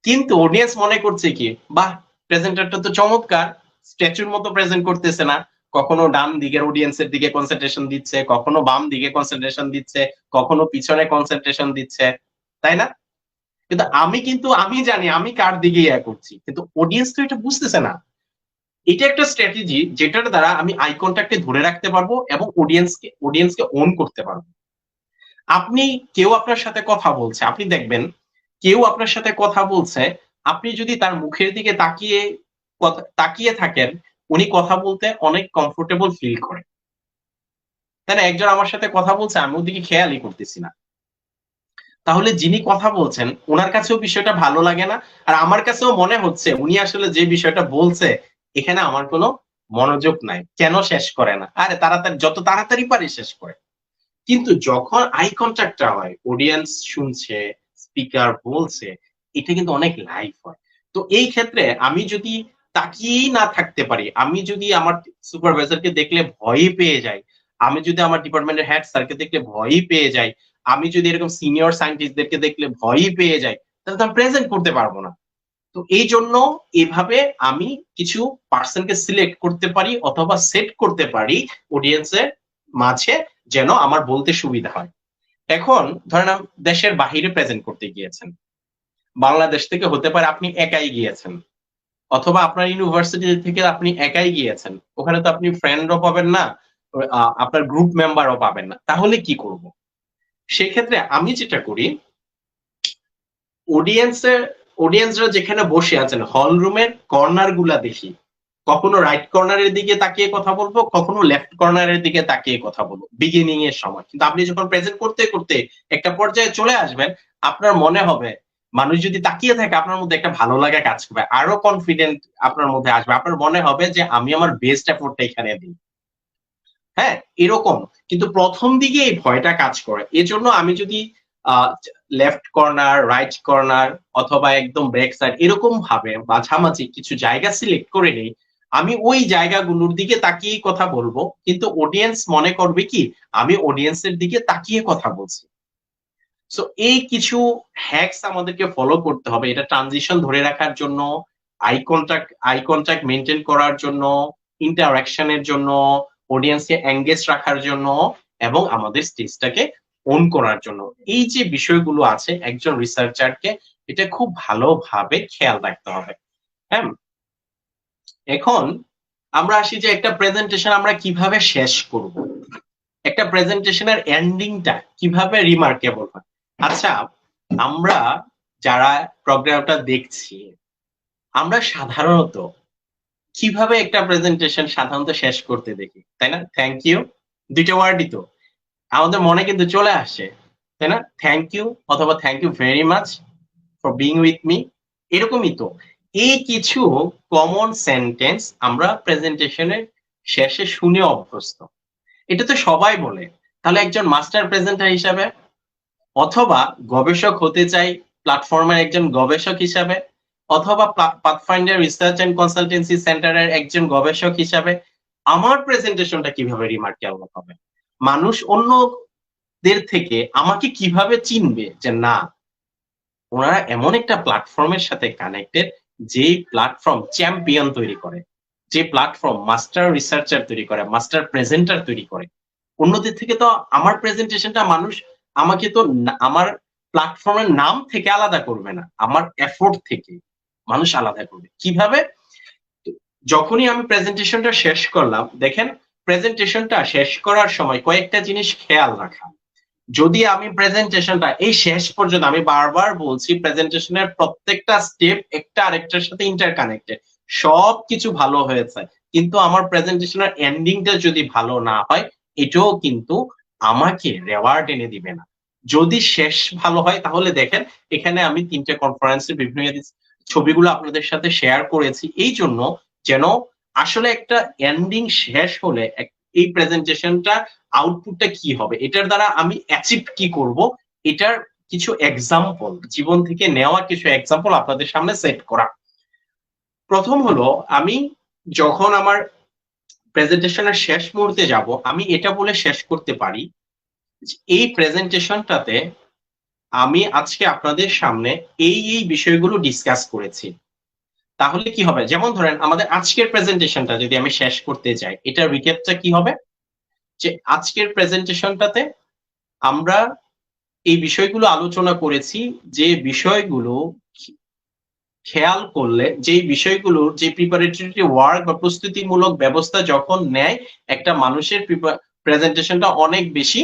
কিন্তু অডিয়েন্স মনে করছে কি, বাহ, প্রেজেন্টারটা তো চমৎকার, স্ট্যাচুর মতো প্রেজেন্ট করতেছে না, কখনো ডান দিকের অডিয়েন্সের দিকে কনসেন্ট্রেশন দিচ্ছে, কখনো বাম দিকে কনসেন্ট্রেশন দিচ্ছে, কখনো পিছনে কনসেন্ট্রেশন দিচ্ছে, তাই না? কিন্তু আমি জানি আমি কার দিকে ইয়া করছি, কিন্তু অডিয়েন্স তো এটা বুঝতেছে না। এটা একটা স্ট্র্যাটেজি যেটার দ্বারা আমি আই কন্ট্যাক্টে ধরে রাখতে পারবো এবং অডিয়েন্সকে ওন করতে পারবো। আপনি, কেউ আপনার সাথে কথা বলছে, আপনি দেখবেন কেউ আপনার সাথে কথা বলছে, আপনি যদি তার মুখের দিকে তাকিয়ে থাকেন, উনি কথা বলতে অনেক কমফোর্টেবল ফিল করে, তাই না? একজন আমার সাথে কথা বলছে, আমি ওদিকে খেয়ালই করতেছি না, তাহলে যিনি কথা বলছেন ওনার কাছেও বিষয়টা ভালো লাগে না, আর আমার কাছেও মনে হচ্ছে উনি আসলে যে বিষয়টা বলছে এখানে আমার কোনো মনোযোগ নাই, কেন শেষ করে না? আরে তাড়াতাড়ি, যত তাড়াতাড়ি পারি শেষ করে। কিন্তু যখন আই কন্ট্যাক্টটা হয়, অডিয়েন্স শুনছে, স্পিকার বলছে, এটা কিন্তু অনেক লাইভ হয়। তো এই ক্ষেত্রে আমি যদি তাকিয়েই না থাকতে পারি, আমি যদি আমার সুপারভাইজারকে দেখলে ভয়ই পেয়ে যাই, আমি যদি আমার ডিপার্টমেন্টের হেড স্যারকে দেখলে ভয়ই পেয়ে যাই, আমি যদি এরকম সিনিয়র সায়েন্টিস্টদেরকে দেখলে ভয়ই পেয়ে যাই, তাহলে তো আমি প্রেজেন্ট করতে পারবো না। তো তো এই জন্য এভাবে আমি কিছু পার্সনকে সিলেক্ট করতে পারি অথবা সেট করতে পারি অডিয়েন্সের মাঝে, যেন আমার বলতে সুবিধা হয়। এখন ধরেন দেশের বাহিরে প্রেজেন্ট করতে গিয়েছেন, বাংলাদেশ থেকে হতে পারে আপনি একাই গিয়েছেন, অথবা আপনার ইউনিভার্সিটি থেকে আপনি একাই গিয়েছেন, ওখানে তো আপনি ফ্রেন্ডও পাবেন না, আপনার গ্রুপ মেম্বারও পাবেন না, তাহলে কি করব? সেক্ষেত্রে আমি যেটা করি, অডিয়েন্সরা যেখানে বসে আছেন হল রুমের কর্নার গুলা দেখি, কখনো রাইট কর্নারের দিকে তাকিয়ে কথা বলবো, কখনো লেফট কর্নারের দিকে তাকিয়ে কথা বলবো বিগিনিং এর সময়। কিন্তু আপনি যখন প্রেজেন্ট করতে করতে একটা পর্যায়ে চলে আসবেন, আপনার মনে হবে মানুষ যদি তাকিয়ে থাকে আপনার মধ্যে একটা ভালো লাগা কাজ করবে, আরো কনফিডেন্ট আপনার মধ্যে আসবে, আপনার মনে হবে যে আমি আমার বেস্ট এফোর্টটা এখানে দিই। হ্যাঁ, এরকম। কিন্তু প্রথম দিকে এই ভয়টা কাজ করে। এজন্য আমি যদি লেফট কর্নার, রাইট কর্নার অথবা একদম ব্যাক সাইড এরকম ভাবে মাঝামাঝি কিছু জায়গা সিলেক্ট করে নিই, আমি ওই জায়গাগুলোর দিকে তাকিয়েই কথা বলবো, কিন্তু অডিয়েন্স মনে করবে কি আমি অডিয়েন্সের দিকে তাকিয়ে কথা বলছি। সো এই কিছু হ্যাকস আমাদেরকে ফলো করতে হবে, এটা ট্রানজিশন ধরে রাখার জন্য, আই কন্টাক্ট মেনটেন করার জন্য, ইন্টারঅ্যাকশনের জন্য, অডিয়েন্সকে এঙ্গেজ রাখার জন্য এবং আমাদের স্টেজটাকে ওন করার জন্য। এই যে বিষয়গুলো আছে একজন রিসার্চারকে এটা খুব ভালোভাবে খেয়াল রাখতে হবে। হ্যাঁ, এখন আমরা আসি যে একটা প্রেজেন্টেশন আমরা কিভাবে শেষ করব, একটা প্রেজেন্টেশনের এন্ডিংটা কিভাবে রিমার্কেবল হয়। আচ্ছা, আমরা যারা প্রোগ্রামটা দেখছি, আমরা সাধারণত কিভাবে একটা প্রেজেন্টেশন সাধারণত শেষ করতে দেখি, তাই না? থ্যাংক ইউ, দুইটা ওয়ার্ডই তো আমাদের মনে কিন্তু চলে আসে, তাই না? থ্যাংক ইউ অথবা thank you very much for being with me, এরকমই তো। এই কিছু কমন সেন্টেন্স আমরা প্রেজেন্টেশনের শেষে শুনে অভ্যস্ত, এটা তো সবাই বলে। তাহলে একজন মাস্টার প্রেজেন্টার হিসাবে অথবা গবেষক হতে চাই প্ল্যাটফর্মের একজন গবেষক হিসাবে, অথবা পাথফাইন্ডার রিসার্চ এন্ড কনসালটেন্সি সেন্টারের একজন গবেষক হিসাবে আমার প্রেজেন্টেশনটা কিভাবে রিমার্কেবল হবে, মানুষ অন্যদের থেকে আমাকে কিভাবে চিনবে যে না ওনারা এমন একটা প্ল্যাটফর্মের সাথে কানেক্টেড, যে প্ল্যাটফর্ম চ্যাম্পিয়ন তৈরি করে, যে প্ল্যাটফর্ম মাস্টার রিসার্চার তৈরি করে, মাস্টার প্রেজেন্টার তৈরি করে। অন্যদের থেকে তো আমার প্রেজেন্টেশনটা মানুষ আমাকে তো আমার প্ল্যাটফর্মের নাম থেকে আলাদা করবে না, আমার এফোর্ট থেকে মানুষ আলাদা করবে। কিভাবে? যখনই আমি প্রেজেন্টেশনটা শেষ করলাম, দেখেন প্রেজেন্টেশনটা শেষ করার সময় কয়েকটা জিনিস খেয়াল রাখা। যদি আমি প্রেজেন্টেশনটা এই শেষ পর্যন্ত, আমি বারবার বলছি প্রেজেন্টেশনের প্রত্যেকটা স্টেপ একটা আরেকটার সাথে ইন্টারকানেক্টেড, সবকিছু ভালো হয়েছে, কিন্তু আমার প্রেজেন্টেশনের এন্ডিংটা যদি ভালো না হয়, এটাও কিন্তু আমাকে রেওয়ার্ড এনে দিবে না। যদি শেষ ভালো হয়, তাহলে দেখেন এখানে আমি 3টে কনফারেন্সের বিভিন্ন ছবিগুলো আপনাদের সাথে শেয়ার করেছি, এই জন্য যেন আসলে একটা এন্ডিং শেষ হলে এই প্রেজেন্টেশনটা আউটপুটটা কি হবে, এটার দ্বারা আমি অ্যাচিভ কি করব, এটার কিছু এক্সাম্পল, জীবন থেকে নেওয়া কিছু এক্সাম্পল আপনাদের সামনে সেট করা। প্রথম হলো, আমি যখন আমার প্রেজেন্টেশনের শেষ মুহূর্তে যাব, আমি এটা বলে শেষ করতে পারি এই প্রেজেন্টেশনটাতে আমি আজকে আপনাদের সামনে এই বিষয়গুলো ডিসকাস করেছি। তাহলে কি হবে, যেমন ধরেন আমাদের আজকের প্রেজেন্টেশনটা যদি আমি শেষ করতে যাই, এটার রিক্যাপটা কি হবে, যে আজকের প্রেজেন্টেশনটাতে আমরা এই বিষয়গুলো আলোচনা করেছি, যে বিষয়গুলো খেয়াল করলে, যে বিষয়গুলো, যে প্রিপারেটরি ওয়ার্ক বা প্রস্তুতিমূলক ব্যবস্থা যখন নেয়, একটা মানুষের প্রেজেন্টেশনটা অনেক বেশি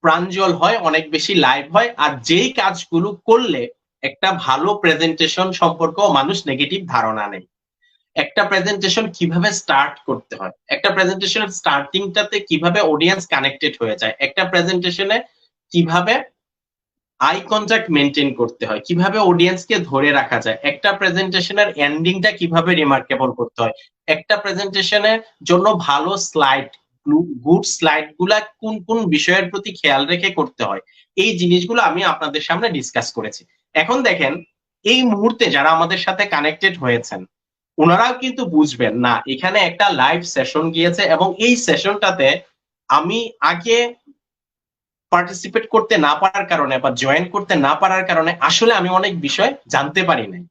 প্রাঞ্জল হয়, অনেক বেশি লাইভ হয়। আর যেই কাজগুলো করলে একটা ভালো প্রেজেন্টেশন সম্পর্কেও মানুষ নেগেটিভ ধারণা নেই। একটা প্রেজেন্টেশন কিভাবে স্টার্ট করতে হয়, একটা প্রেজেন্টেশনের স্টার্টিংটাতে কিভাবে অডিয়েন্স কানেক্টেড হয়ে যায়, একটা প্রেজেন্টেশনে কিভাবে আই কন্টাক্ট মেনটেন করতে হয়, কিভাবে অডিয়েন্সকে ধরে রাখা যায়, একটা প্রেজেন্টেশনের এন্ডিংটা কিভাবে রিমার্কেবল করতে হয়, একটা প্রেজেন্টেশনের জন্য ভালো স্লাইড, গুড স্লাইড গুলা কোন কোন বিষয়ের প্রতি খেয়াল রেখে করতে হয়, এই জিনিসগুলো আমি আপনাদের সামনে ডিসকাস করেছি। এখন দেখেন এই মুহূর্তে যারা আমাদের সাথে কানেক্টেড হয়েছেন, ওনারাও কিন্তু বুঝবেন না এখানে একটা লাইভ সেশন গিয়েছে, এবং এই সেশনটাতে আমি আগে পার্টিসিপেট করতে না পারার কারণে বা জয়েন করতে না পারার কারণে আসলে আমি অনেক বিষয় জানতে পারি নাই।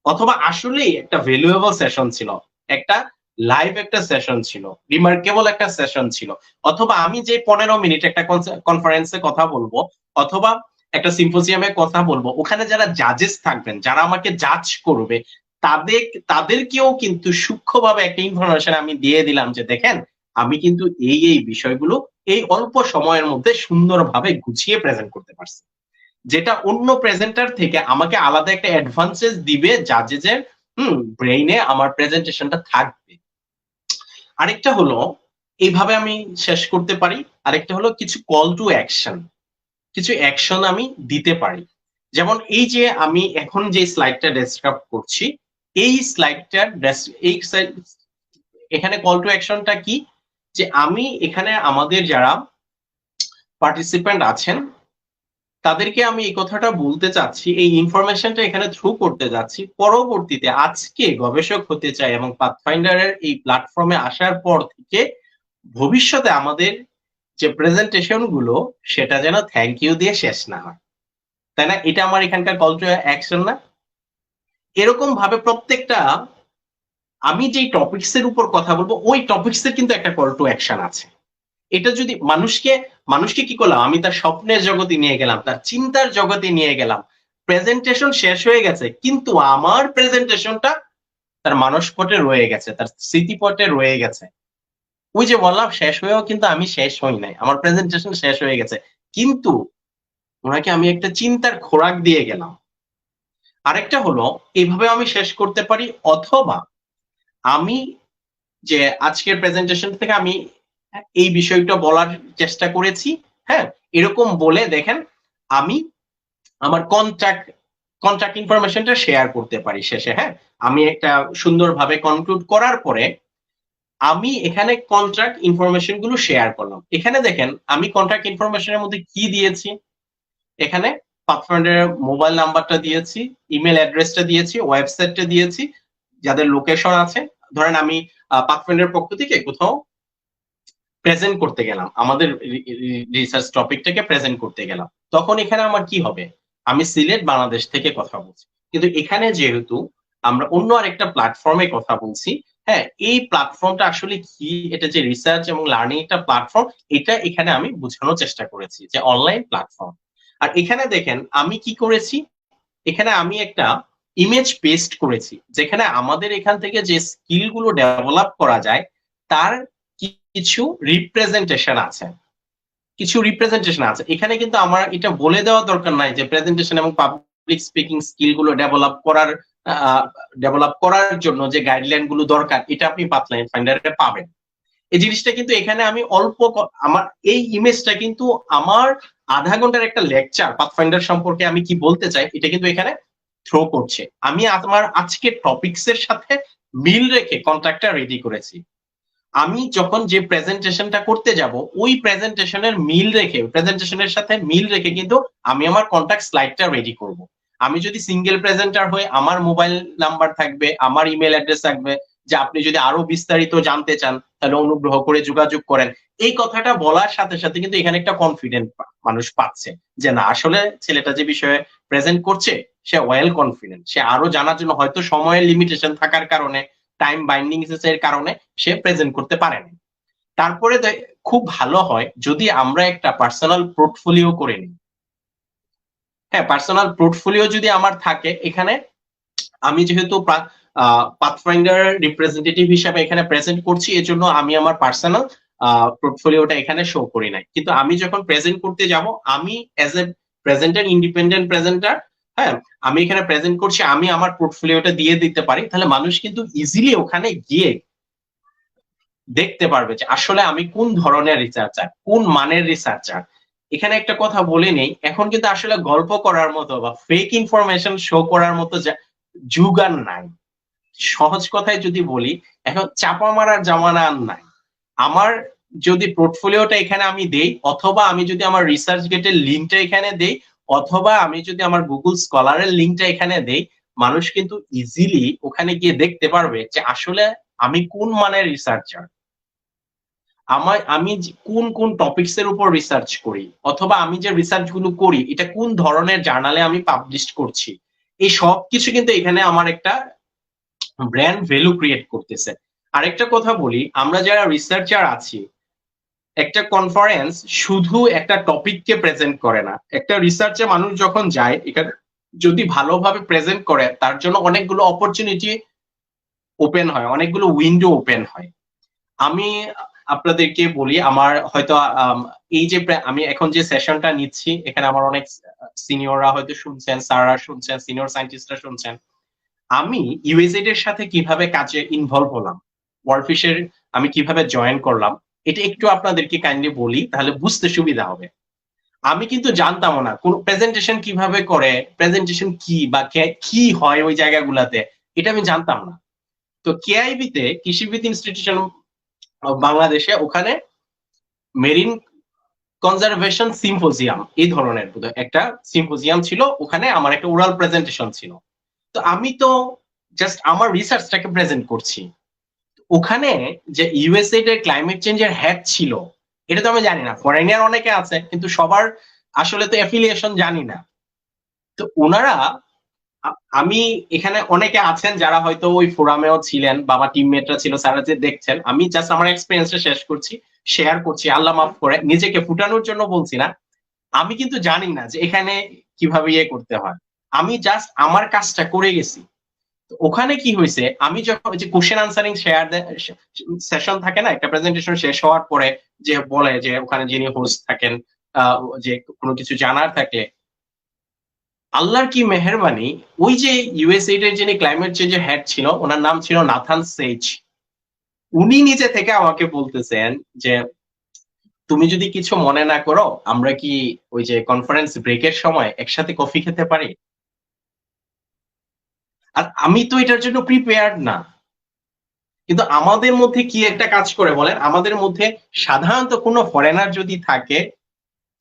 অথবা আসলেই একটা ভ্যালুয়েবল সেশন ছিল, একটা লাইভ একটা সেশন ছিল, রিমার্কেবল একটা সেশন ছিল, অথবা আমি যে 15 মিনিট একটা কনফারেন্সে কথা বলবো অথবা একটা সিম্পোজিয়ামে কথা বলবো, ওখানে যারা জাজেস থাকবেন, যারা আমাকে জাজ করবে, তাদেরকেও কিন্তু সূক্ষ্মভাবে একটা ইনফরমেশন আমি দিয়ে দিলাম যে দেখেন আমি কিন্তু এই বিষয়গুলো এই অল্প সময়ের মধ্যে সুন্দরভাবে গুছিয়ে প্রেজেন্ট করতে পারছি, যেটা অন্য প্রেজেন্টার থেকে আমাকে আলাদা একটা অ্যাডভান্টেজ দিবে জাজেজের ব্রেইনে আমার প্রেজেন্টেশনটা থাকবে। আরেকটা হলো এইভাবে আমি শেষ করতে পারি। আরেকটা হলো কিছু কল টু অ্যাকশন, কিছু অ্যাকশন আমি দিতে পারি। যেমন এই যে আমি এখন যে স্লাইডটা ডেসক্রাইব করছি, এই স্লাইডটার এখানে কল টু অ্যাকশনটা কি, যে আমি এখানে আমাদের যারা পার্টিসিপেন্ট আছেন তাদেরকে আমি এই কথাটা বলতে চাচ্ছি, এই ইনফরমেশনটা এখানে থ্রু করতে যাচ্ছি, পরবর্তীতে আজকে গবেষক হতে চাই এবং পাথফাইন্ডারের এই প্ল্যাটফর্মে আসার পর থেকে ভবিষ্যতে আমাদের যে প্রেজেন্টেশন গুলো সেটা যেন থ্যাংক ইউ দিয়ে শেষ না হয়, তাই না? এটা আমার এখানকার কল টু অ্যাকশন না? এরকম ভাবে প্রত্যেকটা আমি যেই টপিকস এর উপর কথা বলবো ওই টপিকস এর কিন্তু একটা কল টু অ্যাকশন আছে। এটা যদি মানুষকে কি করলাম, আমি তার স্বপ্নের জগতে নিয়ে গেলাম, তার চিন্তার জগতে নিয়ে গেলাম, প্রেজেন্টেশন শেষ হয়ে গেছে কিন্তু আমার প্রেজেন্টেশনটা তার মানসপটে রয়ে গেছে, তার স্মৃতিপটে রয়ে গেছে। ওই যে বললাম শেষ হয়েও কিন্তু আমি শেষ হই নাই, আমার প্রেজেন্টেশন শেষ হয়ে গেছে কিন্তু ওনাকে আমি একটা চিন্তার খোরাক দিয়ে গেলাম। আরেকটা হলো এইভাবে আমি শেষ করতে পারি, অথবা আমি যে আজকের প্রেজেন্টেশন থেকে আমি এই বিষয়টা বলার চেষ্টা করেছি, হ্যাঁ, এরকম বলে দেখেন আমি আমার কন্ট্যাক্ট ইনফরমেশনটা শেয়ার করতে পারি শেষে। হ্যাঁ, আমি একটা সুন্দরভাবে কনক্লুড করার পরে আমি এখানে কন্ট্রাক্ট ইনফরমেশন গুলো শেয়ার করলাম। এখানে দেখেন আমি কন্ট্রাক্ট ইনফরমেশনের মধ্যে কি দিয়েছি, এখানে পাথফাইন্ডারের মোবাইল নাম্বারটা দিয়েছি, ইমেল অ্যাড্রেসটা দিয়েছি, ওয়েবসাইটটা দিয়েছি, যাদের লোকেশন আছে। ধরেন আমি পাথফাইন্ডারের পক্ষ থেকে কোথাও প্রেজেন্ট করতে গেলাম, আমাদের রিসার্চ টপিকটাকে প্রেজেন্ট করতে গেলাম, তখন এখানে আমার কি হবে, আমি সিলেট বাংলাদেশ থেকে কথা বলছি, কিন্তু এখানে যেহেতু আমরা অন্য আরেকটা প্ল্যাটফর্মে কথা বলছি, হ্যাঁ, এই প্ল্যাটফর্মটা আসলে কি, এটা যে রিসার্চ এবং লার্নিং একটা প্ল্যাটফর্ম, এটা এখানে আমি বোঝানোর চেষ্টা করেছি যে অনলাইন প্ল্যাটফর্ম। আর এখানে দেখেন আমি কি করেছি, এখানে আমি একটা ইমেজ পেস্ট করেছি যেখানে আমাদের এখান থেকে যে স্কিল গুলো ডেভেলপ করা যায় তার কিছু রিপ্রেজেন্টেশন আছে, এখানে কিন্তু আমার এটা বলে দেওয়া দরকার নাই যে প্রেজেন্টেশন এবং পাবলিক স্পিকিং স্কিল গুলো ডেভেলপ করার জন্য যে গাইডলাইন গুলো দরকার এটা আপনি পাথফাইন্ডারে পাবেন। এই জিনিসটা কিন্তু এখানে আমি আমার এই ইমেজটা কিন্তু আমার আধা ঘন্টার একটা লেকচার পাথফাইন্ডার সম্পর্কে আমি কি বলতে চাই এটা কিন্তু এখানে থ্রো করছে। আমি আমার আজকের টপিকস এর সাথে মিল রেখে কন্ট্রাক্টটা রেডি করেছি। আমি যখন যে প্রেজেন্টেশনটা করতে যাব ওই প্রেজেন্টেশনের সাথে মিল রেখে কিন্তু আমি আমার কন্ট্যাক্ট স্লাইডটা রেডি করব। আমি যদি সিঙ্গেল প্রেজেন্টার হই আমার মোবাইল নাম্বার থাকবে, আমার ইমেল অ্যাড্রেস থাকবে, যে আপনি যদি আরো বিস্তারিত জানতে চান তাহলে অনুগ্রহ করে যোগাযোগ করেন। এই কথাটা বলার সাথে সাথে কিন্তু এখানে একটা কনফিডেন্ট মানুষ পাচ্ছে যে না আসলে ছেলেটা যে বিষয়ে প্রেজেন্ট করছে সে ওয়েল কনফিডেন্ট, সে আরো জানার জন্য হয়তো সময়ের লিমিটেশন থাকার কারণে, টাইম বাইন্ডিং এর কারণে সে প্রেজেন্ট করতে পারে না। তারপরে খুব ভালো হয় যদি আমরা একটা পার্সোনাল পোর্টফোলিও করে নিই। হ্যাঁ, পার্সোনাল পোর্টফোলিও যদি আমার থাকে, এখানে আমি যেহেতু পাথফাইন্ডার রিপ্রেজেন্টেটিভ হিসেবে এখানে প্রেজেন্ট করছি, এজন্য আমি আমার পার্সোনাল পোর্টফোলিওটা এখানে শো করি নাই, কিন্তু আমি যখন প্রেজেন্ট করতে যাব আমি as a presenter, independent presenter, হ্যাঁ, আমি এখানে প্রেজেন্ট করছি, আমি আমার পোর্টফোলিওটা দিয়ে দিতে পারি, তাহলে মানুষ কিন্তু ইজিলি ওখানে গিয়ে দেখতে পারবে যে আসলে আমি কোন ধরনের রিসার্চার, কোন মানের রিসার্চার। এখানে একটা কথা বলে নেই, এখন কিন্তু আসলে গল্প করার মতো বা ফেক ইনফরমেশন শো করার মতো যুগ আর নাই। সহজ কথায় যদি বলি, এখন চাপা মারার জামানা আর নাই। আমার যদি পোর্টফোলিওটা এখানে আমি দেই, অথবা আমি যদি আমার রিসার্চ গেটের লিঙ্কটা এখানে দেই, অথবা আমি যদি আমার গুগল স্কলারের লিঙ্কটা এখানে দেই, মানুষ কিন্তু ইজিলি ওখানে গিয়ে দেখতে পারবে যে আসলে আমি কোন মানের রিসার্চার, আমি কোন কোন টপিকস এর উপর রিসার্চ করি, অথবা আমি যে রিসার্চ গুলো করি এটা কোন ধরনের জার্নালে আমি পাবলিশ করছি। এই সব কিছু কিন্তু এখানে আমার একটা ব্র্যান্ড ভ্যালু ক্রিয়েট করতেছে। আরেকটা কথা বলি, আমরা যারা রিসার্চার আছি, একটা কনফারেন্স শুধু একটা টপিককে প্রেজেন্ট করে না। একটা রিসার্চে মানুষ যখন যায়, এখানে যদি ভালোভাবে প্রেজেন্ট করে, তার জন্য অনেকগুলো অপরচুনিটি ওপেন হয়, অনেকগুলো উইন্ডো ওপেন হয়। আমি আপনাদেরকে বলি, আমার হয়তো এই যে আমি এখন যে সেশনটা নিচ্ছি, এখানে আমার অনেক সিনিয়ররা হয়তো শুনছেন, স্যাররা শুনছেন, সিনিয়র সায়েন্টিস্টরা শুনছেন। আমি ইউএসএইড এর সাথে কিভাবে কাজে ইনভলভ হলাম, ওয়ার্ল্ডফিশের আমি কিভাবে জয়েন করলাম, এটা একটু আপনাদেরকে কাইন্ডলি বলি, তাহলে বুঝতে সুবিধা হবে। আমি কিন্তু জানতাম না কোন প্রেজেন্টেশন কিভাবে করে, প্রেজেন্টেশন কি বা কি হয় ওই জায়গাগুলাতে, এটা আমি জানতাম না। তো কেআইবি তে, কৃষিবিদ ইনস্টিটিউশন বাংলাদেশে, ওখানে মেরিন কনজারভেশন সিম্পোজিয়াম এই ধরনের একটা সিম্পোজিয়াম ছিল, ওখানে আমার একটা ওরাল প্রেজেন্টেশন ছিল। তো আমি তো জাস্ট আমার রিসার্চটাকে প্রেজেন্ট করছি। ওখানে যে ইউএসএইড এর ক্লাইমেট চেঞ্জের হেড ছিল, এটা তো আমি জানি না, ফরেনার অনেকে আছে, কিন্তু সবার আসলে তো অ্যাফিলিয়েশন জানি না। তো ওনারা, আমি এখানে অনেকে আছেন যারা হয়তো ওই ফোরামেও ছিলেন, বাবা টিমমেটরা ছিল, স্যারা যে দেখছেন, আমি জাস্ট আমার এক্সপিরিয়েন্সটা শেষ করছি, শেয়ার করছি, আল্লাহ মাফ করে, নিজেকে ফুটানোর জন্য বলছি না। আমি কিন্তু জানি না যে এখানে কিভাবে ইয়ে করতে হয়, আমি জাস্ট আমার কাজটা করে গেছি। ওখানে কি হয়েছে, আমি যখন যে কোশ্চেন আনসারিং শেয়ার সেশন থাকে না, একটা প্রেজেন্টেশন শেষ হওয়ার পরে যে বলে যে ওখানে যিনি হোস্ট থাকেন, যে কোনো কিছু জানার থাকে, আল্লাহর কি মেহেরবানি, ওই যে ইউএসএইড এর যিনি ক্লাইমেট চেঞ্জের হেড ছিল, ওনার নাম ছিল নাথান সেজ। উনি নিজে থেকে আমাকে বলতেছেন যে তুমি যদি কিছু মনে না করো, আমরা কি ওই যে কনফারেন্স ব্রেকের সময় একসাথে কফি খেতে পারি? আর আমি তো এটার জন্য প্রিপেয়ার্ড না। কিন্তু আমাদের মধ্যে কি একটা কাজ করে বলেন, আমাদের মধ্যে সাধারণত কোনো ফরেনার যদি থাকে,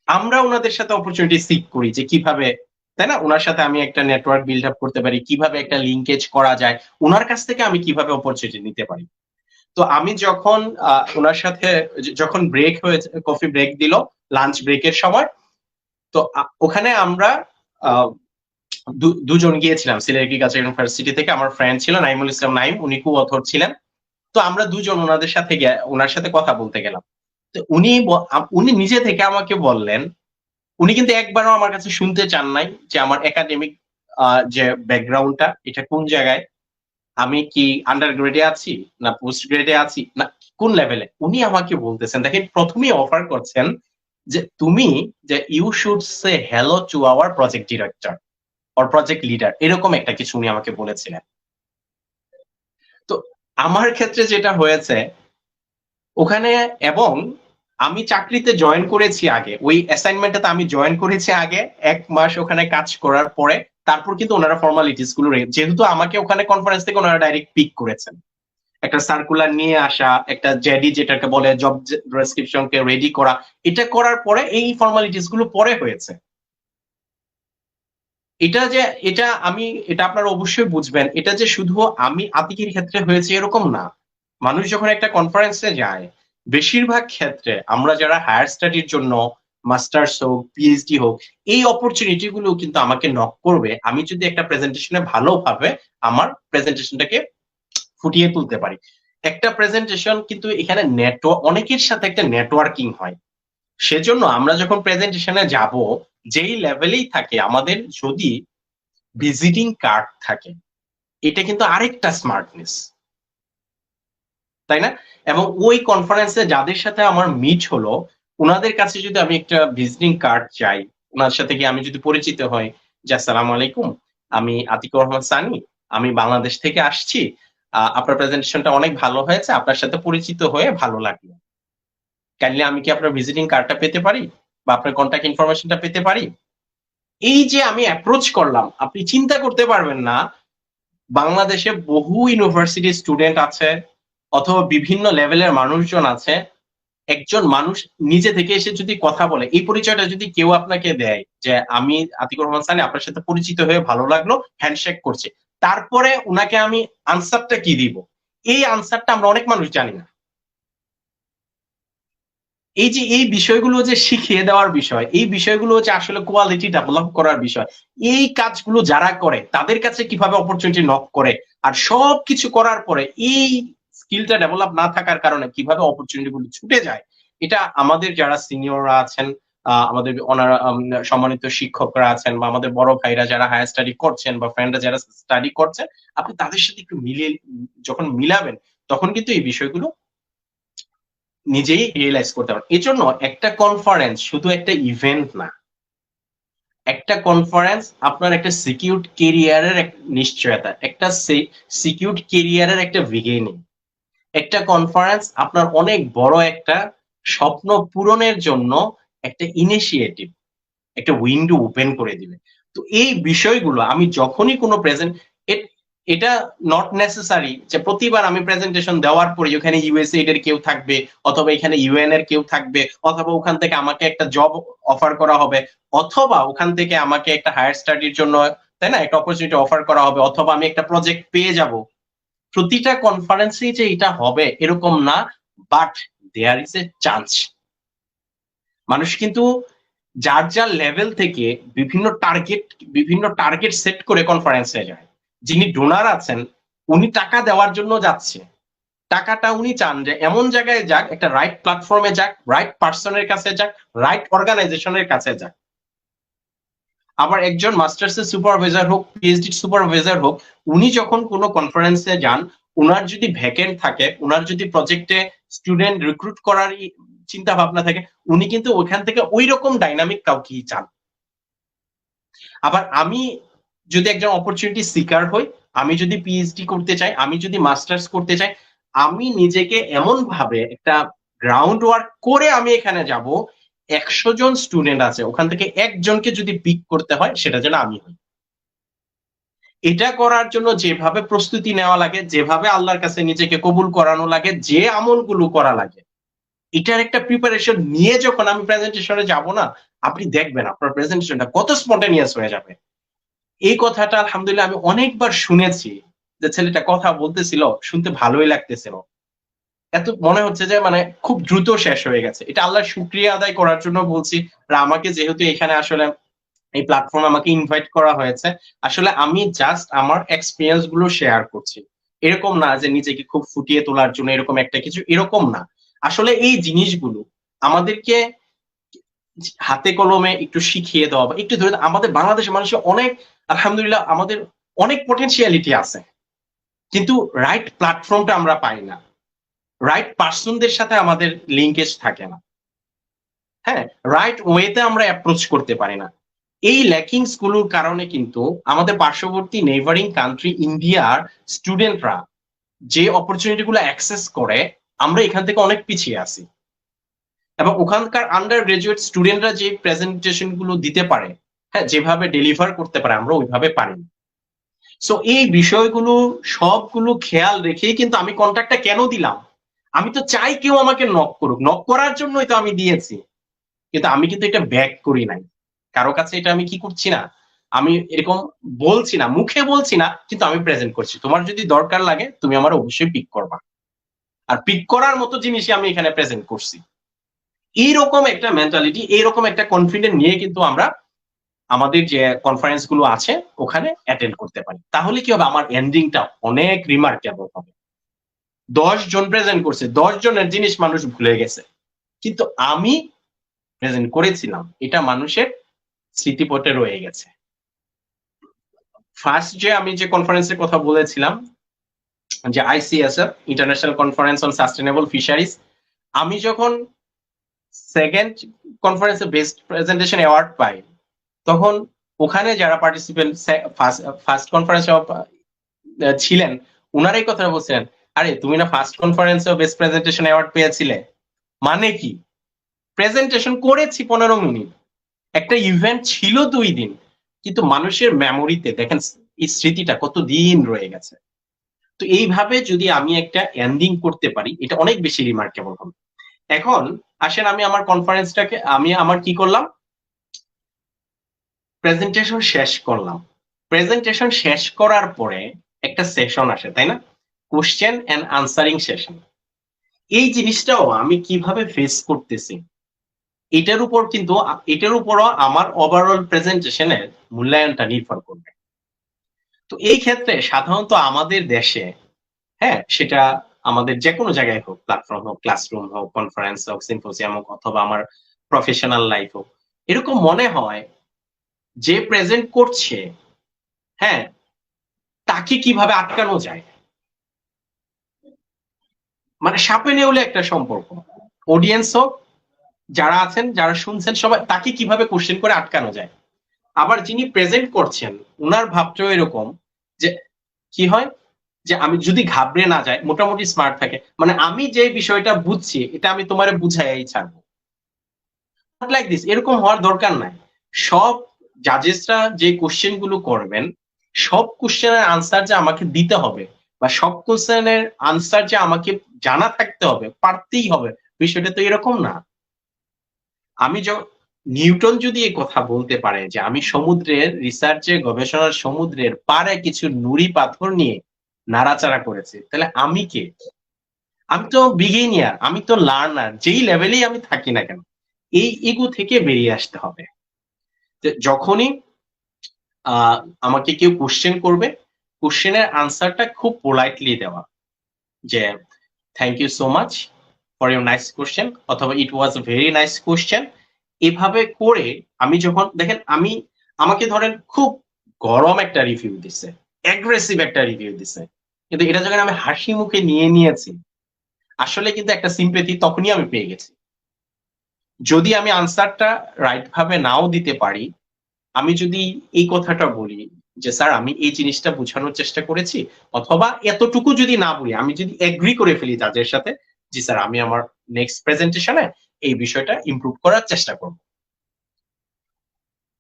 আমরা ওনাদের সাথে অপরচুনিটি সিক করি যে কিভাবে, তাই না, ওনার সাথে আমি একটা নেটওয়ার্ক বিল্ড আপ করতে পারি, কিভাবে একটা লিঙ্কেজ করা যায়, ওনার কাছ থেকে আমি কিভাবে অপরচুনিটি নিতে পারি। তো আমি যখন ওনার সাথে যখন ব্রেক হয়েছে, কফি ব্রেক দিল, লাঞ্চ ব্রেকের সময়, তো ওখানে আমরা দুজন গিয়েছিলাম সিলেট এগ্রিকালচার ইউনিভার্সিটি থেকে, আমার ফ্রেন্ড ছিল নাইমুল ইসলাম নাইম, উনি কো অথর ছিলেন। তো আমরা দুজন ওনাদের সাথে ওনার সাথে কথা বলতে গেলাম। তো উনি নিজে থেকে আমাকে বললেন, উনি কিন্তু একবারও আমার কাছে শুনতে চান নাই যে আমার একাডেমিক যে ব্যাকগ্রাউন্ডটা, এটা কোন জায়গায়, আমি কি আন্ডার গ্রেডে আছি না পোস্ট গ্রেডে আছি না কোন লেভেলে। উনি আমাকে বলতেছেন, দেখেন প্রথমেই অফার করছেন যে তুমি, যে you should say hello to our project director or project leader, এরকম একটা কিছু উনি আমাকে বলেছিলেন। তো আমার ক্ষেত্রে যেটা হয়েছে ওখানে, এবং আমি চাকরিতে জয়েন করেছি আগে, ওই অ্যাসাইনমেন্টটাতে আমি জয়েন করেছি আগে, 1 মাস ওখানে কাজ করার পরে, তারপর কিন্তু ওনারা ফর্মালিটিস গুলো যেহেতু আমাকে ওখানে কনফারেন্স থেকে ওনারা ডাইরেক্ট পিক করেছেন, একটা সার্কুলার নিয়ে আসা, একটা জেডি যেটাকে বলে জব ডেসক্রিপশনকে রেডি করা, এটা করার পরে এই ফর্মালিটিস গুলো পরে হয়েছে। এটা আপনারা অবশ্যই বুঝবেন, এটা যে শুধু আমি আতিকের ক্ষেত্রে হয়েছে এরকম না। মানুষ যখন একটা কনফারেন্সে যায়, বেশিরভাগ ক্ষেত্রে আমরা যারা হায়ার স্টাডির জন্য, মাস্টার্স হোক, পিএইচডি হোক, এই অপরচুনিটি গুলো কিন্তু আমাকে নক করবে, আমি যদি একটা প্রেজেন্টেশনে ভালোভাবে আমার প্রেজেন্টেশনটাকে ফুটিয়ে তুলতে পারি। একটা প্রেজেন্টেশন কিন্তু এখানে অনেকের সাথে একটা নেটওয়ার্কিং হয়। সেজন্য আমরা যখন প্রেজেন্টেশনে যাব, যেই লেভেলেই থাকে, আমাদের যদি ভিজিটিং কার্ড থাকে, এটা কিন্তু আরেকটা স্মার্টনেস, তাই না? এবং ওই কনফারেন্সে যাদের সাথে আমার মিট হলো, ওনাদের কাছে যদি আমি একটা ভিজিটিং কার্ড চাই, ওনার সাথে গিয়ে আমি যদি পরিচিত হই যে আসসালামু আলাইকুম, আমি আতিকুর রহমান সানি, আমি বাংলাদেশ থেকে আসছি, আপনার প্রেজেন্টেশনটা অনেক ভালো হয়েছে, আপনার সাথে পরিচিত হয়ে ভালো লাগলো, কাইন্ডলি আমি কি আপনার ভিজিটিং কার্ডটা পেতে পারি বা আপনার কন্ট্যাক্ট ইনফরমেশনটা পেতে পারি? এই যে আমি অ্যাপ্রোচ করলাম, আপনি চিন্তা করতে পারবেন না, বাংলাদেশে বহু ইউনিভার্সিটি স্টুডেন্ট আছে অথবা বিভিন্ন লেভেলের মানুষজন আছে, একজন মানুষ নিজে থেকে এসে যদি কথা বলে, এই পরিচয়টা যদি কেউ আপনাকে দেয় যে আমি আতিকুর রহমান সানি, আপনার সাথে পরিচিত হয়ে ভালো লাগলো, হ্যান্ডশেক করছে, তারপরে উনাকে আমি আনসারটা কি দিব, এই আনসারটা আমরা অনেক মানুষ জানি না। এই যে এই বিষয়গুলো যে শিখিয়ে দেওয়ার বিষয়, এই বিষয়গুলো যে আসলে কোয়ালিটি ডেভেলপ করার বিষয়, এই কাজগুলো যারা করে তাদের কাছে কিভাবে অপরচুনিটি নক করে, আর সবকিছু করার পরে এই স্কিলটা ডেভেলপ না থাকার কারণে কিভাবে অপরচুনিটি গুলো ছুটে যায়, এটা আমাদের যারা সিনিয়ররা আছেন, আমাদের সম্মানিত শিক্ষকরা আছেন, বা আমাদের বড় ভাইরা যারা হায়ার স্টাডি করছেন, বা ফ্রেন্ডরা যারা স্টাডি করছেন, আপনি তাদের সাথে একটু মিলিয়ে যখন মিলাবেন, তখন কিন্তু এই বিষয়গুলো নিজেই রিয়েলাইজ করতে পারেন। এজন্য একটা কনফারেন্স শুধু একটা ইভেন্ট না, একটা কনফারেন্স আপনার একটা সিকিউরড কেরিয়ারের নিশ্চয়তা, একটা সিকিউরড কেরিয়ারের একটা বিগিনিং। একটা কনফারেন্স আপনার অনেক বড় একটা স্বপ্ন পূরণের জন্য একটা ইনিশিয়েটিভ, একটা উইন্ডো ওপেন করে দিবে। তো এই বিষয়গুলো আমি যখনই কোনো এটা নট নেসেসারি যে প্রতিবার আমি প্রেজেন্টেশন দেওয়ার পরে ওখানে ইউএসএইড এর কেউ থাকবে, অথবা এখানে ইউএন এর কেউ থাকবে, অথবা ওখান থেকে আমাকে একটা জব অফার করা হবে, অথবা ওখান থেকে আমাকে একটা হায়ার স্টাডির জন্য, তাই না, একটা অপরচুনিটি অফার করা হবে, অথবা আমি একটা প্রজেক্ট পেয়ে যাব। প্রতিটা কনফারেন্সেই যে এটা হবে এরকম না, but there is a chance. মানুষ কিন্তু যার যার লেভেল থেকে বিভিন্ন টার্গেট সেট করে কনফারেন্সে যায়। যিনি ডোনার আছেন উনি টাকা দেওয়ার জন্য যাচ্ছে, টাকাটা উনি চান যে এমন জায়গায় যাক, একটা রাইট প্ল্যাটফর্মে যাক, রাইট পার্সনের কাছে যাক, রাইট অর্গানাইজেশনের কাছে যাক। আবার একজন মাস্টার্সের সুপারভাইজার হোক, পিএইচডি সুপারভাইজার হোক, উনি যখন কোনো কনফারেন্সে যান, উনার যদি ভ্যাকেন্ট থাকে, উনার যদি প্রজেক্টে স্টুডেন্ট রিক্রুট করার চিন্তা ভাবনা থাকে, উনি কিন্তু ওইখান থেকে ওই রকম ডাইনামিক কাউকেই চান। আবার আমি যদি একজন অপরচুনিটি সিকার হই, আমি যদি পিএইচডি করতে চাই, আমি যদি মাস্টার্স করতে চাই, আমি নিজেকে এমন ভাবে একটা গ্রাউন্ড ওয়ার্ক করে আমি এখানে যাব, 100 জন স্টুডেন্ট আছে, ওখান থেকে একজনকে যদি পিক করতে হয় সেটা যেন আমি হই। এটা করার জন্য যেভাবে প্রস্তুতি নেওয়া লাগে, যেভাবে আল্লাহর কাছে নিজেকে কবুল করানো লাগে, যে আমলগুলো করা লাগে, এটার একটা প্রিপারেশন নিয়ে যখন আমি প্রেজেন্টেশনে যাব না, আপনি দেখবেন আপনার প্রেজেন্টেশনটা কত স্পন্টেনিয়াস হয়ে যাবে। এই কথাটা আলহামদুলিল্লাহ আমি অনেকবার শুনেছি, যে ছেলেটা কথা বলতেছিল, শুনতে ভালোই লাগতেছিল, এত মনে হচ্ছে যে মানে খুব দ্রুত শেষ হয়ে গেছে। এটা আল্লাহর শুকরিয়া আদায় করার জন্য বলছি। আর আমাকে যেহেতু এখানে আসলে এই প্ল্যাটফর্মে আমাকে ইনভাইট করা হয়েছে, আসলে আমি জাস্ট আমার এক্সপিরিয়েন্স গুলো শেয়ার করছি। এরকম না যে নিজেকে খুব ফুটিয়ে তোলার জন্য এরকম একটা কিছু, এরকম না। আসলে এই জিনিসগুলো আমাদেরকে হাতে কলমে একটু শিখিয়ে দেওয়া, বা একটু ধরে, আমাদের বাংলাদেশের মানুষের অনেক, আলহামদুলিল্লাহ আমাদের অনেক পটেনশিয়ালিটি আছে, কিন্তু রাইট প্ল্যাটফর্মটা আমরা পাই না, রাইট পার্সনদের সাথে আমাদের লিঙ্কেজ থাকে না, হ্যাঁ, রাইট ওয়েতে আমরা অ্যাপ্রোচ করতে পারি না। এই ল্যাকিংস গুলোর কারণে কিন্তু আমাদের পার্শ্ববর্তী নেইবারিং কান্ট্রি ইন্ডিয়ার স্টুডেন্টরা যে অপরচুনিটি গুলো অ্যাক্সেস করে, আমরা এখান থেকে অনেক পিছিয়ে আছি। এবং ওখানকার আন্ডার গ্রাজুয়েট স্টুডেন্টরা যে প্রেজেন্টেশন গুলো দিতে পারে, হ্যাঁ, যেভাবে ডেলিভার করতে পারে, আমরা ওইভাবে পারি না। সো এই বিষয়গুলো সবগুলো খেয়াল রেখেই কিন্তু আমি কন্ট্যাক্টটা কেন দিলাম, আমি তো চাই কেউ আমাকে নক করুক, নক করার জন্যই তো আমি দিয়েছি, কিন্তু আমি কিন্তু এটা ব্যাক করি নাই কারো কাছে। এটা আমি কি করছি না, আমি এরকম বলছি না, মুখে বলছি না, কিন্তু আমি প্রেজেন্ট করছি, তোমার যদি দরকার লাগে তুমি আমার অবশ্যই পিক করবা, আর পিক করার মতো জিনিসই আমি এখানে প্রেজেন্ট করছি। এইরকম একটা মেন্টালিটি, এইরকম একটা কনফিডেন্স নিয়ে কিন্তু আমরা আমাদের যে কনফারেন্স গুলো আছে ওখানে অ্যাটেন্ড করতে পারি। তাহলে কি হবে, আমার এন্ডিংটা অনেক রিমার্কেবল হবে। 10 জন প্রেজেন্ট করছে, 10 জনের জিনিস মানুষ ভুলে গেছে, কিন্তু আমি প্রেজেন্ট করেছিলাম, এটা মানুষের স্মৃতিপটে রয়ে গেছে। ফার্স্ট যে আমি যে কনফারেন্সের কথা বলেছিলাম, যে ICSF, international conference on sustainable fisheries, আমি যখন সেকেন্ড কনফারেন্সে বেস্ট প্রেজেন্টেশন অ্যাওয়ার্ড পাই, তখন ওখানে যারা পার্টিসিপেন্ট ফার্স্ট কনফারেন্সে ছিলেন, ওনারাই কথা বলছিলেন, আরে তুমি না ফার্স্ট কনফারেন্সে বেস্ট প্রেজেন্টেশন অ্যাওয়ার্ড পেয়েছিলে, মানে কি? প্রেজেন্টেশন করেছি 15 মিনিট, একটা ইভেন্ট ছিল 2 দিন, কিন্তু মানুষের মেমোরিতে দেখেন এই স্মৃতিটা কত দিন রয়ে গেছে। তো এইভাবে যদি আমি একটা এন্ডিং করতে পারি, এটা অনেক বেশি রিমার্কেবল হবে। এখন আসেন আমি আমার কনফারেন্সটাকে, আমি আমার কি করলাম, প্রেজেন্টেশন শেষ করলাম। প্রেজেন্টেশন শেষ করার পরে একটা সেশন আসে, তাই না, কোশ্চেন এন্ড আনসারিং সেশন। এই জিনিসটাও আমি কিভাবে ফেস করতেছি এটার উপরও আমার ওভারঅল প্রেজেন্টেশনের মূল্যায়নটা নির্ভর করবে। তো এই ক্ষেত্রে সাধারণত আমাদের দেশে, হ্যাঁ, সেটা আমাদের যে কোনো জায়গায় হোক, প্ল্যাটফর্ম হোক, ক্লাসরুম হোক, কনফারেন্স হোক, সিম্পোজিয়াম হোক, অথবা আমার প্রফেশনাল লাইফ হোক, এরকম মনে হয় যে প্রেজেন্ট করছে, হ্যাঁ, তাকে কিভাবে আটকানো যায়। মানে সাপে নেউলে একটা সম্পর্ক, অডিয়েন্স হোক, যারা আছেন, যারা শুনছেন, সবাই তাকে কিভাবে কোশ্চেন করে আটকানো যায়। আবার যিনি প্রেজেন্ট করছেন উনার ভাবটাও এরকম যে কি হয় যে আমি যদি ঘাবড়ে না যায়, মোটামুটি স্মার্ট থাকে, মানে আমি যে বিষয়টা বুঝছি এটা আমি তোমারে বুঝাইয়াই ছাড়বো, লাইক দিস, এরকম হওয়ার দরকার নাই। সব জাজেসরা যে কোশ্চেন গুলো করবেন, সব কোশ্চেনের আনসার যে আমাকে দিতে হবে, বা সব কোশ্চেনের আনসার যে আমাকে জানা থাকতে হবে, পারতেই হবে, বিষয়টা তো এরকম না। আমি নিউটন যদি এই কথা বলতে পারে যে আমি সমুদ্রের রিসার্চে, গবেষণার সমুদ্রের পাড়ে কিছু নুড়ি পাথর নিয়ে নাড়াচাড়া করেছি, তাহলে আমি কে? আমি তো বিগিনিয়ার, আমি তো লার্নার, যেই লেভেলেই আমি থাকি না কেন, এই ইগো থেকে বেরিয়ে আসতে হবে। যখনই আমাকে কেউ কোশ্চেন করবে, কোশ্চেনের আনসারটা খুব পোলাইটলি দেওয়া, যে thank you so much for your nice question, অথবা it was a very nice question. এভাবে করে আমি যখন দেখেন, আমাকে ধরেন খুব গরম একটা রিভিউ দিছে, অ্যাগ্রেসিভ একটা রিভিউ দিছে, কিন্তু এটা যখন আমি হাসি মুখে নিয়ে নিয়েছি, আসলে কিন্তু একটা সিম্পেথি তখনই আমি পেয়ে গেছি। যদি আমি আনসারটা রাইট ভাবে নাও দিতে পারি, আমি যদি এই কথাটা বলি যে স্যার আমি এই জিনিসটা বোঝানোর চেষ্টা করেছি, অথবা এতটুকু যদি না বলি, আমি যদি এগ্রি করে ফেলি তাদের সাথে, জি স্যার আমি আমার নেক্সট প্রেজেন্টেশনে এই বিষয়টা ইমপ্রুভ করার চেষ্টা করব,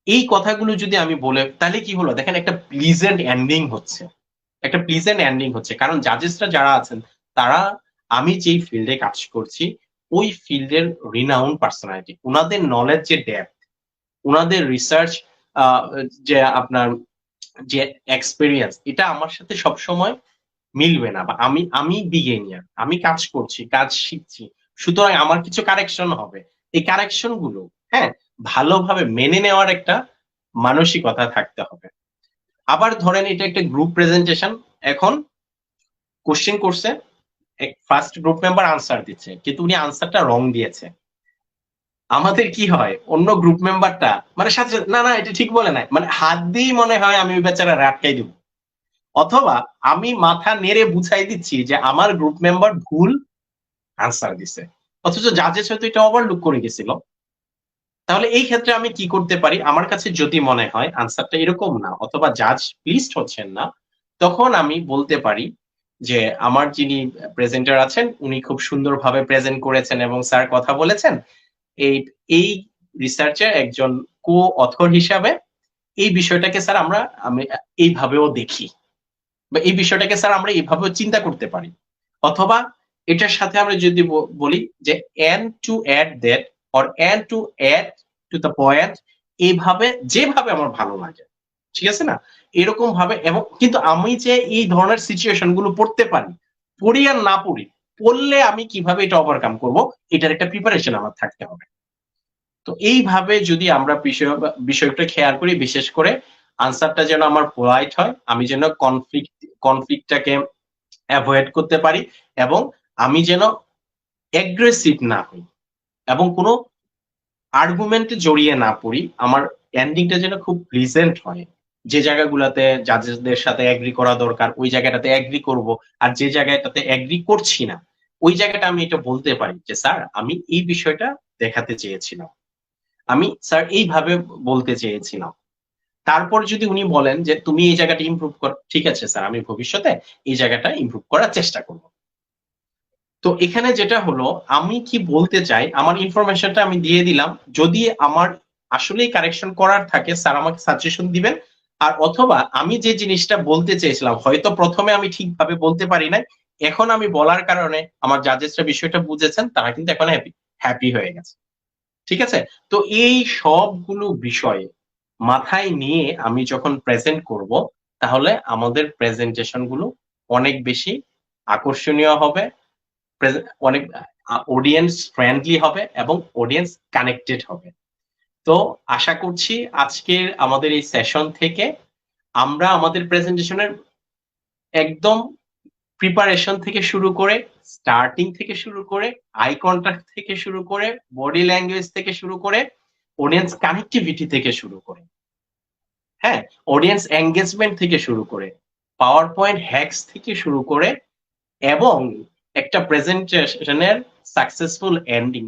এই কথাগুলো যদি আমি বলে, তাহলে কি হলো দেখেন, একটা প্লিজেন্ট এন্ডিং হচ্ছে, একটা প্লিজেন্ট এন্ডিং হচ্ছে। কারণ জাজেসরা যারা আছেন তারা আমি যেই ফিল্ডে কাজ করছি ওই ফিল্ডের রিনাউন্ড পার্সোনালিটি, ওনাদের নলেজ যে ডেপথ, ওনাদের রিসার্চ, যে আপনার যে এক্সপেরিয়েন্স, এটা আমার সাথে সবসময় মিলবে না, বা আমি বিগিনিয়ার, আমি কাজ করছি, কাজ শিখছি, সুতরাং আমার কিছু কারেকশন হবে। এই কারেকশন গুলো, হ্যাঁ, ভালোভাবে মেনে নেওয়ার একটা মানসিকতা থাকতে হবে। আবার ধরেন এটা একটা গ্রুপ প্রেজেন্টেশন, এখন কোশ্চেন করছে, ফার্স্ট গ্রুপ মেম্বার আনসার দিচ্ছে, কিন্তু উনি আনসারটা রং দিয়েছে। আমাদের কি হয়, অন্য গ্রুপ মেম্বারটা মানে সাথে সাথে না না এটা ঠিক বলে নাই, মানে হাত দিয়েই মনে হয় আমি ওই বেচারা আটকাই দিব, অথবা আমি মাথা নেড়ে বুঝাই দিচ্ছি যে আমার গ্রুপ মেম্বার ভুল আনসার দিছে, অথচ জাজেস হয়তো এটা ওভারলুক করে গেছিল। তাহলে এই ক্ষেত্রে আমি কি করতে পারি, আমার কাছে যদি মনে হয় আনসারটা এরকম না, অথবা জাজ প্লিজড হচ্ছেন না, তখন আমি বলতে পারি যে আমার যিনি প্রেজেন্টার আছেন উনি খুব সুন্দরভাবে প্রেজেন্ট করেছেন এবং স্যার কথা বলেছেন, এই এই রিসার্চের একজন কো অথর হিসাবে এই বিষয়টাকে স্যার আমি এইভাবেও দেখি, বা এই বিষয়টাকে স্যার আমরা এইভাবেও চিন্তা করতে পারি, অথবা এটার সাথে আমরা যদি বলি যে and to add that, or and to add to the point, এইভাবে যেভাবে আমার ভালো লাগে, ঠিক আছে না, এরকম ভাবে। এবং কিন্তু আমি যে এই ধরনের সিচুয়েশন গুলো পড়তে পারি, পড়ি আর না পড়ি, পড়লে আমি কিভাবে এটা ওভারকাম করব, এটার একটা প্রিপারেশন আমার থাকতে হবে। তো এইভাবে যদি আমরা বিষয়টা খেয়াল করি, বিশেষ করে আনসারটা যেন আমার পোলাইট হয়, আমি যেন কনফ্লিক্টটাকে অ্যাভয়েড করতে পারি, এবং আমি যেন অ্যাগ্রেসিভ না হই, এবং কোনো আর্গুমেন্টে জড়িয়ে না পড়ি, আমার এন্ডিংটা যেন খুব প্লিজেন্ট হয়। যে জায়গাগুলোতে জাজেসদের সাথে এগ্রি করা দরকার ওই জায়গাটাতে এগ্রি করব, আর যে জায়গাটাতে এগ্রি করছি না ওই জায়গাটা আমি এটা বলতে পারি যে স্যার আমি এই বিষয়টা দেখাতে চেয়েছিলাম, আমি স্যার এইভাবে বলতে চেয়েছিলাম। তারপর যদি উনি বলেন যে তুমি এই জায়গাটা ইমপ্রুভ কর, ঠিক আছে স্যার আমি ভবিষ্যতে এই জায়গাটা ইমপ্রুভ করার চেষ্টা করব। তো এখানে যেটা হলো, আমি কি বলতে চাই আমার ইনফরমেশনটা আমি দিয়ে দিলাম, যদি আমার আসলেই কারেকশন করার থাকে স্যার আমাকে সাজেশন দিবেন, আর অথবা আমি যে জিনিসটা বলতে চেয়েছিলাম হয়তো প্রথমে আমি ঠিকভাবে বলতে পারি নাই, এখন আমি বলার কারণে আমার জাজেসরা বিষয়টা বুঝেছেন, তারা কিন্তু এখন হ্যাপি হয়ে গেছে, ঠিক আছে। তো এই সবগুলো বিষয় মাথায় নিয়ে আমি যখন প্রেজেন্ট করব, তাহলে আমাদের প্রেজেন্টেশন গুলো অনেক বেশি আকর্ষণীয় হবে, অনেক অডিয়েন্স ফ্রেন্ডলি হবে এবং অডিয়েন্স কানেক্টেড হবে। তো আশা করছি আজকের আমাদের এই সেশন থেকে আমরা আমাদের প্রেজেন্টেশনের একদম প্রিপারেশন থেকে শুরু করে, স্টার্টিং থেকে শুরু করে, আই কন্টাক্ট থেকে শুরু করে, বডি ল্যাঙ্গুয়েজ থেকে শুরু করে, অডিয়েন্স কানেক্টিভিটি থেকে শুরু করে, হ্যাঁ, অডিয়েন্স এঙ্গেজমেন্ট থেকে শুরু করে, পাওয়ার পয়েন্ট হ্যাকস থেকে শুরু করে এবং একটা প্রেজেন্টেশনের সাকসেসফুল এন্ডিং